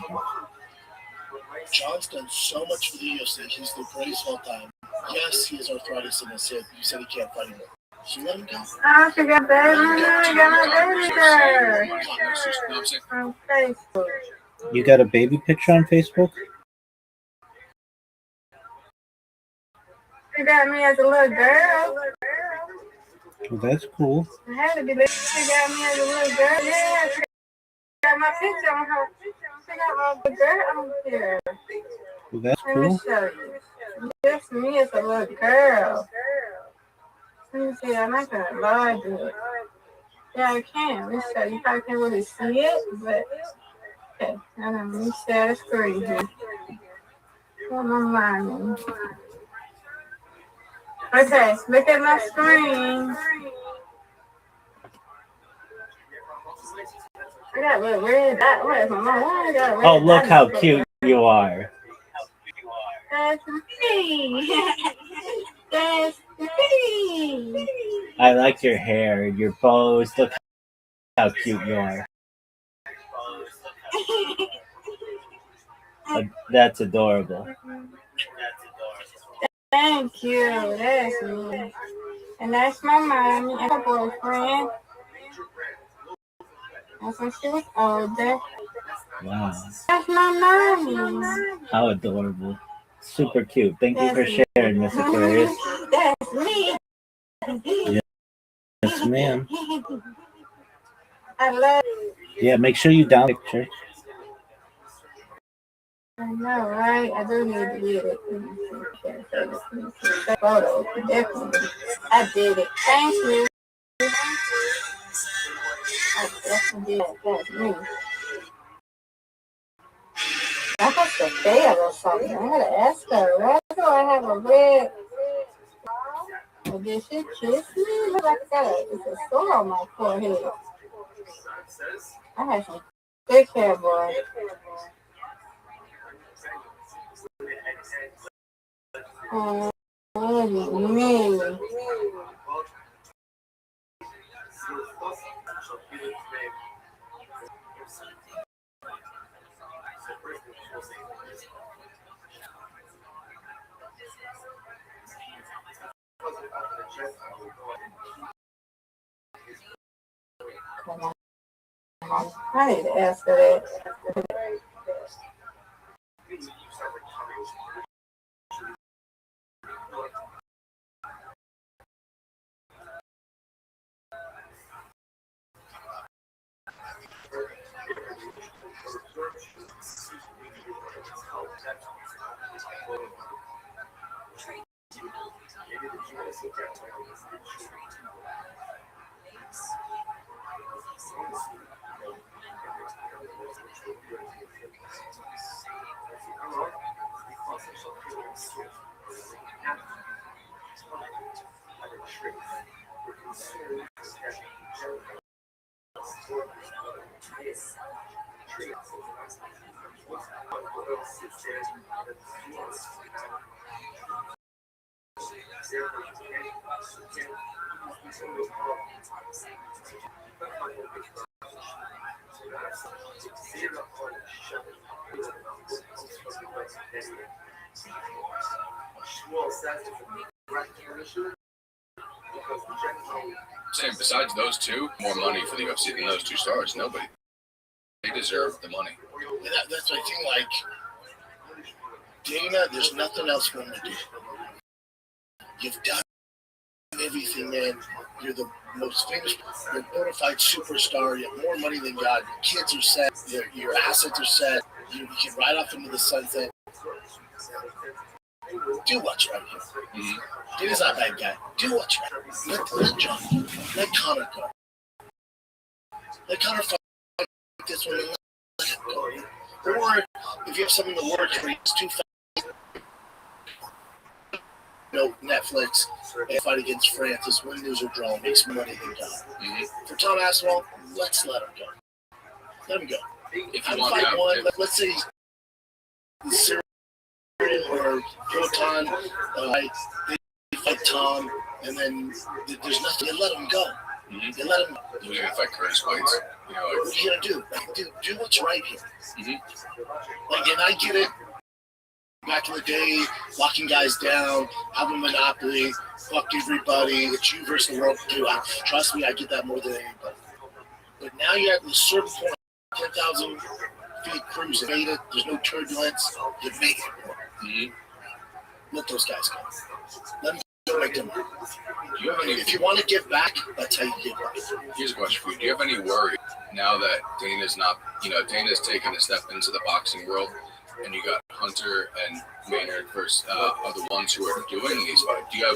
John's done so much for the UFC. He's the greatest of all time. Yes, he has arthritis in his hip. You said he can't fight anymore. So let him go. Oh, she got baby. I got my baby there. On Facebook. You got a baby picture on Facebook? She got me as a little girl. Well, that's cool. I had to be little. She got me as a little girl. Yeah, she got my picture on her. She got my little girl on here. Well, that's Let me cool. show you. That's me as a little girl. Let me see. I'm not going to lie to it. Yeah, I can. Let me show you. You probably can't really see it, but okay. Let me share the screen here. What am I lining? Okay, look at my screen. I got a little red dot. Where's my mom? I got a red Oh, look dot. how cute you are. That's me. That's me. I like your hair, your bows. Look how cute you are. That's adorable. Thank you. That's me. And that's my mommy and her boyfriend. That's when she was older. Wow. That's my mommy. How adorable. Super cute. Thank you for sharing, Miss Aquarius. That's me. Yes, ma'am. I love Yeah, make sure you download the picture. I know, right? I do need to get it. Let me see. Can't show this. Let me see. Photos. Definitely. I did it. Thank you. I definitely did it. That's me. I have to fail or something. I gotta ask her. Why do I have a red? Or did she kiss me? Look like it's a sore on my forehead. I had some thick hair, boy. Oh, me. Come on. I need to ask her that. Saying besides those two, more money for the UFC than those two stars. Nobody. They deserve the money. And that's my thing. Like Dana, there's nothing else for him to do. You've done everything, man. You're the most famous, you're a bona fide superstar. You have more money than God. Your kids are set. Your assets are set. You can ride off into the sunset. Do what's right here. Mm-hmm. Dana's not a bad guy. Do what's right. Let John, let Connor go. Let Connor fight this one and let him go. Or if you have something to work for, it's too fast. Netflix and fight against France is win, lose, or draw. Makes more money than God. Mm-hmm. For Tom Aspinall, let's let him go. Let him go. If you want fight one, let's say Cyril or Proton, they fight Tom, and then there's nothing. They let him go. Mm-hmm. They let him. Who's gonna fight Curtis Whites? You know, what are you gonna do? Like, do what's right here. Mm-hmm. Like, and I get it. Back in the day, locking guys down, having a monopoly, fuck everybody, it's you versus the world. Dude, trust me, I get that more than anybody. But now you're at a certain point, 10,000 feet cruise, made it, there's no turbulence, you made it. Mm-hmm. Let those guys go. Let them go make them. If you want to give back, that's how you give back. Here's a question for you. Do you have any worry now that Dana's not, Dana's taken a step into the boxing world? And you got Hunter and Maynard versus are the ones who are doing these fights. Do you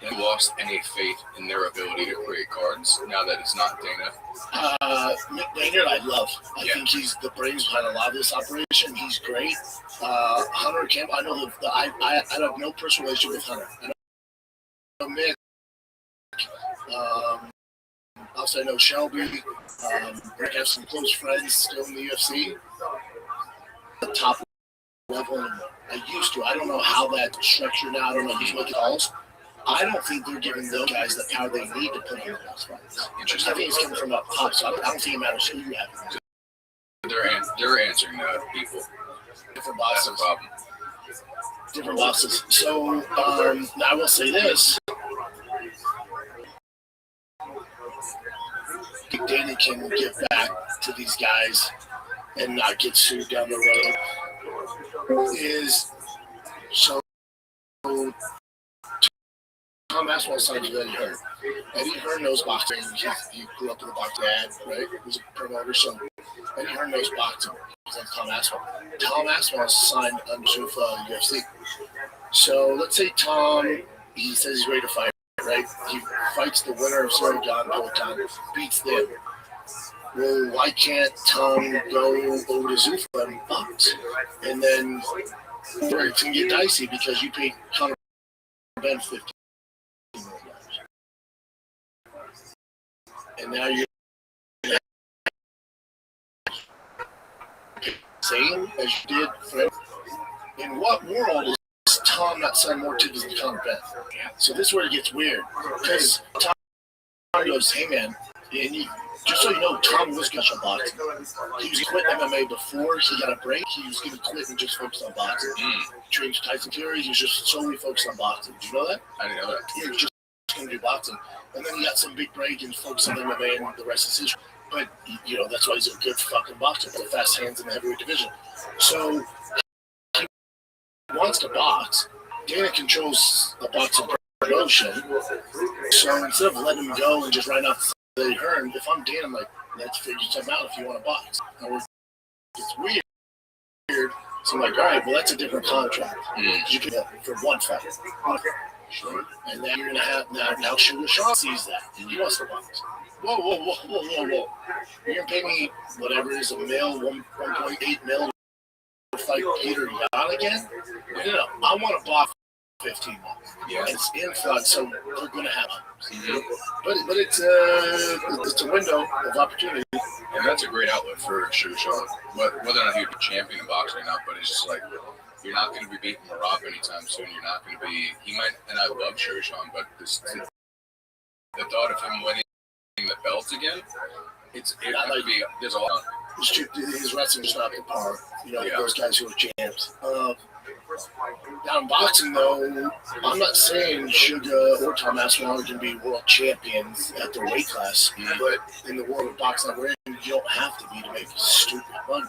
have lost any faith in their ability to create cards now that it's not Dana? Maynard, I love. I think he's the brains behind a lot of this operation. He's great. Hunter Campbell, I know I have no personal relationship with Hunter. I know Mick. Also, I know Shelby. I have some close friends still in the UFC. The top level I used to. I don't know how that's structured now. I don't know who's making calls. I don't think they're giving those guys the power they need to put on those fights. I think it's coming from up top, so I don't think it matters who you have. They're answering people. Different bosses. That's a problem. Different bosses. So I will say this. Dana can give back to these guys and not get sued down the road. Is so Tom Aspinall's son is Eddie Hearn. Eddie Hearn knows boxing. He grew up with a boxing dad, right? He was a promoter, so Eddie Hearn knows boxing. He's like Tom Aspinall. Tom Aspinall is signed under UFC. So let's say Tom, he says he's ready to fight, right? He fights the winner of Sorgan Peloton, beats them. Well, why can't Tom go over to Zuffa and box? And then it's going to get dicey because you paid Conor Ben $15 million. And now you're same as you did for him. In what world is Tom not selling more tickets than Conor Ben? So this is where it gets weird. Because Tom goes, hey man, and just so you know, Tom was going to boxing. He was quit MMA before he got a break. He was going to quit and just focus on boxing. Trained Tyson Fury, he was just solely focused on boxing. Did you know that? I didn't know that. He was just going to do boxing. And then he got some big break and focused on MMA and the rest is history. But, you know, that's why he's a good fucking boxer. Got fast hands in the heavyweight division. So, he wants to box. Dana controls the boxing promotion. So, instead of letting him go and just right off Eddie Hearn, if I'm Dan, I'm like, let's figure something out if you want to box. It's weird. So I'm like, all right, well, that's a different contract. You can for one fight. Sure. And then you're going to have, now Sugar Sean sees that. And he wants to box. Whoa. You're going to pay me whatever it is, $1.8 million to fight Peter Yan again? No, I want to box 15 months. Yeah. It's influx, so we're going to have it. But it's a window of opportunity. And that's a great outlet for Sugar Sean. Whether or not he'd be champion in boxing or not, but it's just like, you're not going to be beating Marab anytime soon. You're not going to be, he might, and I love Sugar Sean, but the thought of him winning the belt again, it might be, there's a lot. His wrestling is not the par. You know, those guys who are champs. Down boxing, though, I'm not saying Sugar or Tom Aspinall can be world champions at their weight class, but in the world of boxing we're in, you don't have to be to make stupid money.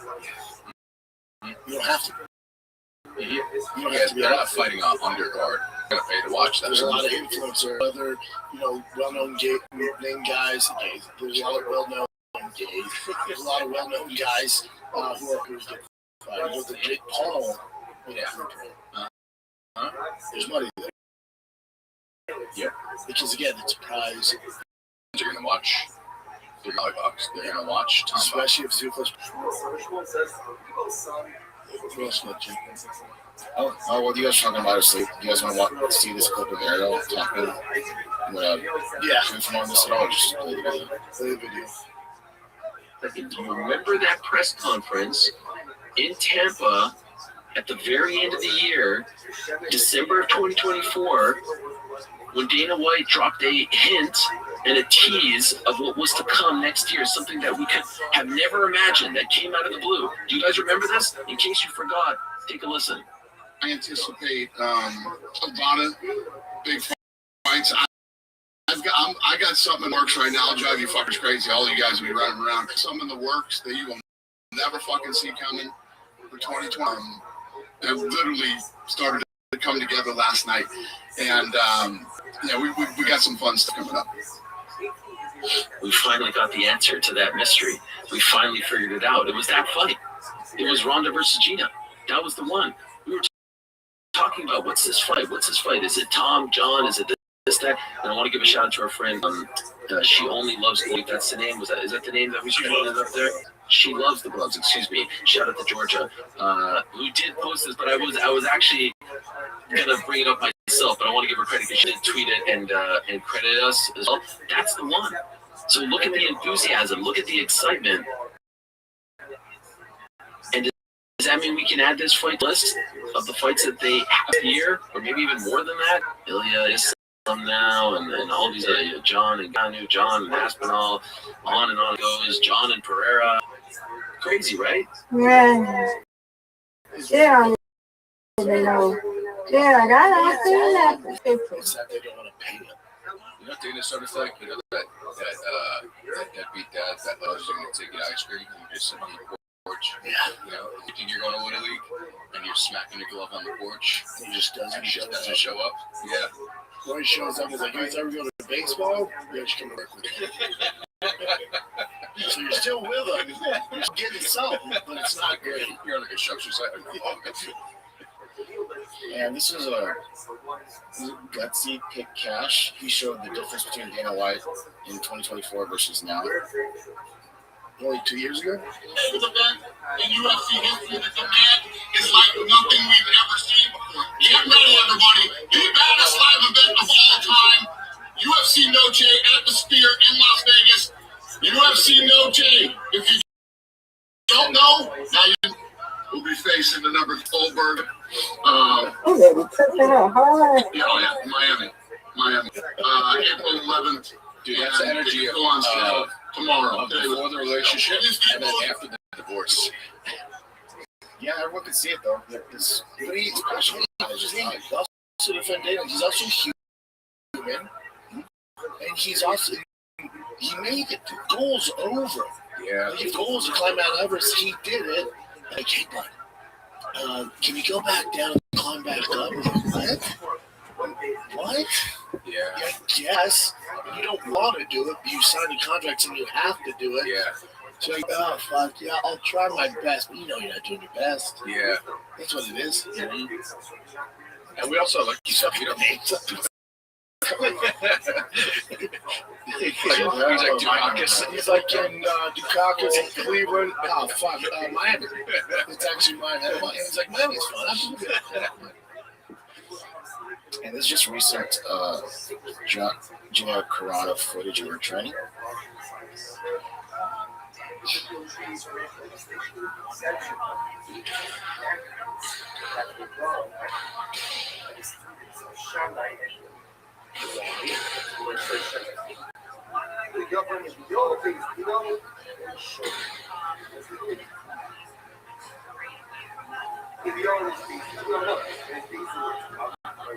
You don't have to. You don't have to be. They're not fighting on undercard. You're going to pay to watch that. There's a lot of influencer, other, well-known name guys. There's a lot of well-known gays. There's a lot of well-known guys who are fighting. The Jake Paul. There's money there. Yep. Because again, it's a prize. They're going to watch. They're going to watch. Especially if Zuffa's. Oh, what are you guys talking about asleep? Do you guys want to see this clip of Ariel talking? Yeah. From on this at all? Just play the video. Do you remember that press conference in Tampa at the very end of the year, December of 2024, when Dana White dropped a hint and a tease of what was to come next year, something that we could have never imagined that came out of the blue? Do you guys remember this? In case you forgot, take a listen. I anticipate a lot of big fights. I got something in the works right now. I'll drive you fuckers crazy. All you guys will be running around. Something in the works that you will never fucking see coming for 2020. That literally started coming together last night. And, we got some fun stuff coming up. We finally got the answer to that mystery. We finally figured it out. It was that fight. It was Ronda versus Gina. That was the one. We were talking about, what's this fight? Is it Tom, John? Is it this, that? And I want to give a shout out to our friend. She Only Loves Gloves. That's the name. Is that the name that we should put up there? She Loves the Gloves. Excuse me. Shout out to Georgia, who did post this. But I was actually gonna bring it up myself, but I want to give her credit because she did tweet it and credit us as well. That's the one. So look at the enthusiasm. Look at the excitement. And does that mean we can add this fight list of the fights that they have here, or maybe even more than that? Ilya is some now, and all these John and Ganu, John and Aspinall, on it goes. John and Pereira. Crazy, right? Yeah. Yeah. They know. Yeah, I see that. It's that they don't want to pay them. You know, Dana started to think, that beat that loves you going to take you ice cream and you're just sitting on the porch. Yeah. You think you're going to Little League and you're smacking your glove on the porch. He just doesn't show up. Yeah. Roy shows up and is like, you guys ever go to baseball? Yeah, she can work with you. So you're still with him. You're getting something, but it's not great. You're on the construction site. And this is a gutsy pick cash. He showed the difference between Dana White in 2024 versus now. Only 2 years ago. This event in UFC history, this event is like nothing we've ever seen before. Get ready, everybody. The baddest live event of all time. UFC No J at the Sphere in Las Vegas. UFC No J. If you don't know, now you will be facing the number Goldberg. Miami. April 11th. Dude, that's the energy of tomorrow. Before the relationship and then after the divorce. Yeah, everyone can see it though. But he, especially, he also defend Dana. He's also human, and he's also he made it. The goal's over. Yeah. His goal was to climb Mount Everest. He did it. Like, hey, bud, can you go back down and climb back up? What? Yeah. Yes. You don't want to do it, but you signed a contract and you have to do it. Yeah. So like, oh fuck, yeah, I'll try my best, but you know you're not doing your best. Yeah. That's what it is. Mm-hmm. And we also, like you said, we don't need He's like in Dukakis in Cleveland. Oh fuck, Miami. It's actually Miami. He's like, Miami's fun. And this is just recent Gino Carano footage of her training.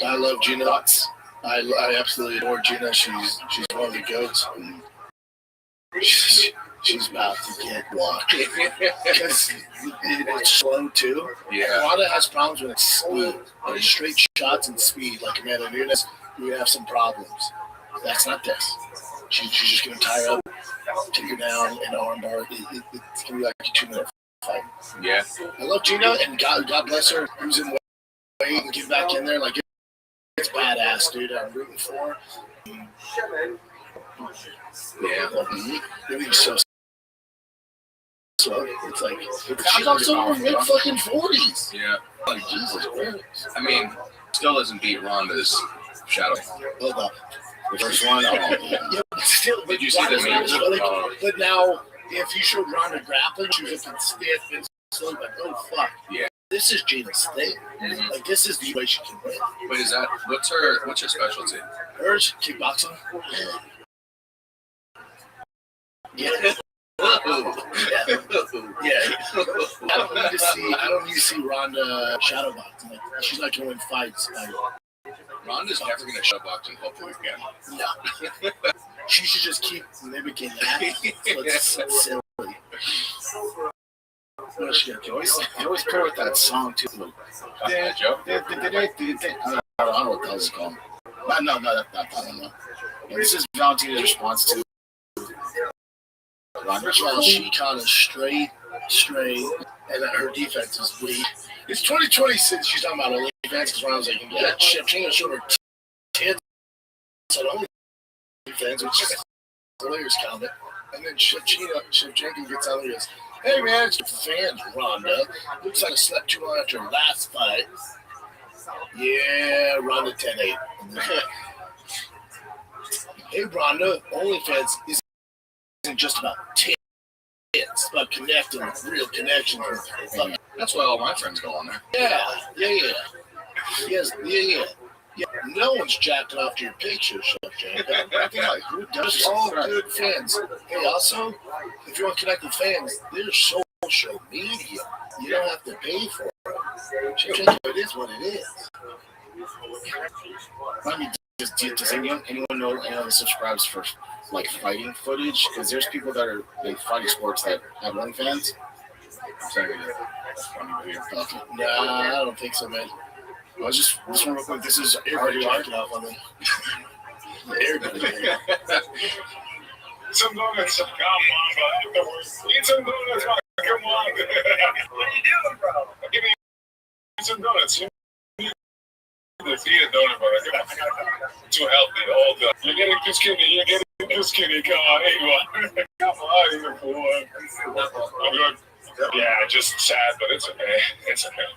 I love Gina. I absolutely adore Gina. She's one of the goats. She's about to get walked because it's slow too. Yeah. Wanda has problems with speed, like straight shots and speed. Like Amanda Nunes, we would have some problems. That's not this. She's just gonna tie her up, take her down, and armbar. It's gonna be like a 2-minute fight. Yeah. I love Gina, and God bless her. Who's in weight and get back in there. Like it's badass, dude. I'm rooting for her. Yeah. Everything's so. It's like she's also in her mid fucking 40s. Yeah. Like Jesus Christ. I mean, still doesn't beat Ronda's shadow. Hold up. The first one. Yeah, still. Did you see the memes? But now, if you showed Ronda grappling, she was looking stiff and slow. Like, oh fuck. Yeah. This is Gina's thing. Mm-hmm. Like this is the way she can win. Wait, is that what's her specialty? Hers kickboxing. Yeah. Yeah. I don't need to see Ronda shadowboxing. Like, she's not going to win fights. Ronda's never going to shadowbox and hopefully again. No. She should just keep mimicking that. So it's silly. They always put her with that song too. Joe? I don't know what the hell it's called. No, not that one. No. And this is Valentina's response to Ronda. She caught a straight, and her defense is weak. It's 2026. She's talking about OnlyFans because when I was like, yeah, shit, she ain't showing her tits on OnlyFans, which is players comment. And then Shevchenko gets out and goes, hey man, it's fans, Ronda. Looks like I slept too long after her last fight. Yeah, Ronda 10-8. Hey Ronda, OnlyFans isn't just about tits. It's about connecting with real connections. That's why all my friends go on there. Yeah. Yes, yeah. No one's jacking off to your pictures, Shevchenko. Who does? All good fans. Hey, also, if you want to connect with fans, there's social media. You don't have to pay for it. Shevchenko, it is what it is. I mean, does anyone know anyone that subscribes for like fighting footage? Because there's people that are in fighting sports that have OnlyFans. Nah, I don't think so, man. I was just this one real quick. This is already rocking off on the air. some donuts. Come on, bro. Eat some donuts, bro. Come on. What are you doing, bro? Give me some donuts. You need to eat a donut, bro. Come on. Too healthy all day. You're getting too skinny. You're getting too skinny. Come on, eat one. Come on, eat a full one. I'm good. Yeah, just sad, but it's okay. It's okay.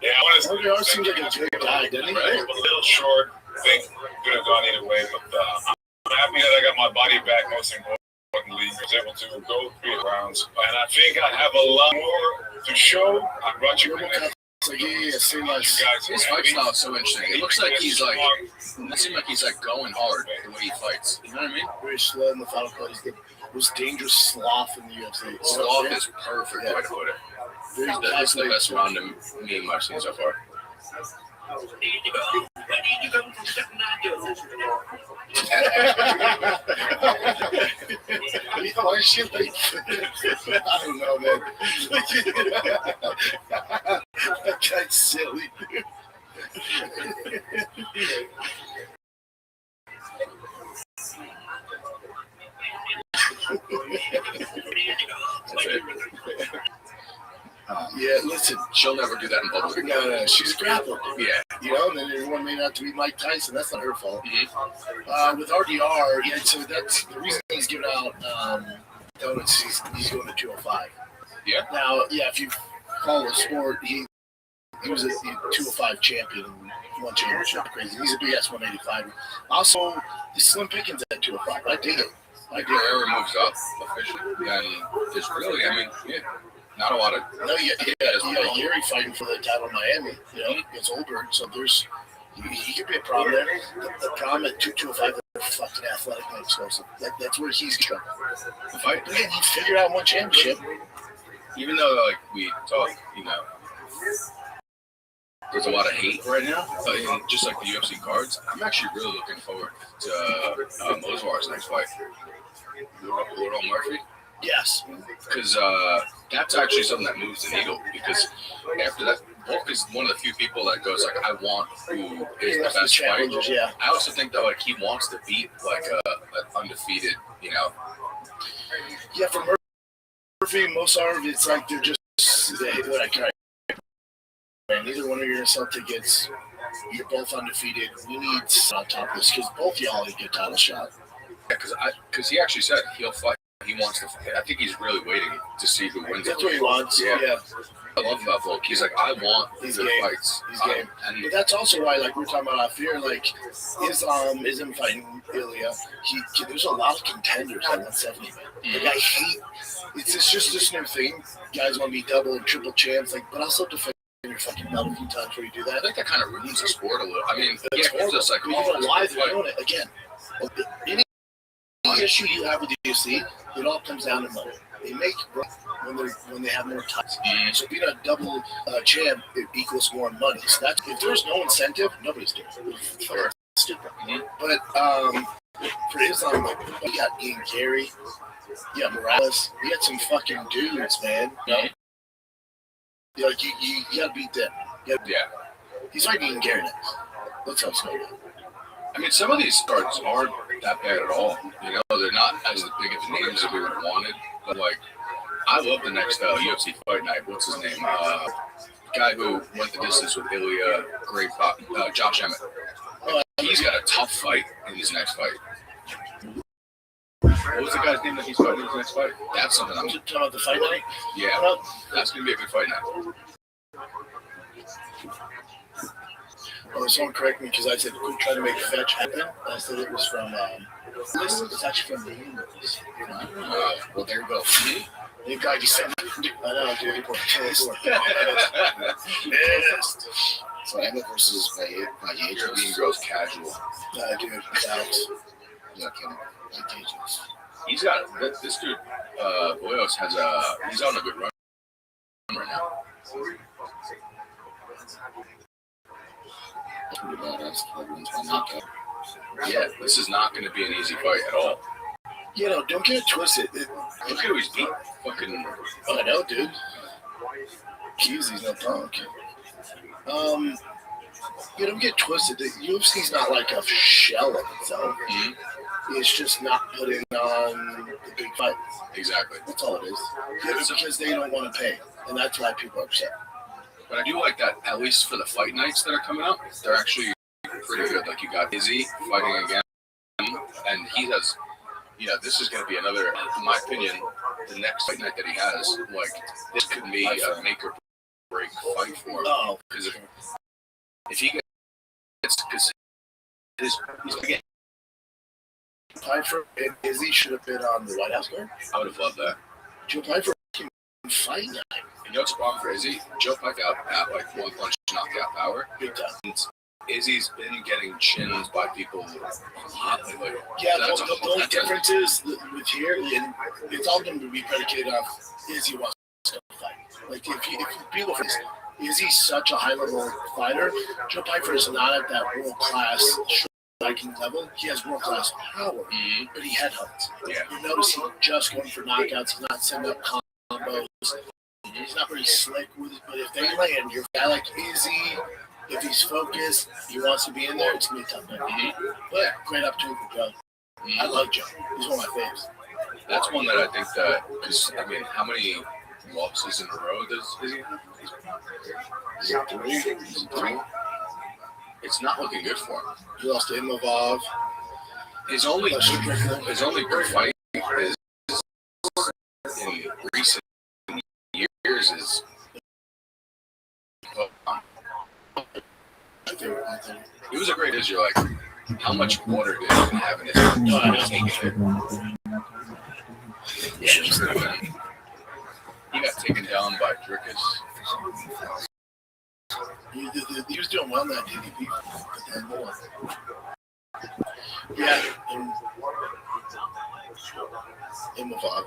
Yeah, I want to. It seems like a good guy, doesn't he? Right? A little short. Think could have gone either way, but I'm happy that I got my body back. Most importantly, I was able to go 3 rounds, and I think I have a lot more to show. I brought you. Like, yeah, seems like his fight style is so interesting. It looks like he's like, it seems like he's like going hard the way he fights. You know what I mean? very slow in the final cut. He's the most dangerous sloth in the UFC. Sloth is perfect way to put it. This is the best round of meme I've seen so far. Why is she like? I don't know, man. That guy's silly. Yeah, listen, she'll never do that in public. No, she's a grappler. Yeah. You know, and then everyone may not to be Mike Tyson. That's not her fault. Mm-hmm. With RDR, yeah, so that's the reason he's giving out donuts. He's going to 205. Yeah. Now, yeah, if you follow the sport, he was a 205 champion and won championship. Crazy. He's a big ass 185. Also, the Slim Pickens at 205. I dig it. Whoever moves up officially, and there's really, I mean, yeah. Not a lot of. No, you got Gary fighting for the title in Miami, you know, against Oldberg. So there's, he could be a problem there. The problem at 205, they're fucking athletic and explosive. That's where he's struggling. But again, he figured out one championship. Even though, like, we talk, you know, there's a lot of hate right now, just like the UFC cards. I'm actually really looking forward to Mosvar's next fight. Little Murphy. Yes. Because that's actually something that moves the needle. Because after that, Volk is one of the few people that goes like, I want who is the best fighter. Yeah. I also think that like he wants to beat like an undefeated, you know. Yeah, for Murphy and Mosar, it's like they're just neither one of your Celtic gets. You're both undefeated. We need on top of this because both y'all get a good title shot. Yeah, because he actually said he'll fight. He wants to. I think he's really waiting to see who wins. That's what he wants. Yeah. I love about Volk. He's like, I want these fights. He's game. But that's also why, like we're talking about out here, like is him fighting Ilya. There's a lot of contenders at 170. Man. Like I hate. It's just this new thing. Guys want to be double and triple champs. Like, but also defend your fucking belt a few times before you do that. I think that kind of ruins the sport a little. I mean, it's horrible. Just like why they're doing it again. Any issue you have with the UFC, it all comes down to money. They make when they have more time. So being a double champ, it equals more money. So that's if there's no incentive, nobody's doing it. Stupid. But for Islam, like you got Ian Carey, you got Morales, you got some fucking dudes, man. You know? Like you gotta beat them. Yeah. He's fighting Ian Carey next. That's how it's going to go. I mean, some of these cards aren't that bad at all. You know, they're not as big of names that we would have wanted. But, like, I love the next UFC fight night. What's his name? Guy who went the distance with Ilya, great fight, Josh Emmett. He's got a tough fight in his next fight. What was the guy's name that he's fighting in his next fight? That's something I'm talking about the fight night? Yeah, that's going to be a good fight night. Well, someone correct me because I said we're trying to make fetch happen. I said it was from it's actually from the universe. Well, there you go. You guy just said, I know, dude. Yes. So Emmett versus my agent being gross casual. Dude, Alex. Look him, like agents. He's got this dude. Boyos has he's on a good run right now. Yeah, this is not going to be an easy fight at all. You know, don't get it twisted. Look at who he's beat. Fucking. I know, dude. He's no punk. You don't get twisted. The UFC's not like a shell of itself. is just not putting on the big fight. Exactly. That's all it is. It's because they don't want to pay, and that's why people are upset. But I do like that, at least for the fight nights that are coming up, they're actually pretty good. Like you got Izzy fighting again, and he has, this is going to be another, in my opinion, the next fight night that he has, like, this could be a make or break fight for him. Oh, because if he gets, because he's going to get. Piper and Izzy should have been on the White House guard. I would have loved that. Joe Piper can fight night. You know what's the problem for Izzy? Joe Piper at like one punch knockout power. Big time. Izzy's been getting chins by people a lot lately. Yeah, the only difference is with here, and it's all going to be predicated off Izzy wants to fight. Like if people think Izzy's such a high level fighter, Joe Piper is not at that world class striking level. He has world class power, but he headhunts. Yeah. You notice he's just going for knockouts. He's not setting up combos. He's not very slick with it, but if they land, you're a guy like Izzy. If he's focused, he wants to be in there, it's going to be a tough night. But great opportunity for Joe. I love Joe. He's one of my faves. That's one that I think that, because, I mean, how many losses in a row does Izzy have? Is it three? It's not looking good for him. He lost to Imavov. His only good fight is in recent years is it was a great issue. Like, how much water did he have in his he got taken down by Drickus. He was doing well in that DDP. Yeah, Imavov.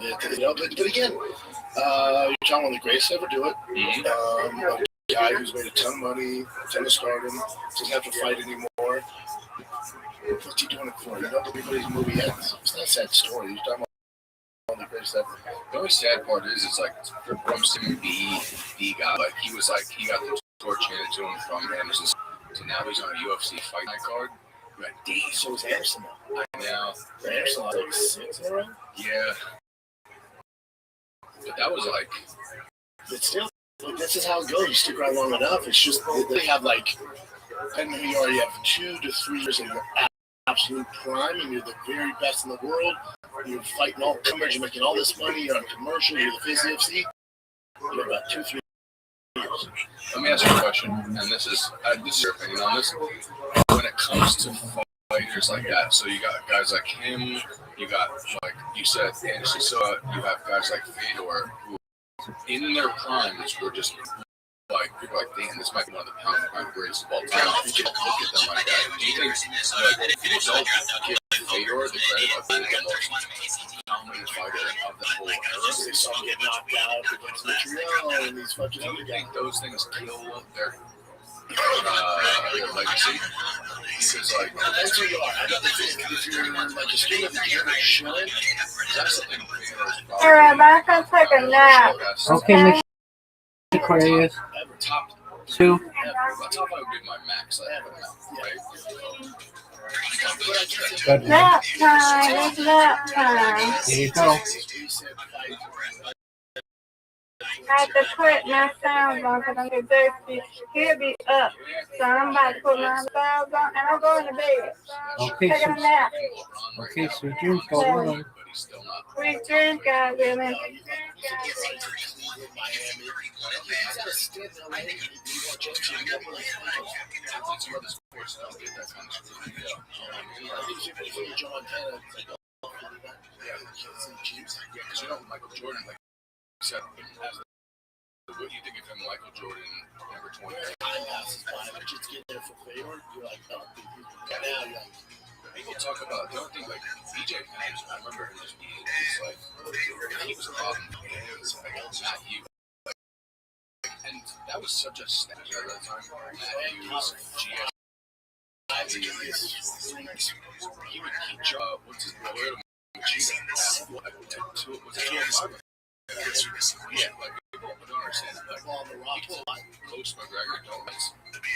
But again, you're talking about the greatest ever do it. A guy who's made a ton of money, a ton of stardom, doesn't have to fight anymore. What's he doing it for? Everybody's movie ends. It's not a sad story. You're talking about the greatest ever. The only sad part is, it's like from some B guy. Like he got the torch handed to him from Anderson. So now he's on a UFC fight night card. Like, damn. So is Anderson now. I know. Anderson lost like 6 in a row? Yeah. But that was like. But still, this is how it goes. You stick around long enough. It's just they have like, depending on who you are, you have 2 to 3 years in your absolute prime, and you're the very best in the world. You're fighting all comers. You're making all this money. You're on commercial. You're the face of the UFC. You have about 2, 3 years. Let me ask you a question, and this is your opinion on this. When it comes to fighters like that, so you got guys like him, you got, like you said, Anderson Silva, you have guys like Fedor, who in their primes were just like, people like, damn, this might be one of the pound greatest of all time. You look at them like that. Do you think, like, people don't give Fedor the credit of being the most dominant fighter of the whole era? They saw him get knocked out against Montreal and these fucking Do other you guys. think those things kill their legacy? Because, like, That's who you are. I don't think if you're like a skin of the game and shine, that's something Fedor's Hey, Rabbi, I can take a nap. Okay, Miss Aquarius. Top 2. top I would be my max. I have it now, right? Good. Nap time. It's nap time. Here you go. I have to put my sounds on because I'm getting thirsty. He'll be up. So I'm about to put my sounds on and I'm going to bed. Okay, Taking a nap. Okay, sweet dreams. Go on. Sweet dreams, God willing. Because you know Michael Jordan, like you said, what do you think of him, Michael Jordan, number 20? Time passes by, but just get there for Fedor, you're like, oh, now you're like, people talk about, don't think like BJ Penn, I remember him just being, it's like, he was a problem. It was like, not you. And that was such a snap at that time. Matt Hughes, GS. He would what's his brother? Was it Yeah, like people don't understand. Like, people Coach McGregor don't realize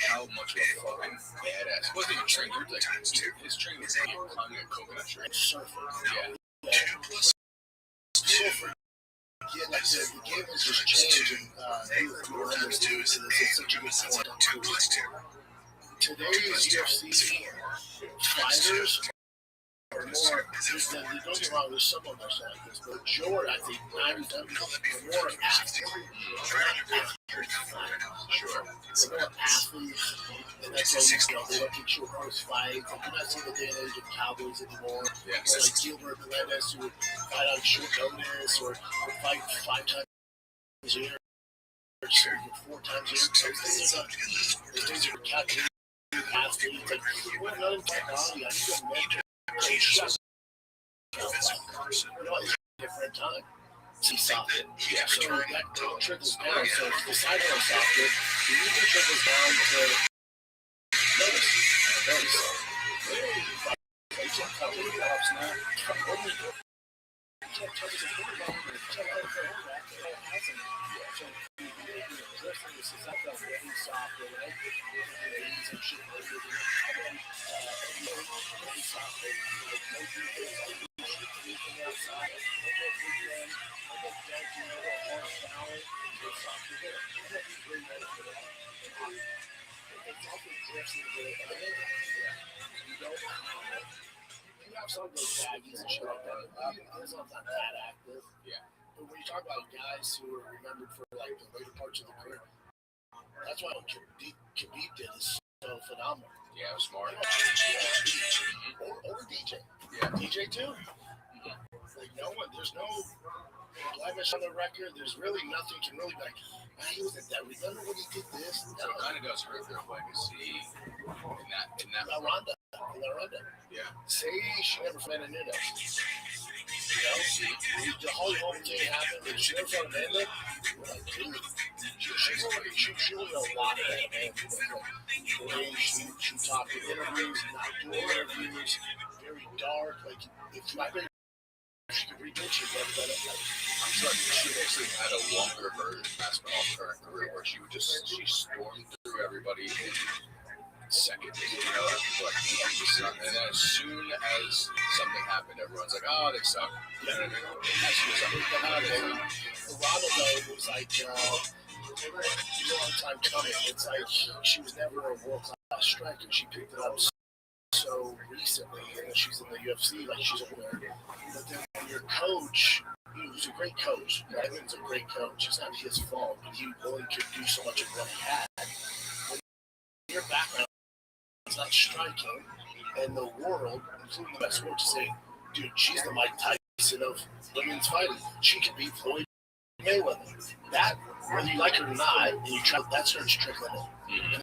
how much of a fucking badass. He wasn't even trained. Like, his training was climbing a coconut tree. Yeah. Surfer. Yeah, like the game was just changing. He was more understood, so this is such a good point. Today's UFC fighters are more, don't get me wrong, there's some of them that are like this, but majority, I think, 90% are more athletes. Sure. They're more athletes, and that's why they look at short horse fights. Like, you're not seeing the day and age of cowboys anymore. Yeah. Like Gilbert Melendez, who would fight on short notice, or fight 5 times a year, or 4 times a year. Those things are calculated. Athletes, like, we're not in technology. I need to mentor. It's a different time. See soft. Yeah. So that trickles down. So if the side rail soft, it even trickles down to notice. You have some of those baggies and shit like that. It's not that active. Yeah. But when you talk about guys who are remembered for like the later parts of the career, that's why what Khabib did is so phenomenal. Yeah, it was smart. Or DJ. Yeah. DJ too. Like there's no blemish on the record. There's really nothing can really be like, he wasn't that. Remember when he did this? So it kind of does hurt their legacy in that La Ronda. Yeah. Say she never fought Amanda Nunes. The whole thing happened, and she never fought Amanda. We're like, dude, she really a lot of that, man. The way she talked in interviews, not doing interviews, very dark. Like, if she could redo it, she'd never done it. I'm sure she actually had a longer version basketball current career where she stormed through everybody in seconds, and then as soon as something happened, everyone's like, "Oh, they suck." You know what I mean? As soon as something happened, Ronda though was like a long time coming. It's like she was never a world class striker. She picked it up so recently, and she's in the UFC, like she's a winner. But then when your coach, he was a great coach. Redmond's a great coach. It's not his fault, but he only could do so much of what he had. When your background is not striking, and the world, including the best sports, is saying, dude, she's the Mike Tyson of women's fighting. She could beat Floyd Mayweather. That, whether you like it or not, and you try, that starts trickling in. Mm-hmm.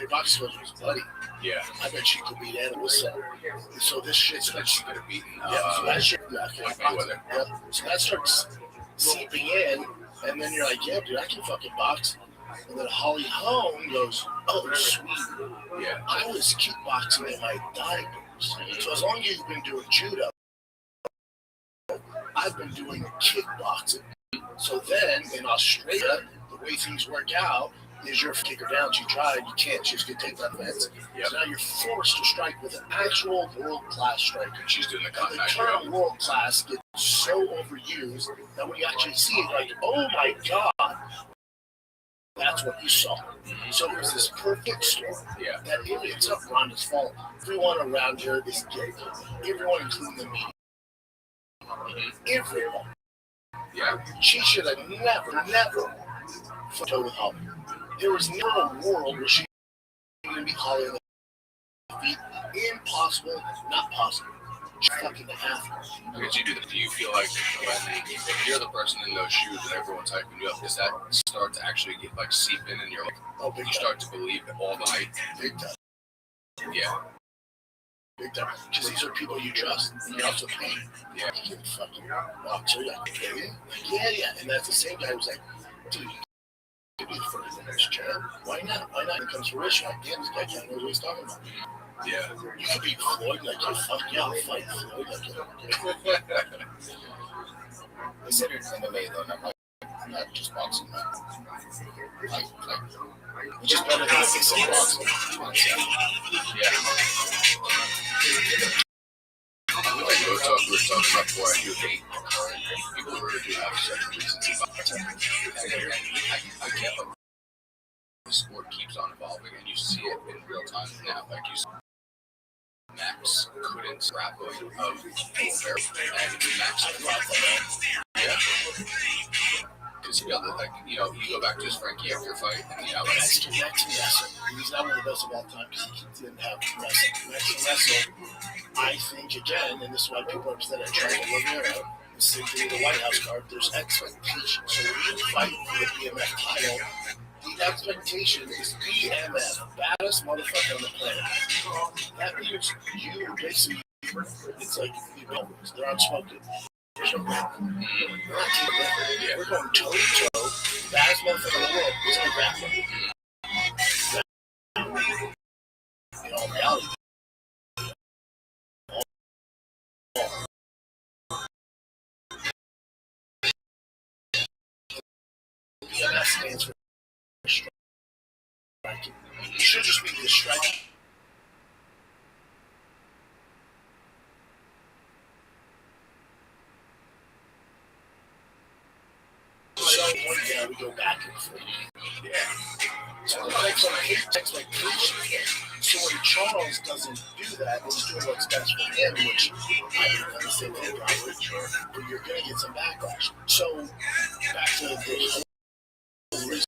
Your boxing coach was buddy. Yeah. I bet she could beat Anna Wilson. So this shit starts. She could have beaten. So that shit. So that starts seeping in, and then you're like, yeah, dude, I can fucking box. And then Holly Holm goes, oh, sweet. Yeah. I was kickboxing in my diapers. So as long as you've been doing judo, I've been doing kickboxing. So then in Australia, the way things work out is you're kick her down. She tried, you can't. She's gonna take that fence. Yep. So now you're forced to strike with an actual world-class striker. She's doing the term world-class gets so overused that when you actually see it, like, oh my god, that's what you saw. Mm-hmm. So it was this perfect storm. Yeah. That it's not Ronda's fault. Everyone around her is gay. Everyone, including the media. Mm-hmm. Everyone. Yeah. She should have never fought with Holly. There was never a world where she was going to be Holly on the feet. Impossible, not possible. She's fucking athlete. Do you feel like when if you're the person in those shoes and everyone's hyping you up, does that start to actually get like seep in and you're like, you start to believe all the hype? Big time. Yeah. Big time. Because these are people you trust. You also pay. Yeah. You can fucking so yeah. And that's the same guy who's like, dude, you could be first in this chair. Why not? It comes to fruition. Like, damn, this guy can't know what he's talking about. Yeah. You could beat Floyd, like, fuck yeah, I'll fight Floyd. Like, They said it's MMA though, not like not just boxing. Like which is better than what they say boxing. Yeah. We were talking about before. I do hate people who do have such reasons about it. I get like the sport keeps on evolving, and you see it in real time now. Like you see Max couldn't scrap of Colbert, and Max yeah. Because you go back to his Frankie Edgar fight, and Max can wrestle. He was not one of the best of all time because he didn't have wrestling. Max can wrestle. I think again, and this is why people are upset at Charles Oliveira. The same thing with the White House card. There's expectation. So when you fight for the BMF title, the expectation is BMF, baddest motherfucker on the planet. That means you basically, it's like they're unspoken. There's no grappling. We're not team grappling. We're going toe to toe. Baddest motherfucker in the world is no grappling. In all reality. BMF stands for striking. It should just be the striking. So we go back and forth. Yeah. So the expectation. So when Charles doesn't do that, he's doing what's best for him, which I would the same thing probably. But you're going to get some backlash. So back to the whole reason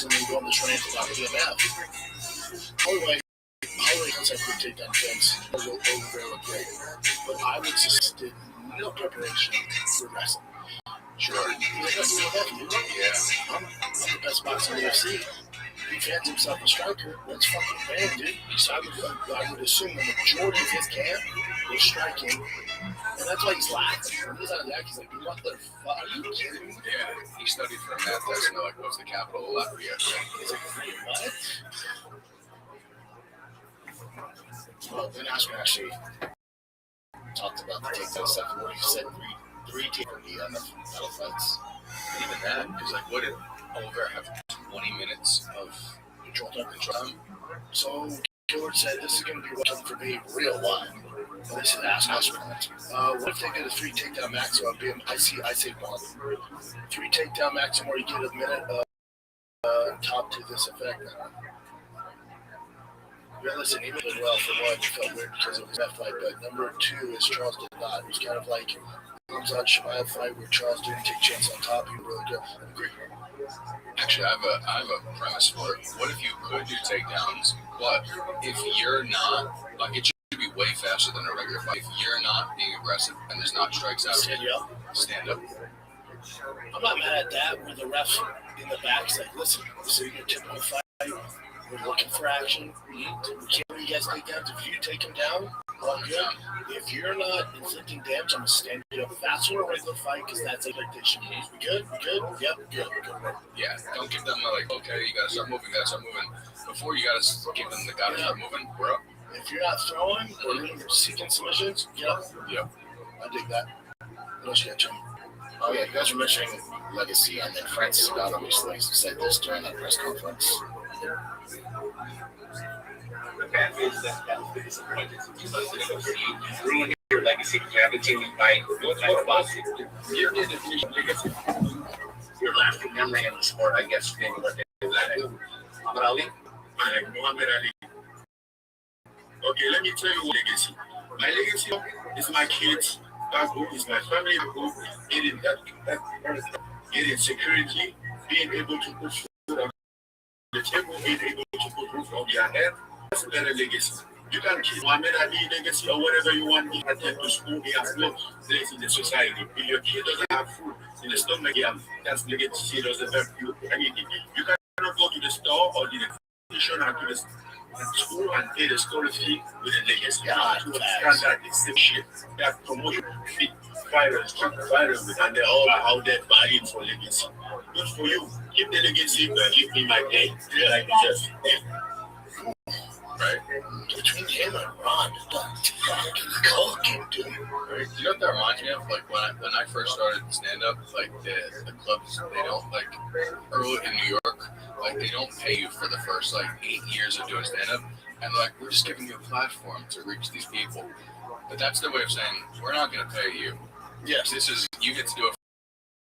we go on this rant about BMF. Holloway has a good takedown defense. He'll go over great. But I would suggest no preparation for wrestling. Sure. Yeah. I'm the best boxer in the UFC. He fans himself a striker. That's fucking bad, dude. So I would assume the majority of his camp is striking. And that's why he's laughing. When he's on the act, he's like, what the fuck? Are you kidding me? Yeah. He studied for a math test and like, what's the capital of Latvia? He's like, what? Well, then Oscar actually talked about the takedown stuff. What he said, three takedown metal fights. Even that, because like, what did Oliver have 20 minutes of control time? So Killer said this is going to be what for me real life. And this is Oscar. What if they get a 3 takedown maximum? I say one. 3 takedown maximum where you get a minute top to this effect. Yeah, listen, he did well for one. It felt weird because it was that fight, but number 2 is Charles did not. It was kind of like Hamzat Shemaev fight where Charles didn't take chance on top. He was really good. I agree. Actually, I have a premise for it. What if you could do takedowns, but if you're not, like, it should be way faster than a regular fight. If you're not being aggressive and there's not strikes out, stand up. I'm not mad at that where the refs in the back's like, listen, this is your typical fight. We're looking for action. We can't let you guys take downs. If you take them down, well, good. If you're not inflicting damage, I'm going to stand you up faster in a regular fight because that's expectation. We good? We good? Yep, good. Yeah, don't give them like, okay, you got to start moving, Before you got to give them the gotta start moving, we're up. If you're not throwing or you're seeking submissions, get up. Yep. I dig that. What else you got, Jimmy? Oh, yeah, you guys were mentioning legacy, and then Francis Scott obviously said this during that press conference. The fan base that was disappointed you ruin your legacy because you have a team you fight. What type of boxing? Your legacy. Your lasting memory in the sport, I guess, maybe what they do that. Muhammad Ali? Muhammad Ali. Okay, let me tell you what legacy. My legacy is my kids. Back home is my family. Back home, getting security, being able to put food on the table, being able to put roof on their head. That's a better legacy. You can keep Muhammad Ali legacy or whatever you want. He attend to school. He has no place in the society. If your kid doesn't have food in the stomach, that's legacy. He doesn't have you anything. You cannot go to the store or the station and to the school and pay the school fee with a legacy. You have to understand that it's the shit. That promotion fit virus, and they're all out there fighting for legacy. Good for you. Keep the legacy, but give me my day. Like you just did. right? Between him and Ron, cooking, dude. Right? You know what that reminds me of? Like when I first started stand up, like the clubs, they don't like early in New York, like they don't pay you for the first like 8 years of doing stand up, and like we're just giving you a platform to reach these people. But that's their way of saying we're not going to pay you. Yes, this is you get to do it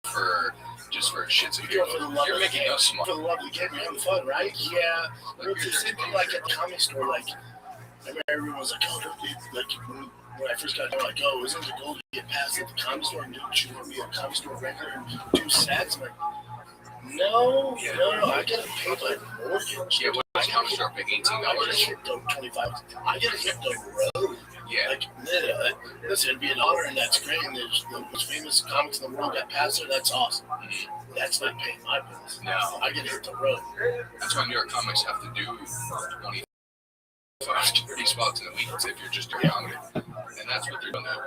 for just for shits and you're giggles. for the love You're of the making game. us smart. For the love of the game, you're having fun, right? Yeah. Well, it's the same thing like at the comedy store. Like, I remember everyone was like, "Oh, don't they, like when I first got there, like, oh, isn't the goal to get past at the comedy store and choose to be a comedy store regular and do sets?" I'm like, no, I gotta pay my mortgage. Yeah, what does comedy store pay $18? I gotta hit the 25. I gotta hit the road. Yeah. Like, listen, it'd be an honor, and that's great. And there's the most famous comics in the world got past there. That's awesome. Mm-hmm. That's not paying my bills. No. I gotta hit the road. That's why New York comics have to do 25 to 30 spots in a week if you're just doing comedy. And that's what they're doing now.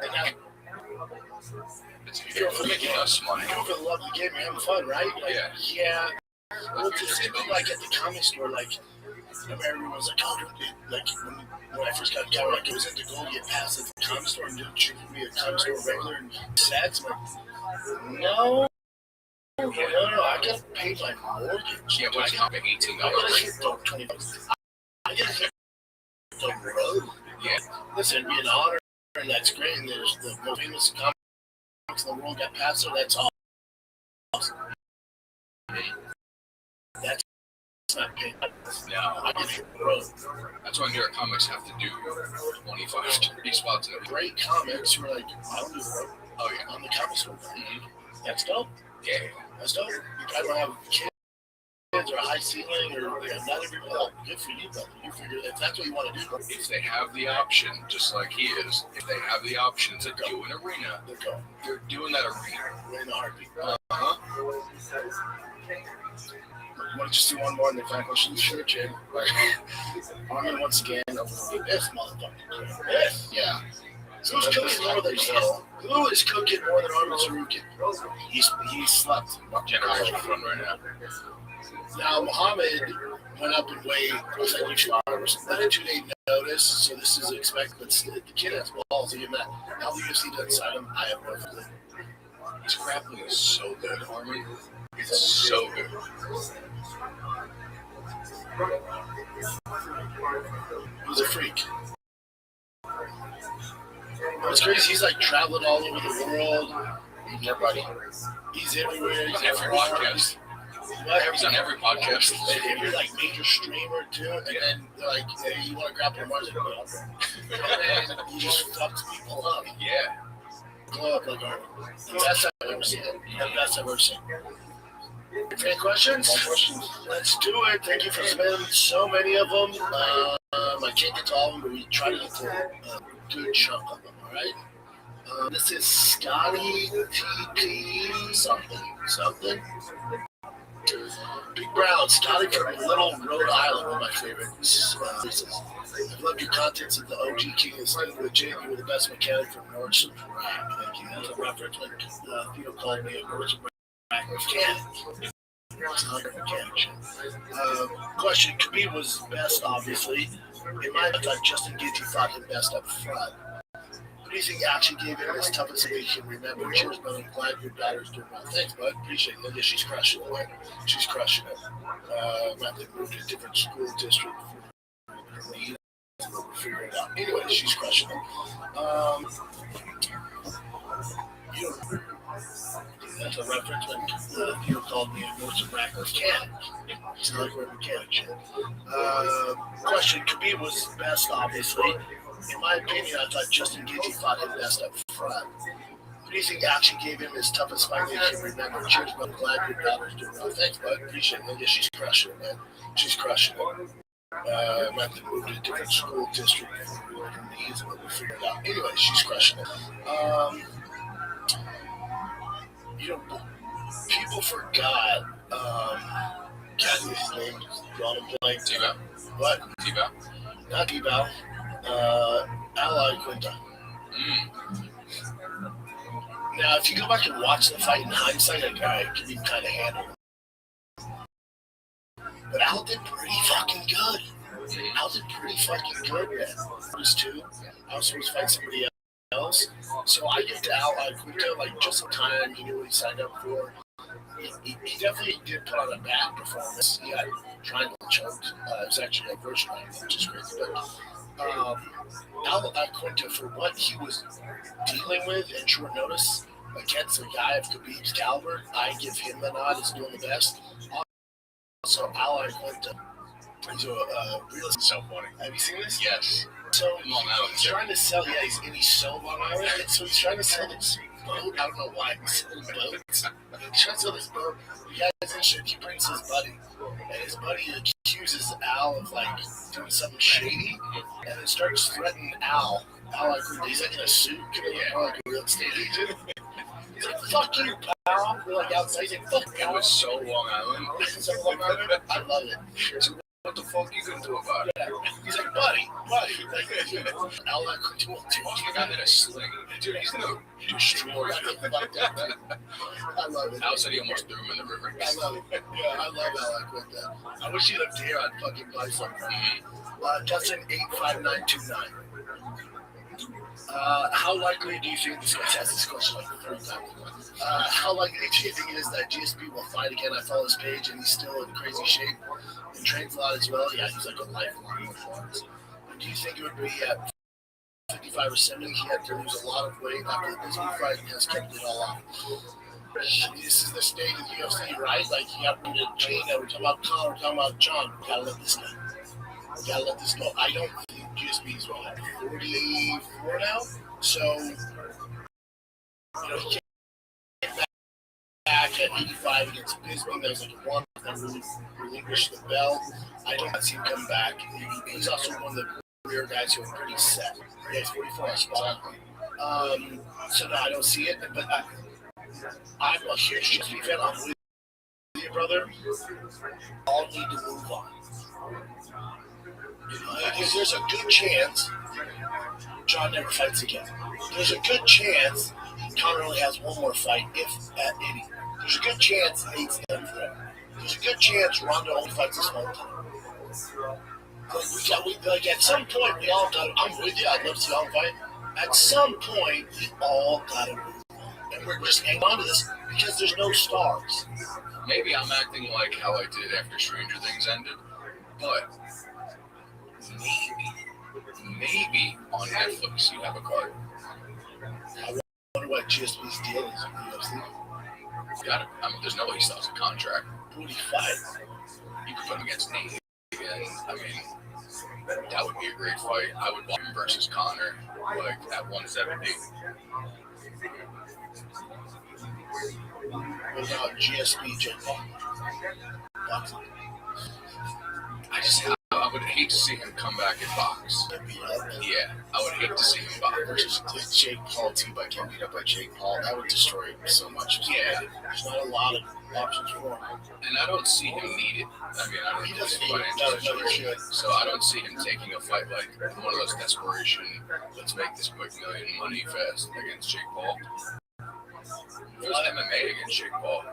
You're making us money. You're for the love of the game, you're having fun, right? Like, yeah. Well, it's the same thing like at the comedy store. Like, I remember everyone was like, "Oh, don't they, like when I first got there, like it was at the goal to get past at the comedy store and choose to be a comedy store regular and sets." I'm like, no, I gotta pay my mortgage. Yeah, what's it pay $18? I gotta hit the 25. I gotta hit the road. Yeah. Listen, it'd be an honor, and that's great. And there's the most famous comics in the world got past there. That's awesome. That's not paying. No. I gotta hit the road. That's why New York comics have to do 25 to 30 spots in a week. Great comics who are like, I don't do the road. Oh, yeah. On the comedy store. Mm-hmm. That's dope. Yeah. That's dope. You probably don't have kids or a high ceiling or not everybody. Oh, good for you, brother. You figure if that's what you want to do. If they have the option, just like he is, if they have the option to do an arena, they're doing that arena. We're in a heartbeat. Uh-huh. You want to just do one more and then find questions? Sure, Jim. Armin once again over this motherfucker. This. Yeah. Who's cooking more than him? Who is cooking more than Armin Sarukin? He slept. Generation fun right now. Now, Muhammad went up in weight. It was like 2 hours. Not a 2-day notice, so this is expected. But the kid has balls. Even that. How the UFC doesn't sign him, I have no clue. His grappling is so good, Armin. It's so good. He's a freak. What's crazy, he's like traveling all over the world. He's everybody. He's everywhere. He's on every podcast. He's on every podcast. And you're like major streamer too, and then they're like, hey, you want to grapple Mars? And then he just fucks people up. Yeah. Glow up like Armin. The best I've ever seen. The best I've ever seen. Any questions? Let's do it. Thank you for submitting so many of them. I can't get to all of them, but we try to get to a good chunk of them, all right? This is Scotty TP something. Big Brown, Scotty from Little Rhode Island, one of my favorite places. I've loved your content since the OG King is still legit. You were the best mechanic from Nordstrom Rack. Thank you. That's a reference when Theo called me a Nordstrom Rack mechanic. It's not a mechanic. Question, Khabib was best, obviously. In my opinion, Justin Gaethje fought him best up front. What do you think actually gave him his toughest thing he can remember? Cheers, brother. I'm glad your daughter's doing well. Thanks, bud. Appreciate it. Yeah, she's crushing it. Man. She's crushing it. Might have moved to a different school district for her needs. We'll figure it out. Anyway, she's crushing it. That's a reference when Theo called me a Nordstrom Rack mechanic. It's not like we're mechanics. Question, Khabib was best, obviously. In my opinion, I thought Justin Gaethje fought him best up front. What do you think actually gave him his toughest fight that you can remember? Cheers, but I'm glad your daughter's doing well. Thanks, bud. Appreciate it. Yeah, she's crushing it, man. She's crushing it. Might have moved to a different school district for her needs, but we'll figure it out. Anyway, she's crushing it. People forgot. God, his name is drawing a blank. T-Bow. What? T-Bow. Not T-Bow. Ally Quinta. Now, if you go back and watch the fight in hindsight, like, all right, can you kind of handle it? But Al did pretty fucking good. Al did pretty fucking good, man. I was too. I was supposed to fight somebody else. So I give to Al Iaquinta, like, just some time. He knew what he signed up for. He definitely did put on a bad performance. He got triangle choked. It was actually a version of it, which is crazy. But Al Iaquinta, for what he was dealing with in short notice against a guy of Khabib's caliber, I give him the nod as doing the best. Also, Al Iaquinta, he's a realist. So funny. Have you seen this? Yes. So he's trying to sell. Yeah, he's so Long Island. And so he's trying to sell this boat. I don't know why he's selling boats. He's trying to sell this boat. The guy's in shit. He brings his buddy, and his buddy accuses Al of like doing something shady, and then starts threatening Al. Al, like, he's like in a suit, like a real estate agent. He's like, "Fuck you, pal." We're like outside. He's like, "Fuck you." It was so Long Island. So Long Island. I love it. So what the fuck you gonna do about it? He's like, buddy. Like, Al Iaquinta will do The guy that is sling. Dude, he's gonna destroy you. I love it. Al said he almost threw him in the river. I love it. Yeah, I love Al Iaquinta. I wish he lived here. I'd fucking buy something. Justin 85929. How likely do you think this guy has this question like 3 times? How likely do you think it is that GSP will fight again? I follow his page and he's still in crazy shape and trains a lot as well. Yeah, he's like a lifelong performance. But do you think it would be at 55 or 70? He had to lose a lot of weight after the Disney fight and has kept it all off. This is the state of the UFC, right? Like, you got rid of Jane, we're talking about Conor, we're talking about John. We gotta let this go. We gotta let this go. I don't think GSP is 44 now. So, you know, he came back at 85 against Bisping. That was like a one, then relinquished the belt. I don't see him come back. He's also one of the career guys who are pretty set. Yeah, he's 44 spot. So, no, I don't see it. But I'm a huge GSP fan. I'm with you, brother. All need to move on. There's a good chance John never fights again. There's a good chance Conor only has one more fight, if at any. There's a good chance Nate's done forever. There's a good chance Ronda only fights this one time. Like at some point, we all got. I'm with you. I'd love to see all fight. At some point, we all got to move on, and we're just hanging on to this because there's no stars. Maybe I'm acting like how I did after Stranger Things ended, but maybe on Netflix you have a card. I wonder what GSP's deal is in the UFC. Got it. I mean, there's no way he still has a contract. 45. You could put him against Nate again. I mean, that would be a great fight. I would want him versus Conor, like at 170. What about GSP Jake Paul? I would hate to see him come back and box. Yeah, I would hate to see him box. Versus Jake Paul too, by getting beat up by Jake Paul. That would destroy him so much. Yeah. There's not a lot of options for him. And I don't see him need it. I mean, I don't He doesn't need financial it. situation. So I don't see him taking a fight like one of those desperation, let's make this quick million money fast against Jake Paul. It was MMA against Jake Paul.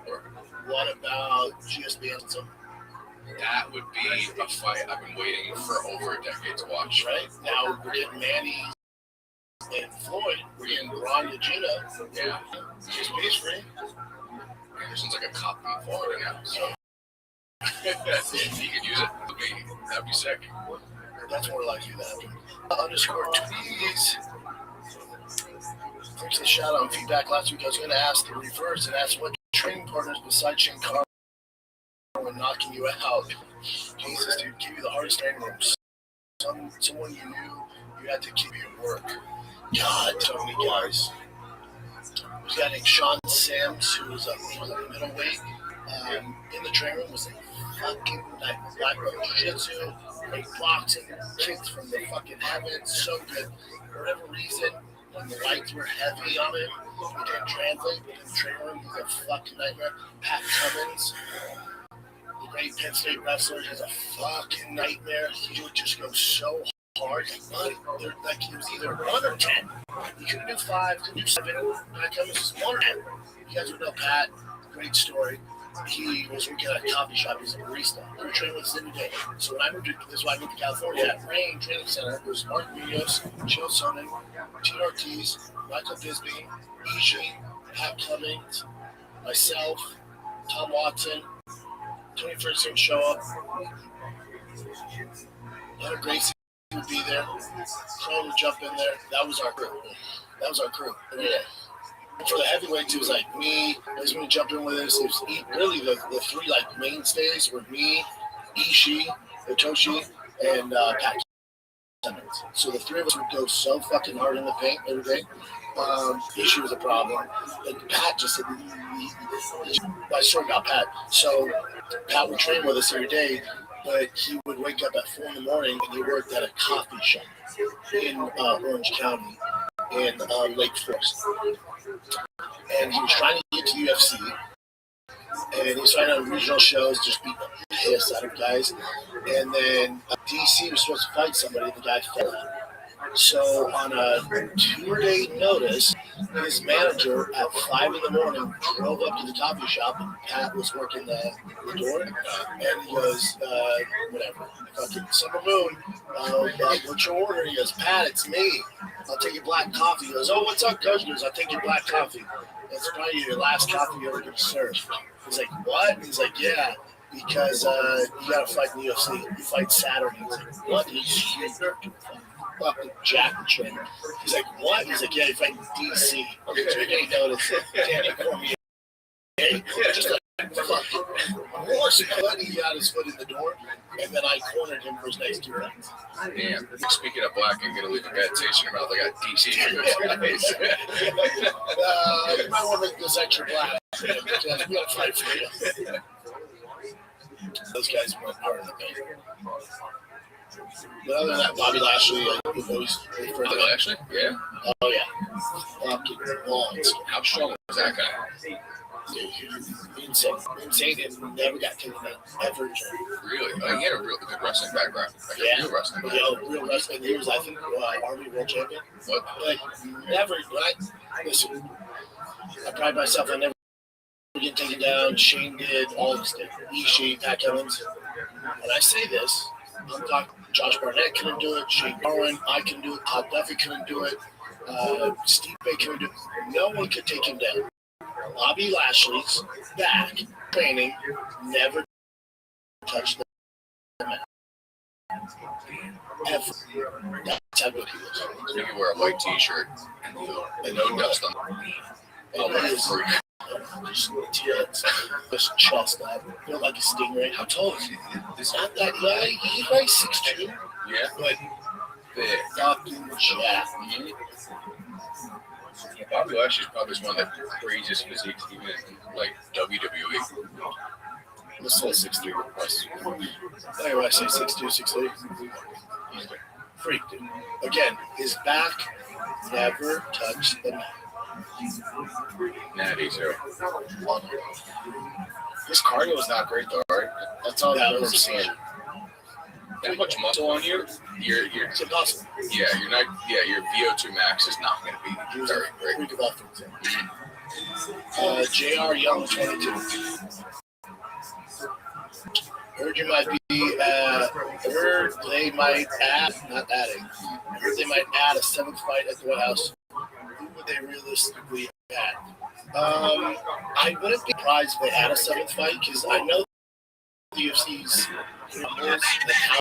Sure. What about GSP and some? That would be a fight I've been waiting for over a decade to watch. Right? Now we're getting Manny and Floyd. We're getting Ronda Gina. Yeah. GSP's free. Anderson's like a cop in Florida now. So if he could use it, that'd be sick. That's more likely that. Underscore tweets. Thanks for the shout out and feedback last week. I was going to ask the reverse and ask what training partners besides Shankar were knocking you out. Jesus, dude, give you the hardest training rooms. Someone you knew you had to keep your work. God, so many guys. There's a guy named Sean Sims who was a middleweight. In the training room was a fucking nightmare. Black belt jiu-jitsu, great boxing, kids from the fucking heavens, so good. For whatever reason, when the lights were heavy on him, it didn't translate. In the training room, he's a fucking nightmare. Pat Cummins, the great Penn State wrestler, he's a fucking nightmare. He would just go so hard. Like he was either 1 or 10. He couldn't do 5, couldn't do 7. Pat Cummins was 1 or 10. You guys would know Pat. Great story. he was working at a coffee shop. He's a barista. He would train with us every day. So when I moved to, this is why I moved to California, at Rain Training Center, there was Mark Munoz, Joe Sonnen, Tito Ortiz, Michael Bisbee, Ishi, Pat Cummings, myself, Tom Watson, 21st would show up. Hunter Gracie would be there. Crow would jump in there. That was our crew. Yeah. For the heavyweights, it was like me. Desmond would jump in with us. It was really the three like mainstays were me, Ishii, Itoshi, and Pat Cummins. So the three of us would go so fucking hard in the paint every day. Ishii was a problem. And Pat just said, I swear about Pat. So Pat would train with us every day, but he would wake up at 4 in the morning and he worked at a coffee shop in Orange County in Lake Forest. And he was trying to get to UFC, and he was trying on regional shows, just beating the piss out of guys. And then DC was supposed to fight somebody, and the guy fell out. So on a 2-day notice, his manager at 5 in the morning drove up to the coffee shop, and Pat was working the door, and he goes, whatever, fucking Summer Moon, what's your order? He goes, Pat, it's me. I'll take your black coffee. He goes, oh, what's up, coach? He goes, I'll take your black coffee. That's probably your last coffee you're ever going to serve. He's like, what? He's like, yeah, because you got to fight in the UFC. You fight Saturday. He's like, what? He's fucking Jack and Trent. He's like, what? He's like, yeah, you fight in DC. Okay, so you notice Danny Cormier. Just like fucking horse and cut. He got his foot in the door, and then I cornered him for his next 2 rounds. Damn. Speaking of black, I'm going to leave a bad taste in your mouth. I got DC fingers. You might want to make this extra black. Because we got to fight for you. Those guys went hard in the paint. But other than that, Bobby Lashley, we've always referred to Lashley? Yeah. Oh, yeah. Fucking monster. How strong was that guy? Dude, insane, and never got taken out, ever. Really? He had a real good wrestling background. Like Yeah. Real wrestling. Real wrestling. He was, I think, Army World Champion. What? Like, never, listen, I pride myself on never getting taken down. Shane did, all of us did. Ishii, Pat Cummins. When I say this, I'm talking Josh Barnett couldn't do it, Shane Garwin, I can do it, Todd Duffy couldn't do it, Steve Bay couldn't do it. No one could take him down. Bobby Lashley's back training never touched the mat. Ever. That's how good he was. So you can wear a white t-shirt and no dust on it. Just chest up, built like a stingray. How tall is he? It's not that guy. He's like 6'2". Yeah, but big. Fucking jack. Yeah, Bobby Lashley's probably one of the craziest physiques even in like WWE. Let's say 6'3". Anyway, I say 6'2", 6'3". He's a freak, dude. Again, his back never touched the mat. Natty too. His cardio was not great though, right? That's all that was seeing. That much muscle on you, you're It's impossible. yeah, you're not your VO2 max is not going to be very great. Freak of offense. JR Young, 22. Heard you might be, heard they might add, not adding, heard they might add a 7th fight at the White House. Who would they realistically add? I wouldn't be surprised if they add a 7th fight because I know the UFC's numbers and how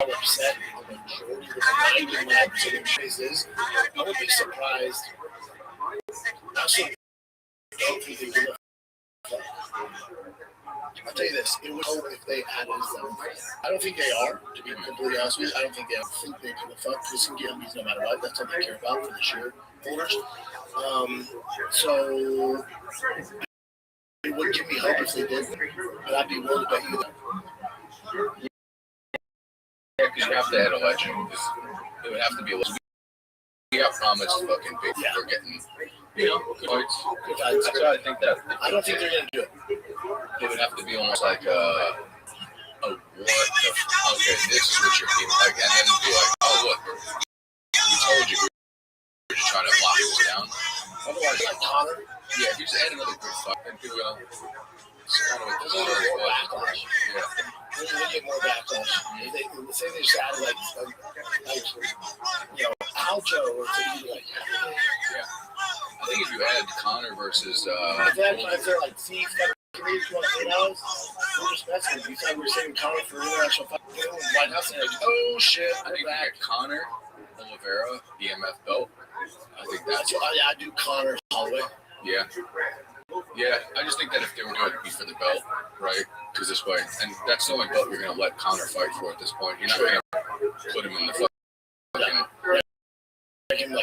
upset the majority of the 99% of the is. I would be surprised. I also don't think they would. I'll tell you this, it would help if they added a 7th fight. I don't think they are, to be completely honest with you. I don't think they think they give a fuck because they can get no matter what. That's what they care about for the shareholders. So it would give me hope if they did, but I'd be willing to bet you that. Yeah, because you have to add a legend. It would have to be a legend. We got promised fucking big. Yeah. We're getting, good fights. Good fights. That's why I think that. I don't think they're going to do it. It would have to be almost like a what the, okay, this is what you're feeling like, and then be like, oh look, we told you we're just trying to lock this down. Otherwise, like Connor. Yeah, if you just add another good fight, then people go, kind of because they get more backlash. They get more backlash. They say they just added like Aljo or something like. I think if you had Connor versus if they're like Steve, $8 we're just messing with you. Thought we were saving Connor for international fight. White House and like, oh shit, I think back. Connor Oliveira, BMF belt. I think that's I do Connor Holloway. Yeah. Yeah, I just think that if they were doing it, it'd be for the belt, right? Because this way, and that's the only belt you're going to let Connor fight for at this point. You're not going to put him in the fucking. Again,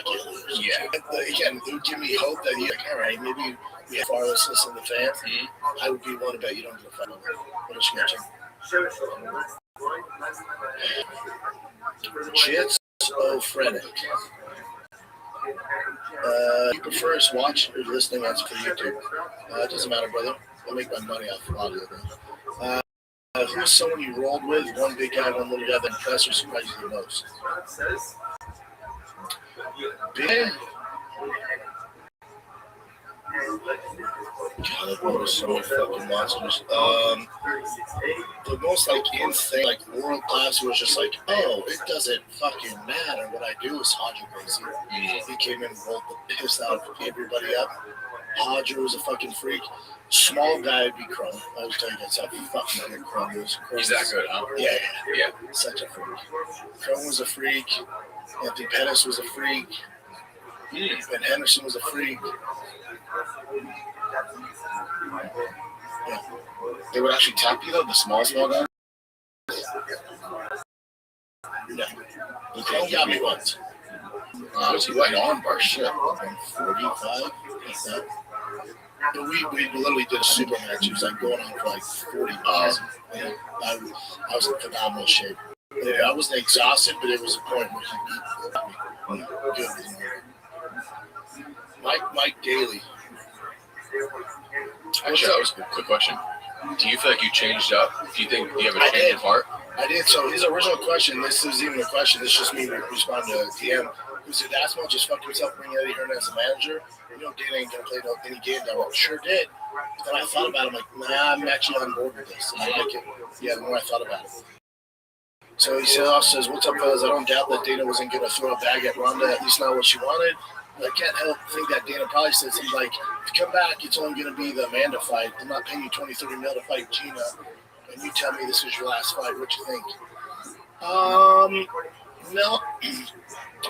it would give me hope that you're like, all right, maybe we have far less listen to the fans. I would be willing to bet you don't get a fight over there. What is matching? Jits O'Freddick. You prefer us watch or listening on for YouTube? It doesn't matter, brother. I make my money off audio. Who's someone you rolled with? One big guy, one little guy that impressed or surprised you the most? Big. God, there were so many fucking monsters. The most like insane, like world class was just like, oh, it doesn't fucking matter what I do. Is Hodger crazy? He came in and rolled the piss out of everybody up. Hodger was a fucking freak. Small guy would be Chrome. I was telling you that's how fucking good Chrome is. He's that good, huh? Yeah. Such a freak. Chrome was a freak. Anthony Pettis was a freak. Ben Henderson was a freak. Yeah. They would actually tap you though, the small guy. No. Chrome got me once. Was he right on bar shit? 45, like that. But we literally did a super match. It was like going on for like 40 miles. And I was in phenomenal shape. I wasn't exhausted, but it was a point where he beat me. Good. Mike Daly. Actually, that was a quick question. Do you feel like you changed up? Do you think you have a change of heart? I did. So his original question, this is even a question, this is just me responding to DM. He said, Asmo just fucked himself bringing Eddie Hearn as a manager. You know, Dana ain't going to play any game that well. Sure did. But then I thought about it. I'm like, nah, I'm actually on board with this. I like it. Yeah, the more I thought about it. So he says, what's up, fellas? I don't doubt that Dana wasn't going to throw a bag at Ronda, at least not what she wanted. I can't help think that Dana probably says, he's like, if you come back, it's only going to be the Amanda fight. I'm not paying you $20-30 million to fight Gina. And you tell me this is your last fight. What you think? No.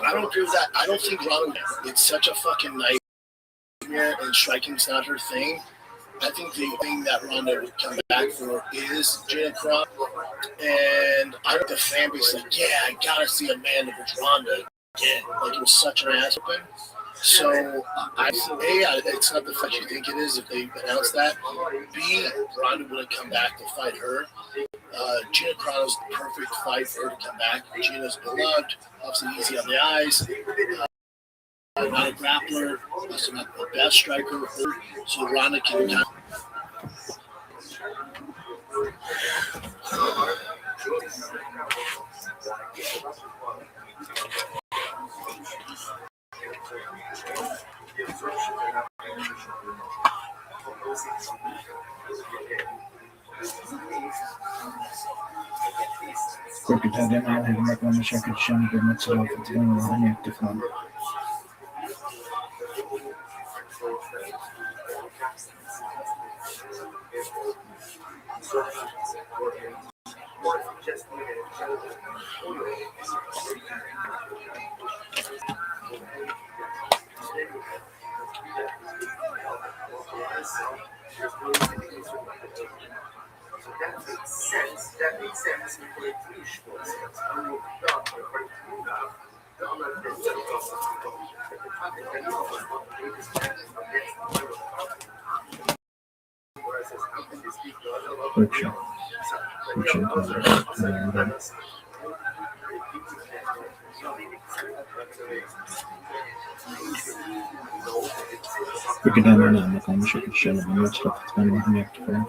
I don't agree with that. I don't think Ronda, it's such a fucking nightmare and striking's not her thing. I think the thing that Ronda would come back for is Gina Crump. And I think the fan base is like, yeah, I gotta see Amanda versus Ronda again. Like, it was such an ass whipping. So, it's not the fact you think it is if they announce that. B, Ronda would have come back to fight her. Gina Carano's the perfect fight for her to come back. Gina's beloved, obviously easy on the eyes. Not a grappler, also not the best striker. So Ronda can kind Kurkutade med huvudmärken om försöker känna hur mycket så långt till den han är utifrån. That makes sense. Vilket är den enda kan försöka känna hur mycket straffet men vad han är utifrån.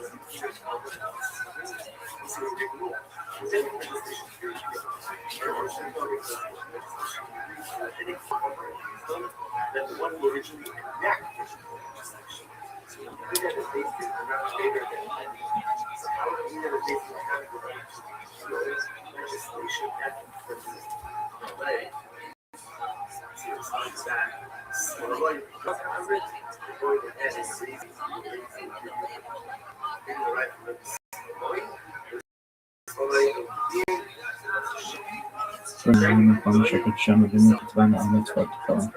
Przynajmniej pan się podtrzymał wyniki 2 na 1 czwartkowe.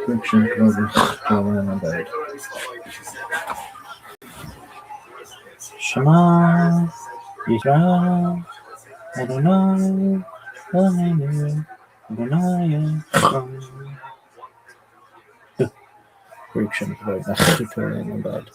Klub księgowy szkoły na dalej. Shema Yisrael Adonai Eloheinu Adonai Echad. Klub księgowy szkoły na dalej.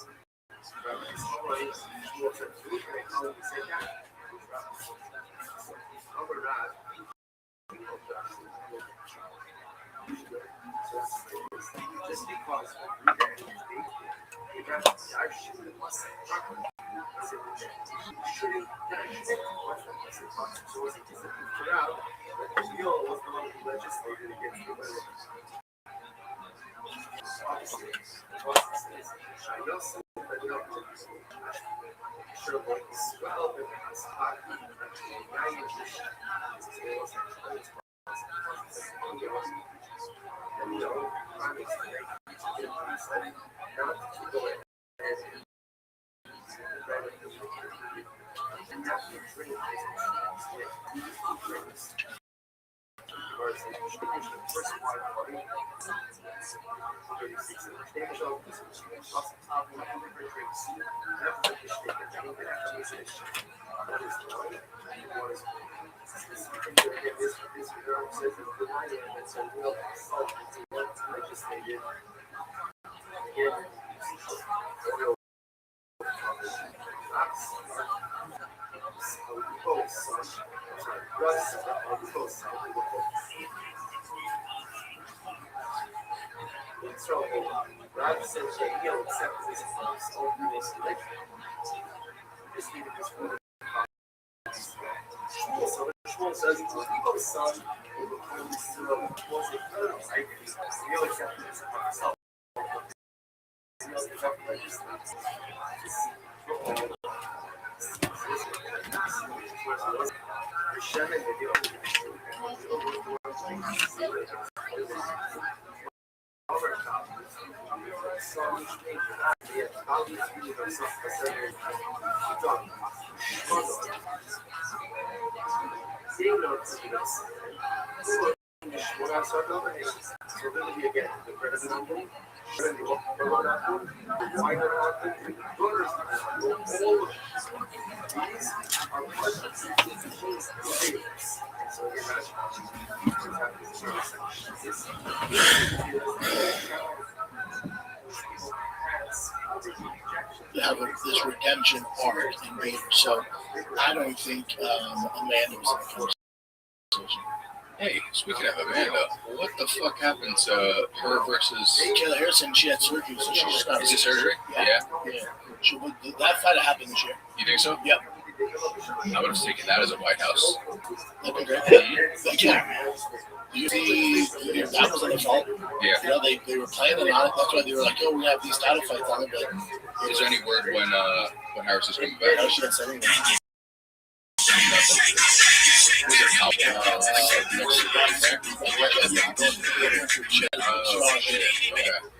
Have this redemption arc in Vader, so I don't think Amanda was in the first decision. Hey, speaking of Amanda, what the fuck happened to her versus Kayla Harrison? She had surgery, so she just got. Is it surgery? Yeah. That fight happened this year. You think so? Yep. I would have taken that as a White House. That'd be great. Yeah. That wasn't their fault. Yeah. You know, they were planning on it. That's why they were like, "Oh, we have these title fights on it." But is there any word when Harris is coming back? No, she didn't say anything.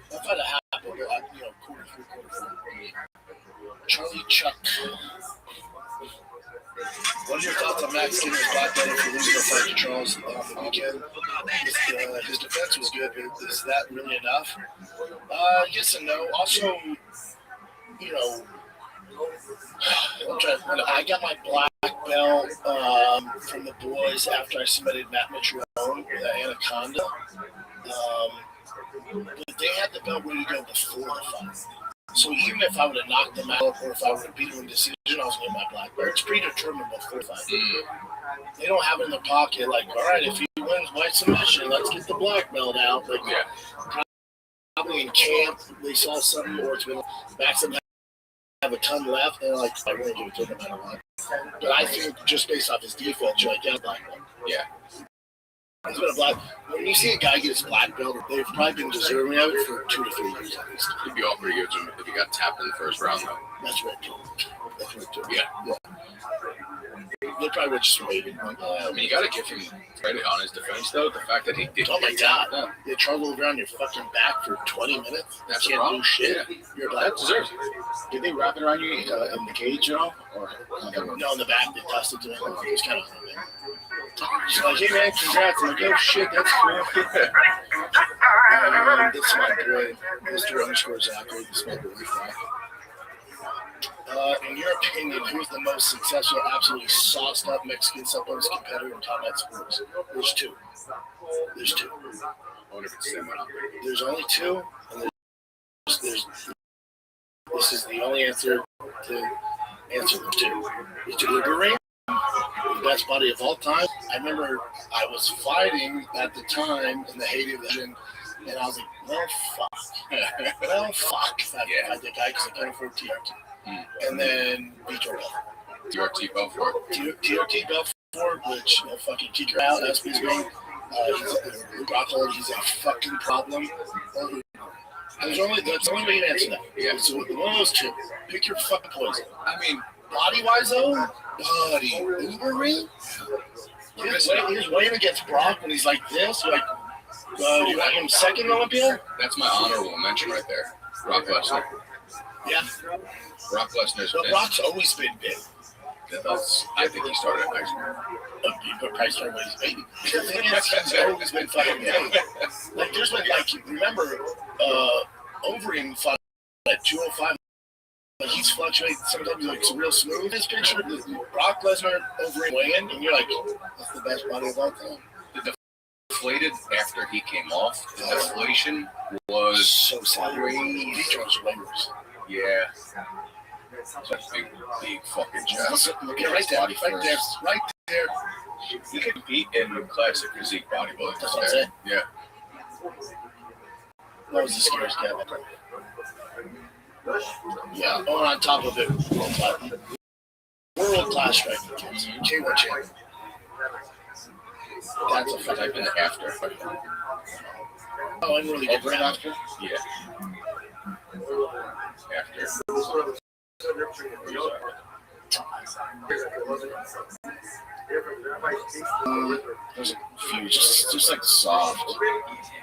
That's what happened. Charlie Chuck. What are your thoughts on Max Skinner's black belt for losing the fight to Charles on the weekend? His defense was good, but is that really enough? Yes and no. Also, you know, I got my black belt from the boys after I submitted Matt Mitrione, the Anaconda. But they had the belt ready to go before the fight. So even if I would have knocked them out or if I would have beat them in decision, I was going to get my black belt. It's predetermined before the fight. They don't have it in their pocket like, all right, if he wins by submission, let's get the black belt out. But probably in camp, they saw something or it's been Max didn't have a ton left. They're like, I want to give it to them no matter what. But I think just based off his defense, you're like, yeah, black belt. Yeah. He's been a black. When you see a guy get his black belt, they've probably been deserving of it for 2 to 3 years at least. He'd be all pretty good if he got tapped in the first round, though. That's right, too. That's right, too. Yeah. They probably would just waited. I mean, you got to give him credit on his defense, though. The fact that he did. Oh my God! You trundled around your fucking back for 20 minutes. That's you can't do shit. Yeah. You're black. That deserves it. Did they wrap it around you in the cage, you know? Or no, in the back. They tossed it to me. It was kind of funny. She's like, hey man, congrats. I'm like, oh shit, that's cool. That's my boy, Mr. Zachary. This is my boy. In your opinion, who's the most successful, absolutely sauced up Mexican supplements competitor in combat sports? There's two. I wonder if it's the same one. There's only two, and there's this is the only answer to answer the two. It's Uber the best body of all time. I remember I was fighting at the time in the heyday of the vision, and I was like, well, fuck. I fight that guy because I can't afford TRT. And then Vitor TRT Belfort. TRT Belfort, which fucking kick her out. That's his name. Rabbi Rothschild, he's a fucking problem. That's the only way you answer that. Yeah. So one of those two. Pick your fucking poison. I mean, body-wise, though, Uber ring. He's weighing against Brock when he's like this. You're like, do you want him second Olympia? That's my honorable mention right there. Brock Lesnar. Yeah. Brock Lesnar's. But Brock's always been big. I think he started at high school. But probably started when he's baby. The thing is, he's always been fucking big. Like, there's been, like, remember, Overeem fought at 205. Like, he's fluctuating. Sometimes he's like real smooth. This picture, Brock Lesnar Overeem weigh-in, and you're like, that's the best body of all time. The deflated after he came off. The deflation was so sad. Vitor's way worse. Yeah. Such big fucking chest. Look at right there. You can beat in classic physique bodybuilding. That's what I'm saying. Yeah. That was the scariest guy ever. Yeah. Oh, on top of it, world class striking kids. K1 champion. That's a fight I've been after. Oh, I'm really good after? Yeah. After. There's a few, just like soft.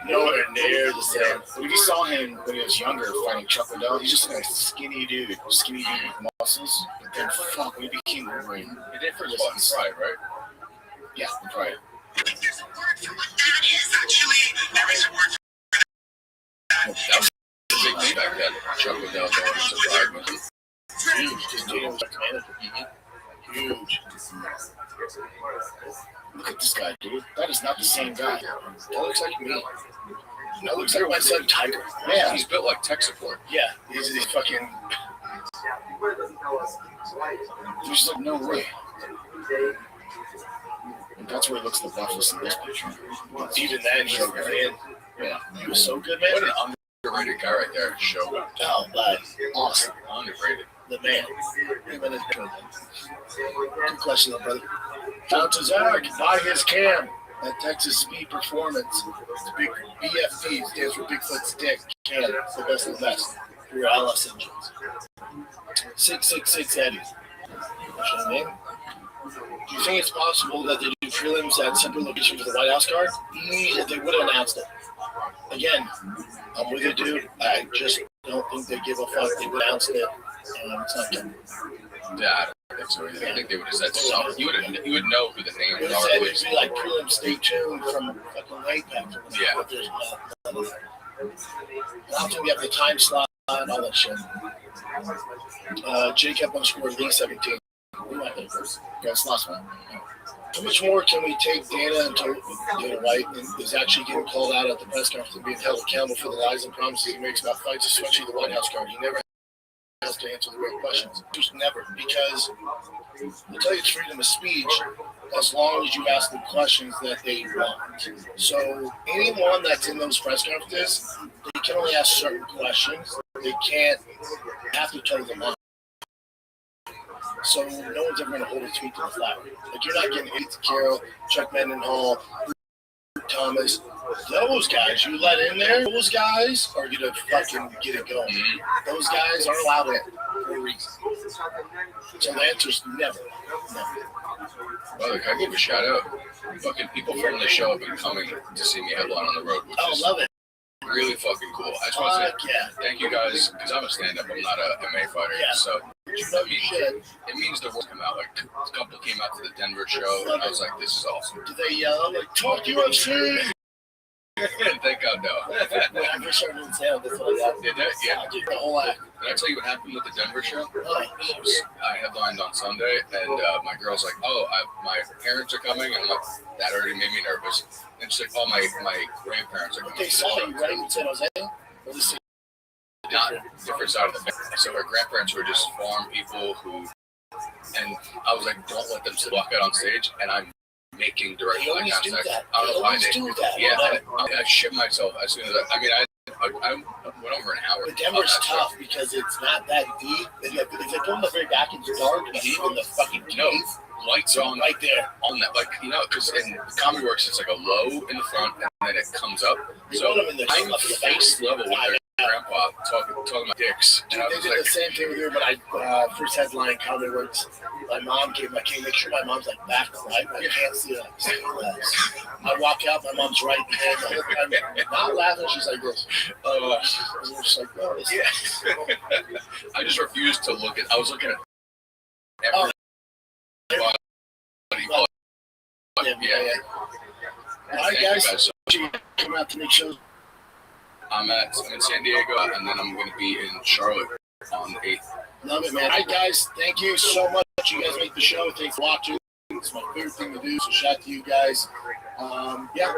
Nowhere near the same. When you saw him when he was younger fighting Chuck Liddell, he's just like a skinny dude with muscles. But then fuck, when he became Wolverine. He did for his Pride, right? Yeah, Pride. There's a word for what that is. Actually, there is a word for that. Was a big thing back then. Chuck Liddell going into Pride with him. Huge. Just Dana was like manager. Huge. Look at this guy, dude. That is not the same guy. That looks like me. That looks like my son Tiger. Yeah, he's built like tech support. Yeah, he's fucking. There's like no way. And that's where he looks the buffest in this picture. Even then, he's man. Yeah, he was so good, man. What an underrated guy right there. Show. Oh, but awesome. Underrated. The man. Good question, brother. Down to Zach, buy his cam at Texas Speed Performance. It's big BFP, stands for Bigfoot's Dick. Cam, it's the best of the best. For your LS engines. 666 Eddie. What's your name? Do you think it's possible that they do prelims at separate locations for the White House card? They would have announced it. Again, I'm with you, dude. I just don't think they give a fuck. They would announce it. It's not good. Yeah, I don't think so either. I think they would have said something. You would know who the names are. It would be like prelim, stay tuned from fucking APEC. Yeah. But there's none of that. I don't think we have the time slot and all that shit. Jacob underscore Lee 17. That's last one. How much more can we take Dana until Dana White is actually getting called out at the press conference and being held accountable for the lies and promises he makes about fights, especially the White House card? He never has to answer the real questions. Just never, because I'll tell you it's freedom of speech as long as you ask the questions that they want. So anyone that's in those press conferences, they can only ask certain questions. They can't have to tell them out. So no one's ever going to hold his feet to the fire. Like you're not getting Heath Carroll, Chuck Mendenhall, Thomas. Those guys you let in there, those guys are going to fucking get it going. Those guys aren't allowed in for a reason. So the answer's never. Well, can I give a shout out? Fucking people from the show have been coming to see me headline on the road, which is love it. Really fucking cool. I just want to say thank you guys, because I'm a stand-up. I'm not a MMA fighter, so it means the work come out. Like a couple came out to the Denver show, and I was like, "This is awesome." Do they yell like "Talk UFC"? Thank God, no. I first started in town, that's what I got. Did that? Yeah. I did the whole act. Did I tell you what happened with the Denver show? I headlined on Sunday, and my girl's like, "Oh, my parents are coming," and I'm like, that already made me nervous. And she's like, "Oh, my grandparents are coming." They saw you right in San Jose? Or the not different side of the family. So her grandparents were just farm people who, and I was like, don't let them walk out on stage, and I'm making direct eye contact. I don't know why they do that. Yeah, I shit myself as soon as I went over an hour. But Denver's tough because it's not that deep. If they pull in the very back, it's dark and deep in the fucking lights on right there on that, like because in Comedy Works it's like a low in the front and then it comes up. So I'm face level with their grandpa talking about dicks. Dude, they did the same thing with her when I first headlined Comedy Works. My mom came. I came make sure my mom's like back right. I can't see her. I walk out, my mom's right there. I'm not laughing. She's like this. She's like, oh, yeah. I just refused to look at. I was looking at everybody. Yeah. All right, guys. Come out to make shows. I'm in San Diego, and then I'm going to be in Charlotte on the 8th. Love it, man. All right, guys. Thank you so much. You guys make the show. Thanks for watching. It's my favorite thing to do, so shout out to you guys. Yeah,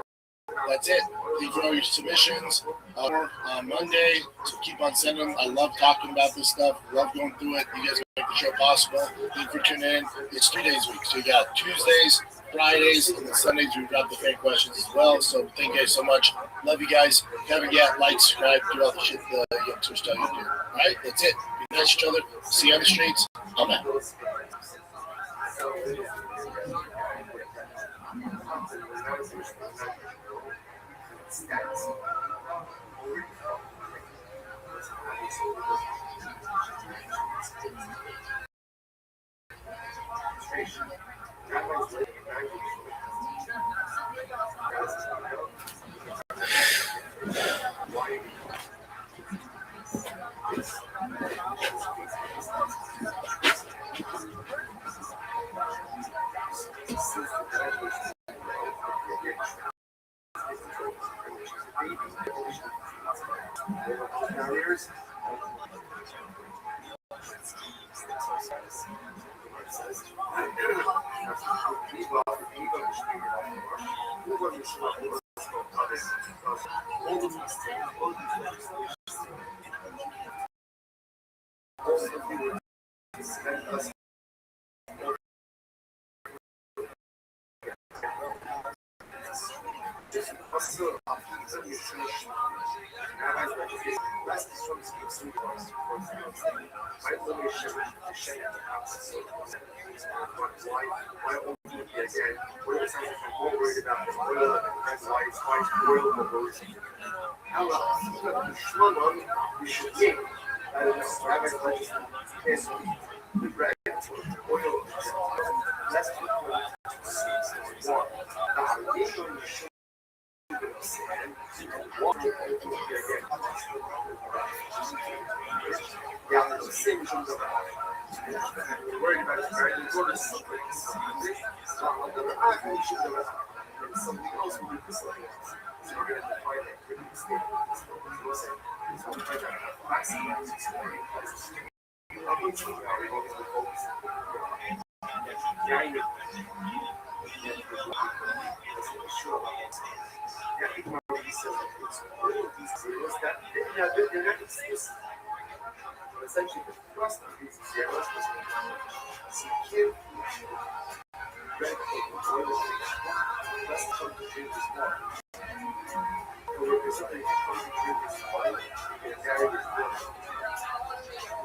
that's it. Thank you for all your submissions. On Monday, so keep on sending them. I love talking about this stuff. Love going through it. You guys make the show possible. Thank you for tuning in. It's 3 days a week, so you got Tuesdays, Fridays, and then Sundays we've got the fan questions as well. So thank you guys so much. Love you guys. If you haven't yet, like, subscribe, do all the shit the youngsters tell you to do. All right, that's it. Be nice to each other. See you on the streets. I'm out.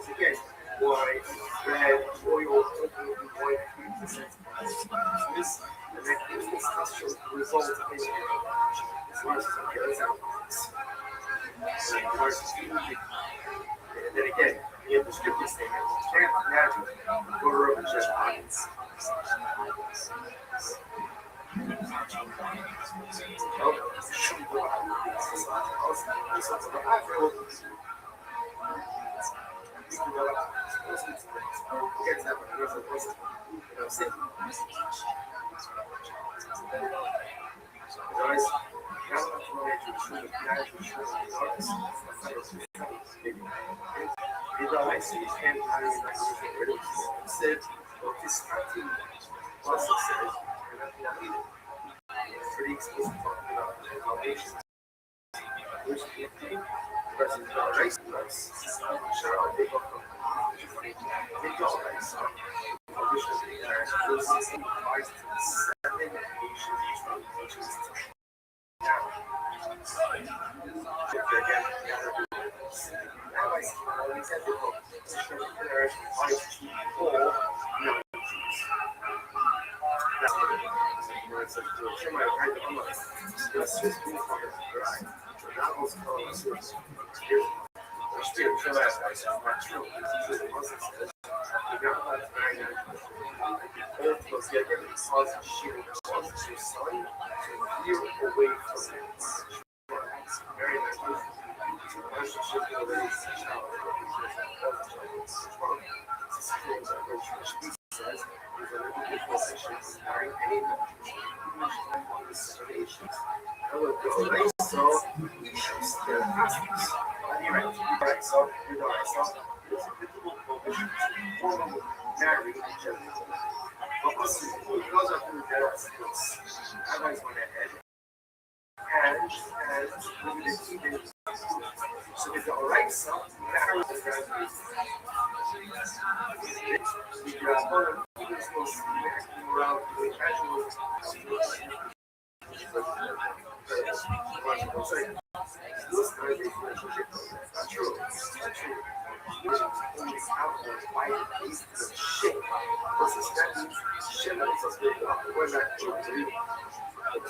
Again, white, red, oil, And then again, you have the scripted statement. You can't imagine go to Rabbi Rothschild. Pretty explicit talking about foundation. Which versus the race price. Sure, I'll take off from the dollar race. Which is the those 65 to 7 nations, which is now. Again, now I see all these ethical there's 5 to 4 no. That's what it is. It's a semi kind of almost. It's just being fucking right. So that was called still true as I said, not true. This is a Muslim says. The government very naturally. Both was getting the sauce of shit cause your son to veer away from it. Very naturally. Relationship with a race child. It's strong. It's a skill that when Jewish people says is a little bit more sexual marrying any considerations. So we should still right, so with our son, it's a little provision to marry each other. But also, because of the dead skills, rabbis went ahead and with the key so if the alright son marries the graduate. The grandmother is supposed to be acting around the casual. Those guys, not true. Not true. Only outward by the beast of shit. Versus that means shit that is supposed to be up. We're not true.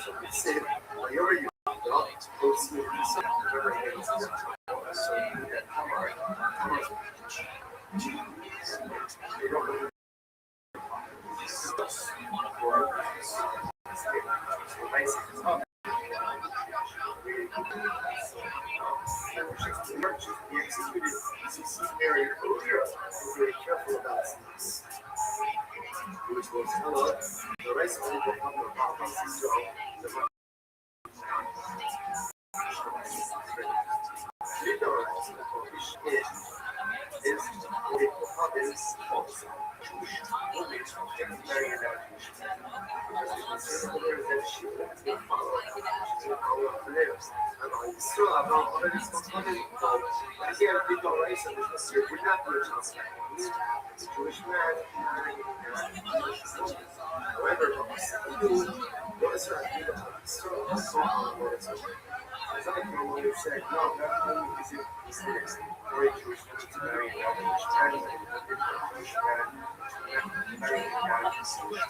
So we say, wherever you go, go see the reason. Wherever it is. So you get Tamar. They don't really. He executed Mary earlier and very careful about this. Which was hello, the rest of the properties so the is the province also Jewish women getting married out because they consider that she wants to follow our lives. And I still have not already spoken about but here we don't raise and this year we're not doing just it's a Jewish man marrying a Jewish woman. However, what is her idea of still a song or it's as I can only say, no, not only is it for a Jewish woman to marry a Jewish man, but a Jewish man to marry a Jewish woman.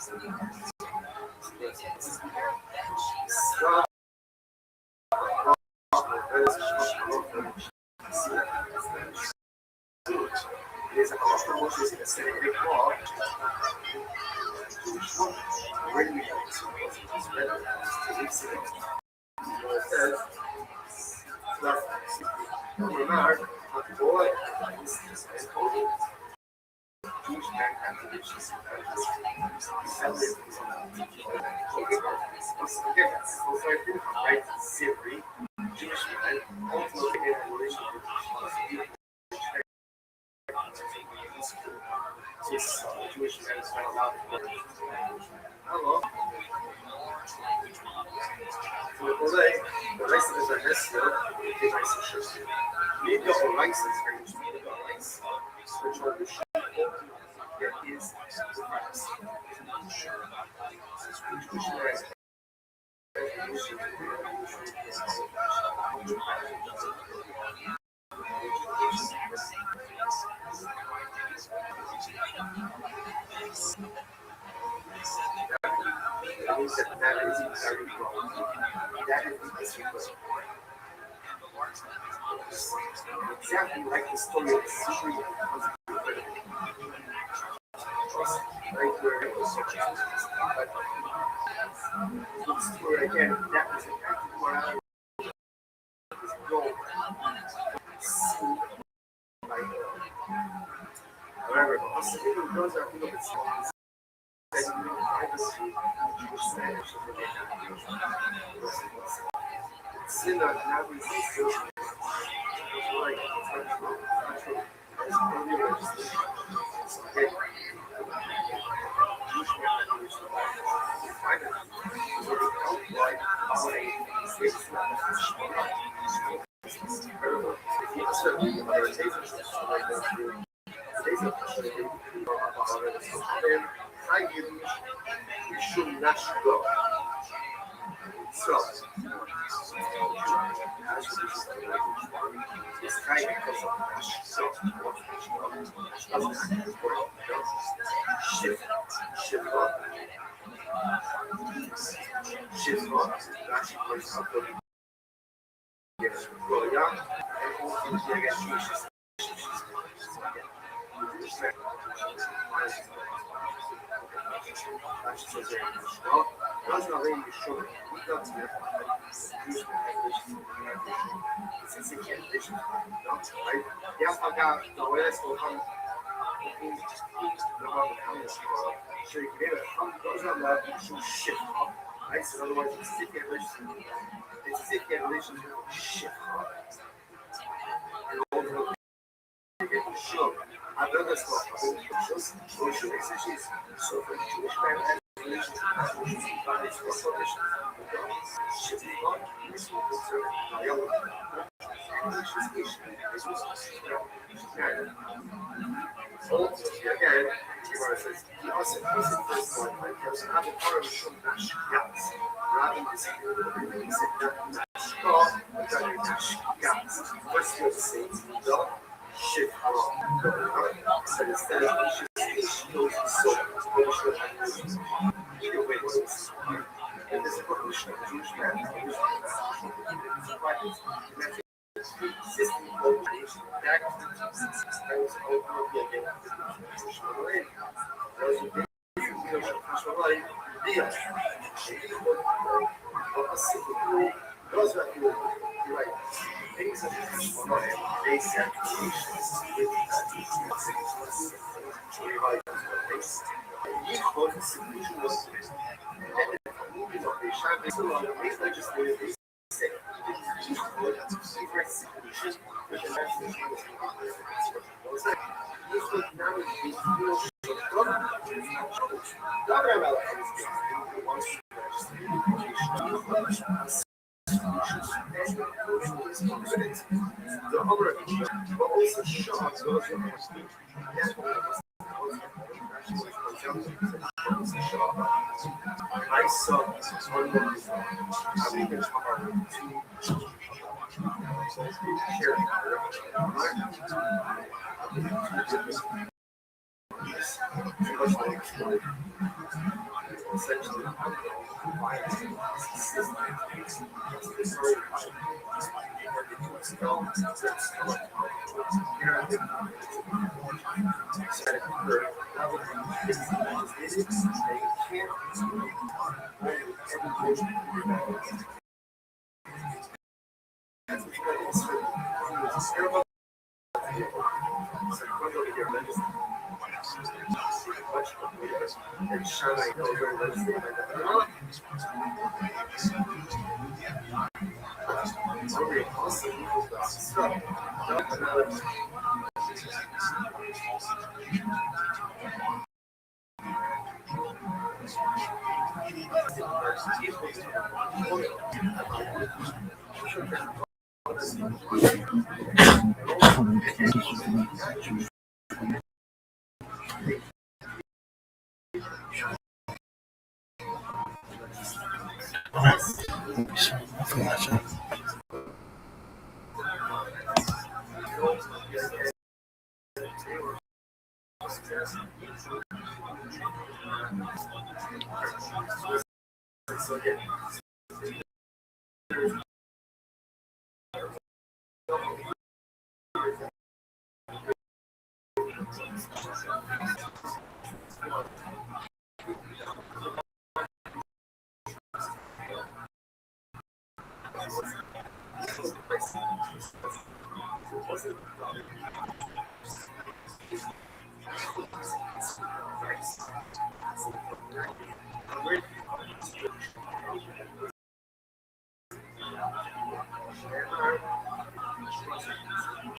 Stop. It is a cultural motion in a Semitic law. Jewish woman, when we have to spread it, it says, remember, a boy is holy. Jewish man and religious again, so I think right slavery, Jewish man ultimately in a relationship with yes, Jewish man is not allowed to work. Hello. The races are necessary. The races need the license for you to license. Which are the there is the price. That is the secret. Exactly like the story of the street. Right where it was such a story again, that was exactly what I was going. However, those are people that we should not go. So, this guy because of that, so shift up, that's what's up. Yes, well, yeah, and also the Sure. Another stuff, social exercise. So for Jewish man and religion, but it's for solution. Should be not this will concern again, he also first one, my person, I have a part of the show that she gets. Rather than saying, he said that stop, but that gets. What's the same? Shit. So instead of she goes to soul, either way, it's and this is what we should do. System of that was things that they said I saw